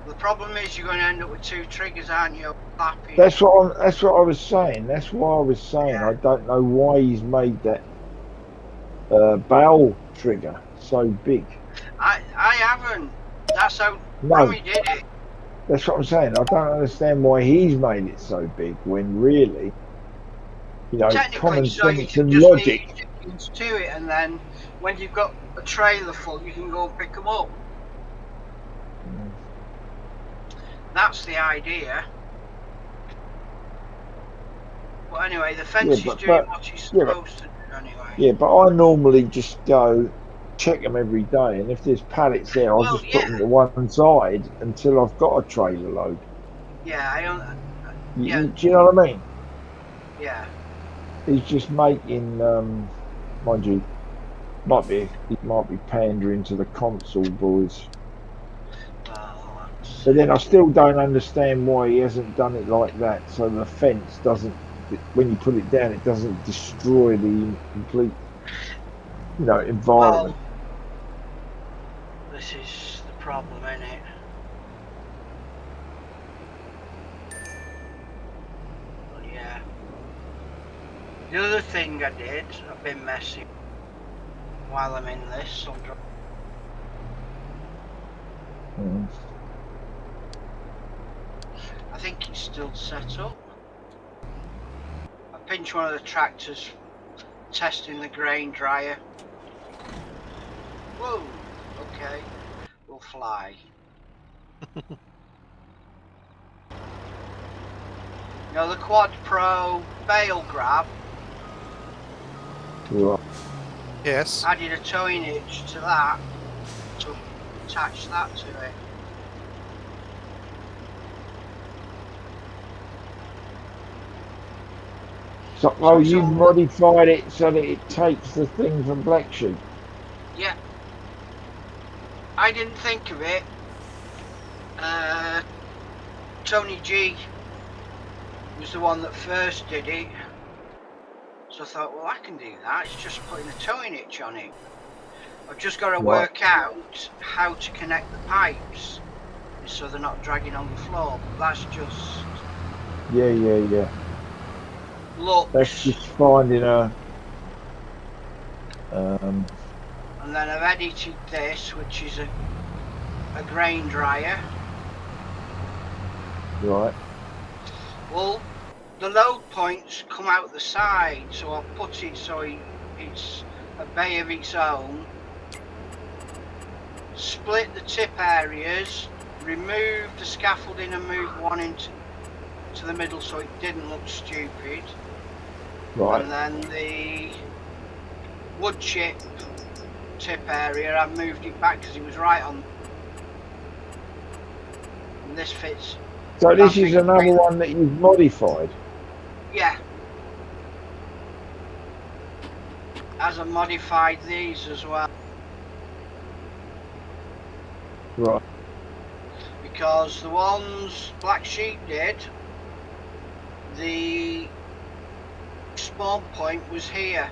The problem is you're going to end up with 2 triggers, aren't you? Clapping. That's what I was saying. That's why I was saying Yeah. I don't know why he's made that barrel trigger so big. I haven't. That's how No, Rummy did it. that's what I'm saying. I don't understand why he's made it so big when really, Technically, common so you sense can and just leave logic. chickens to it, and then when you've got a trailer full, you can go and pick them up. That's the idea. But anyway, the fence is doing what it's yeah, supposed to do anyway. yeah, but I normally just go check them every day, and if there's pallets there, I'll Well, just put yeah, them to one side until I've got a trailer load. yeah, Do you know what I mean? yeah. He's just making, mind you, he might be pandering to the console boys. Well, But then I still don't understand why he hasn't done it like that, so the fence doesn't, when you put it down, it doesn't destroy the complete, environment. well, this is the problem, isn't it? But yeah. The other thing I did, I've been messy while I'm in this. I think it's still set up. I pinched one of the tractors testing the grain dryer. Whoa, okay, we'll fly. The Quad Pro bale grab. Right. Yes. Added a towing hitch to that to attach that to it. So, you've modified it so that it takes the thing from Black Sheep? Yeah. I didn't think of it. Tony G was the one that first did it. So I thought, well, I can do that. It's just putting a towing hitch on it. I've just got to work out how to connect the pipes so they're not dragging on the floor. But that's just... Yeah. looks. That's just finding a... And then I've edited this, which is a grain dryer. Right. Well, the load points come out the side, so I've put it so it's a bay of its own. Split the tip areas, remove the scaffolding and move one into the middle so it didn't look stupid. Right. And then the wood chip tip area, I moved it back because it was right on. And this fits. So this is another one that you've modified? Yeah. As I modified these as well. Right. Because the ones Black Sheep did, the spawn point was here.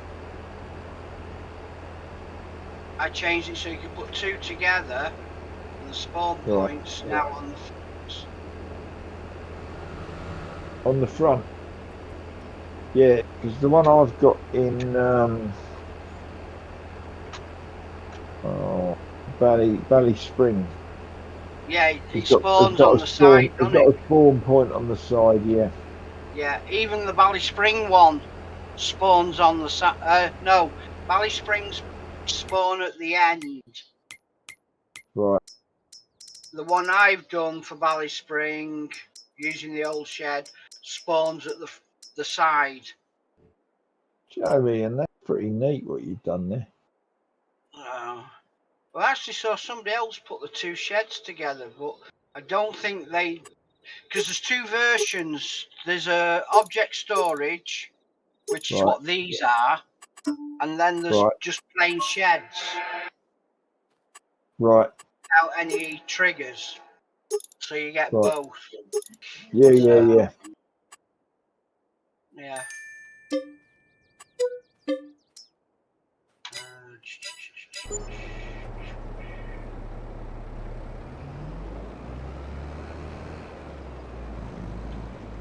I changed it so you could put 2 together, and the spawn point's now on the front. On the front? Yeah, because the one I've got in Valley Spring. Yeah, it spawns on the side, doesn't it? It's got a spawn point on the side, yeah. Yeah, even the Valley Spring one spawns on the side. No, Valley Springs spawn at the end. Right. The one I've done for Valley Spring, using the old shed, spawns at the side. Joey, and that's pretty neat what you've done there. Well, I actually saw somebody else put the two sheds together, but I don't think they, because there's two versions. There's a object storage, which is Right. what these are, and then there's Right. just plain sheds Right. without any triggers. So you get Right. both. Yeah, yeah, So, yeah. yeah.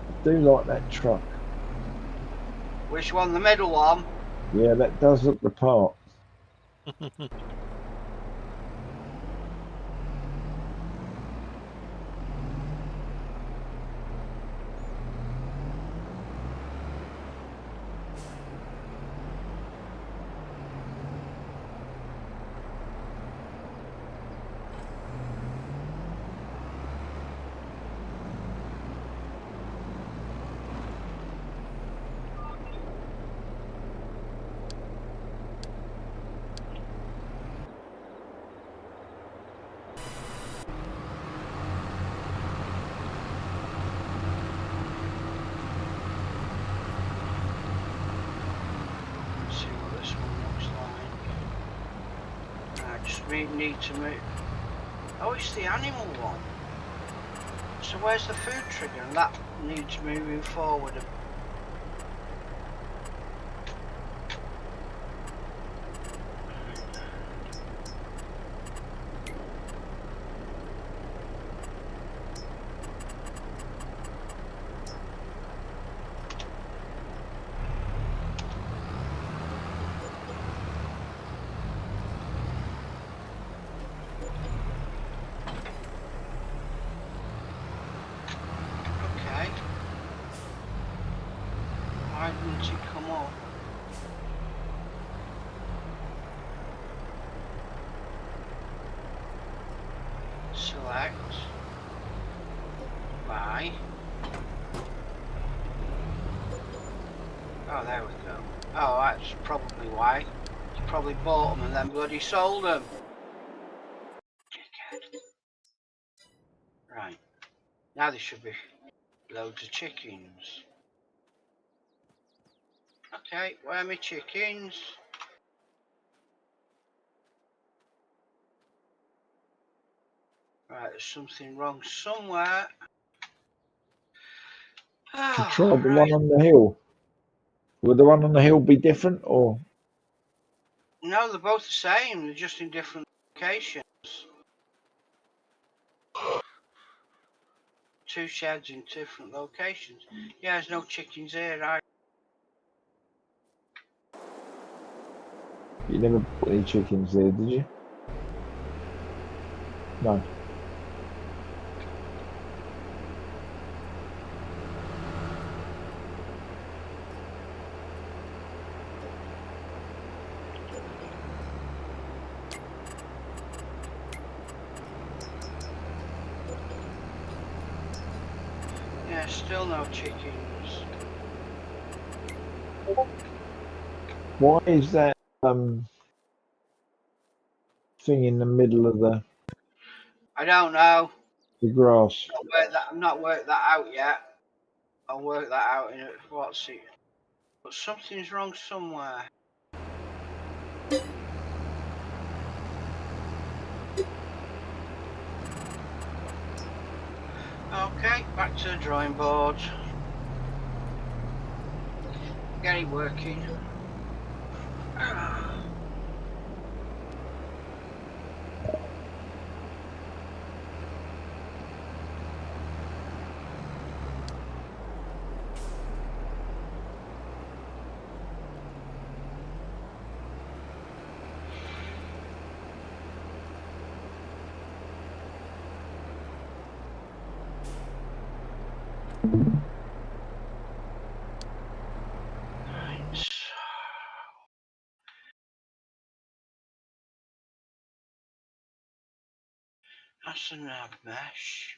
I do like that truck. Which one? The middle one? Yeah, that does look the part. Let's see what this one looks like. I just need to move. Oh, it's the animal one. So where's the food trigger? And that needs moving forward. Okay. Why didn't it come up? Select. Buy. Oh, there we go. Oh, that's probably why. He probably bought them and then bloody sold them. Right. Now there should be loads of chickens. Okay, where are my chickens? Right, there's something wrong somewhere. To Oh, try the right. one on the hill. Would the one on the hill be different or? No, they're both the same. They're just in different locations. Two sheds in different locations. Yeah, there's no chickens here, right? You never put any chickens there, did you? No. Yeah, still no chickens. Why is that thing in the middle of I don't know. the grass? I've not worked that out yet. I'll work that out in a, what's it? But something's wrong somewhere. Okay, back to the drawing board. Get it working. Right. That's a nav mesh.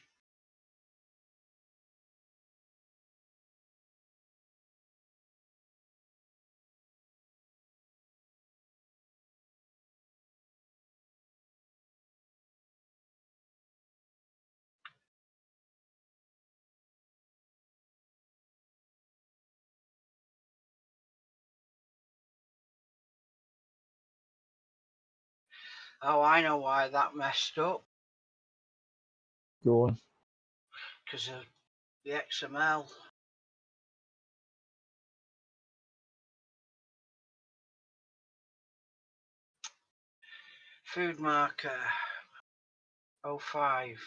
Oh, I know why that messed up. Go on. Because of the XML. Food marker 05.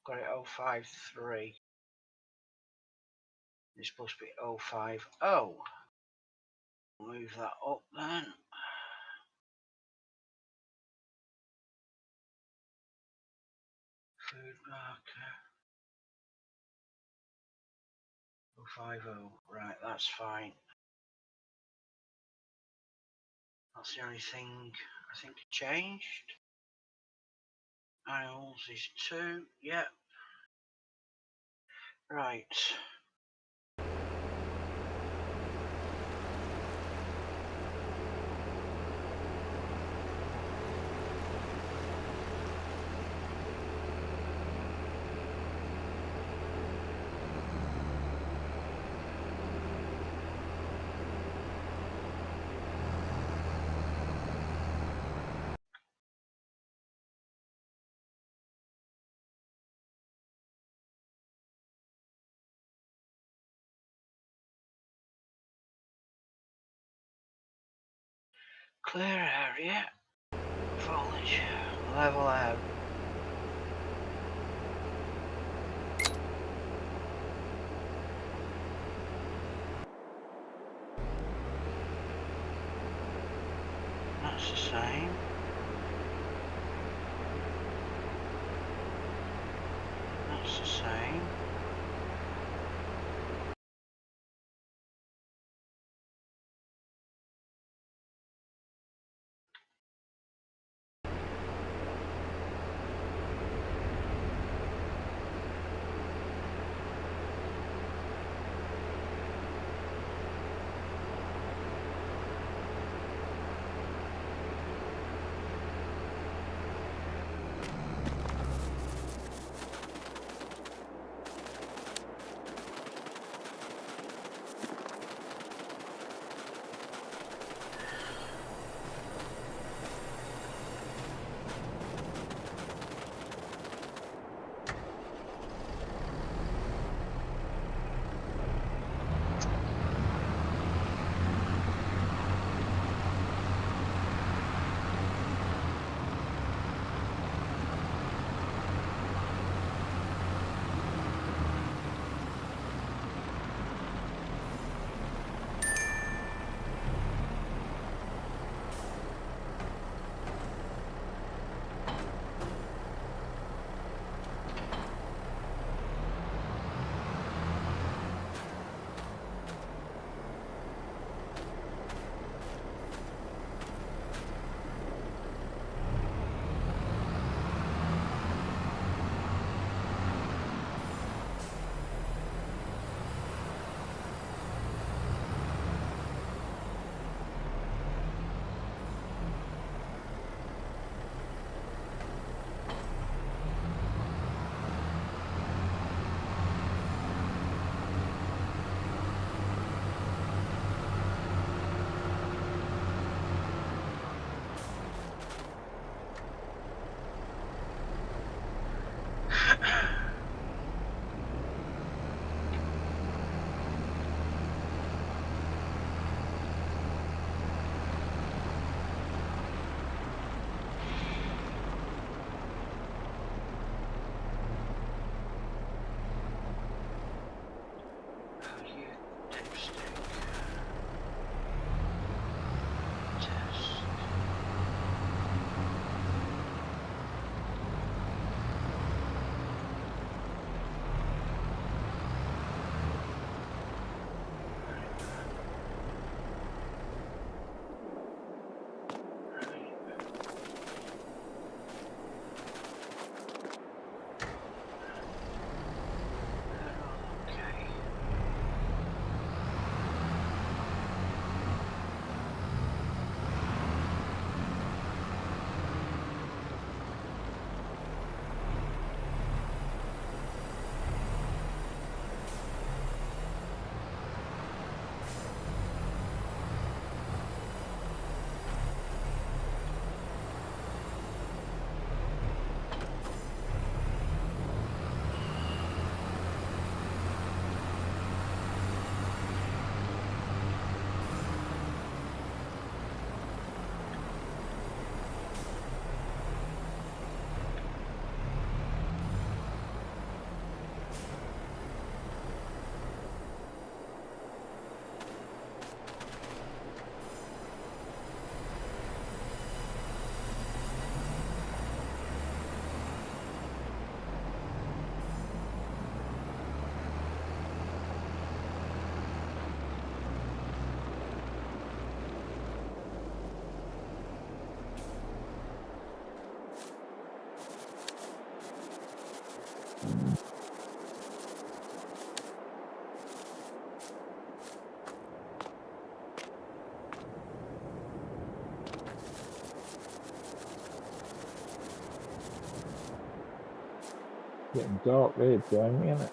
Got it 053. It's supposed to be 050. Move that up then. Food marker 050. Right, that's fine. That's the only thing I think changed. Animals is 2. Yep. Right. Clear area. Foliage. Level out. That's the same. That's the same. Getting dark there, Jamie, isn't it?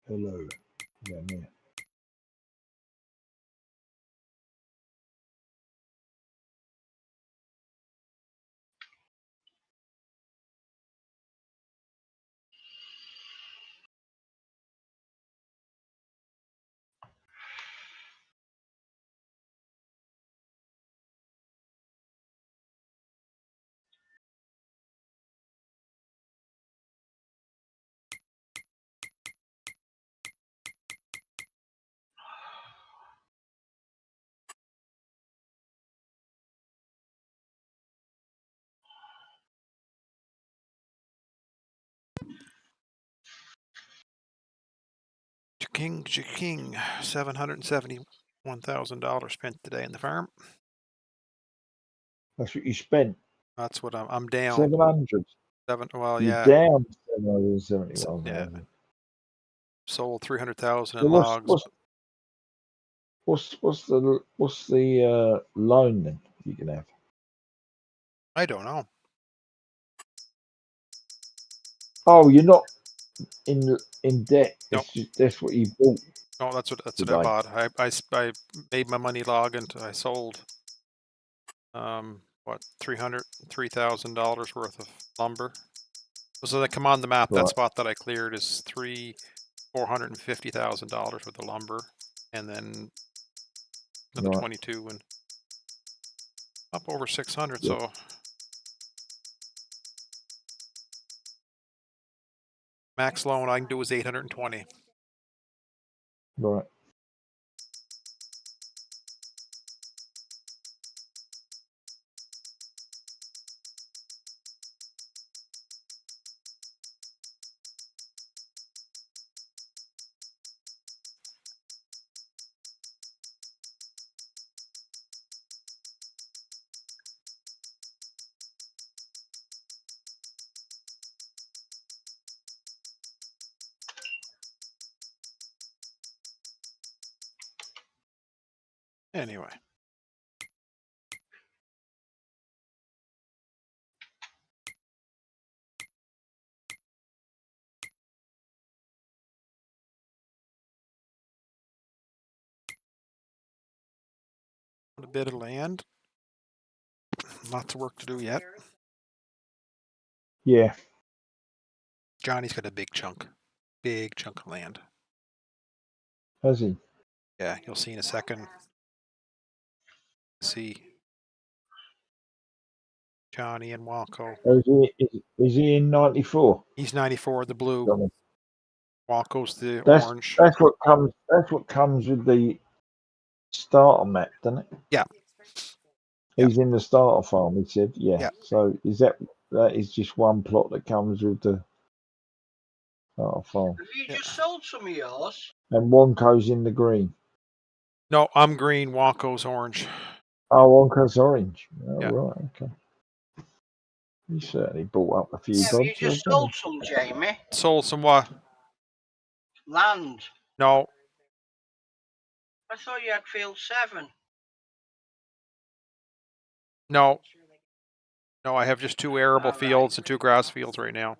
Hello. Down there. King, $771,000 spent today in the farm. That's what you spent. That's what I'm down. 700. Well, You're yeah. down 771,000. Yeah. Sold 300,000 So in logs. what's the loan then you can have? I don't know. Oh, you're not in debt. No. It's just that's what you bought. No, that's what I today. bought. I made my money log and I sold what $3,000 worth of lumber. So they come on the map. That Right. spot that I cleared is $450,000 worth of lumber, and then another Right. 22 and up over 600. Yeah. So max loan I can do is 820. Right. Anyway. A bit of land. Lots of work to do yet. Yeah. Johnny's got a big chunk of land. Has he? Yeah, you'll see in a second. See Johnny and Walco. Is he in 94? He's 94, the blue. Johnny? Walco's the That's orange. that's what comes with the starter map, doesn't it? Yeah. He's in the starter farm, he said. Yeah. Yeah. So that is just one plot that comes with the starter farm. Have you just sold some of yours? And Wonko's in the green. No, I'm green. Walco's orange. Oh, Wonko's orange. Oh, Yeah. right. Okay. He certainly bought up a few Yeah, but you dodges. just sold some, Jamie. Sold some what? Land. No. I thought you had field 7. No. No, I have just 2 arable Alright. fields and 2 grass fields right now.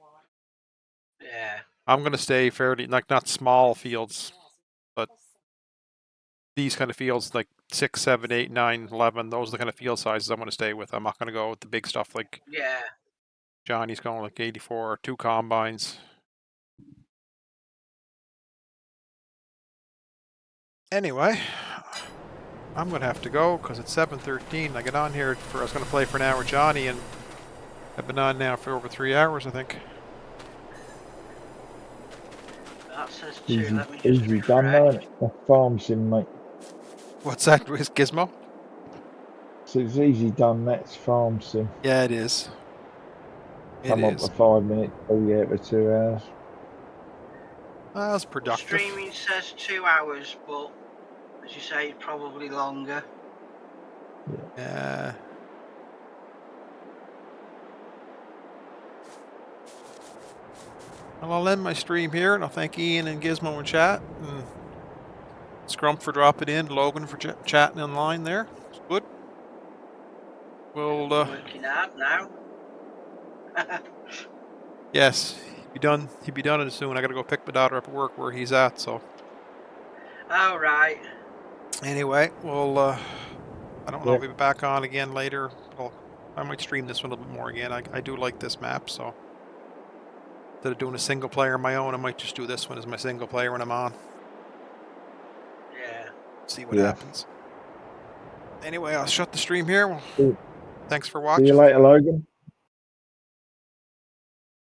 Yeah. I'm going to stay fairly, like, not small fields, but these kind of fields, like 6, 7, 8, 9, 11, those are the kind of field sizes I'm going to stay with. I'm not going to go with the big stuff like Yeah. Johnny's going like 84 or 2 combines. Anyway, I'm going to have to go because it's 7:13. I get on here I was going to play for an hour with Johnny, and I've been on now for over 3 hours, I think. That says 2. Easy, Let me just easy done, though, isn't it? A farm sim, mate. What's that, Gizmo? So it's easy done. That's farm sim. Yeah, it is. Come up for 5 minutes. Oh yeah, for 2 hours. That's productive. Streaming says 2 hours, but As you say, it's probably longer. Yeah. Well, I'll end my stream here, and I'll thank Ian and Gizmo in chat, and Scrump for dropping in, Logan for chatting in line there. It's good. We'll, Working hard now. yes, he'd be done soon. I gotta go pick my daughter up at work where he's at, so. All right. Anyway, well, I don't know Yeah. if we'll be back on again later. I might stream this one a little bit more again. I do like this map, so. Instead of doing a single player on my own, I might just do this one as my single player when I'm on. Yeah. See what Yeah. happens. Anyway, I'll shut the stream here. Well, Cool. thanks for See you watching. later, Logan.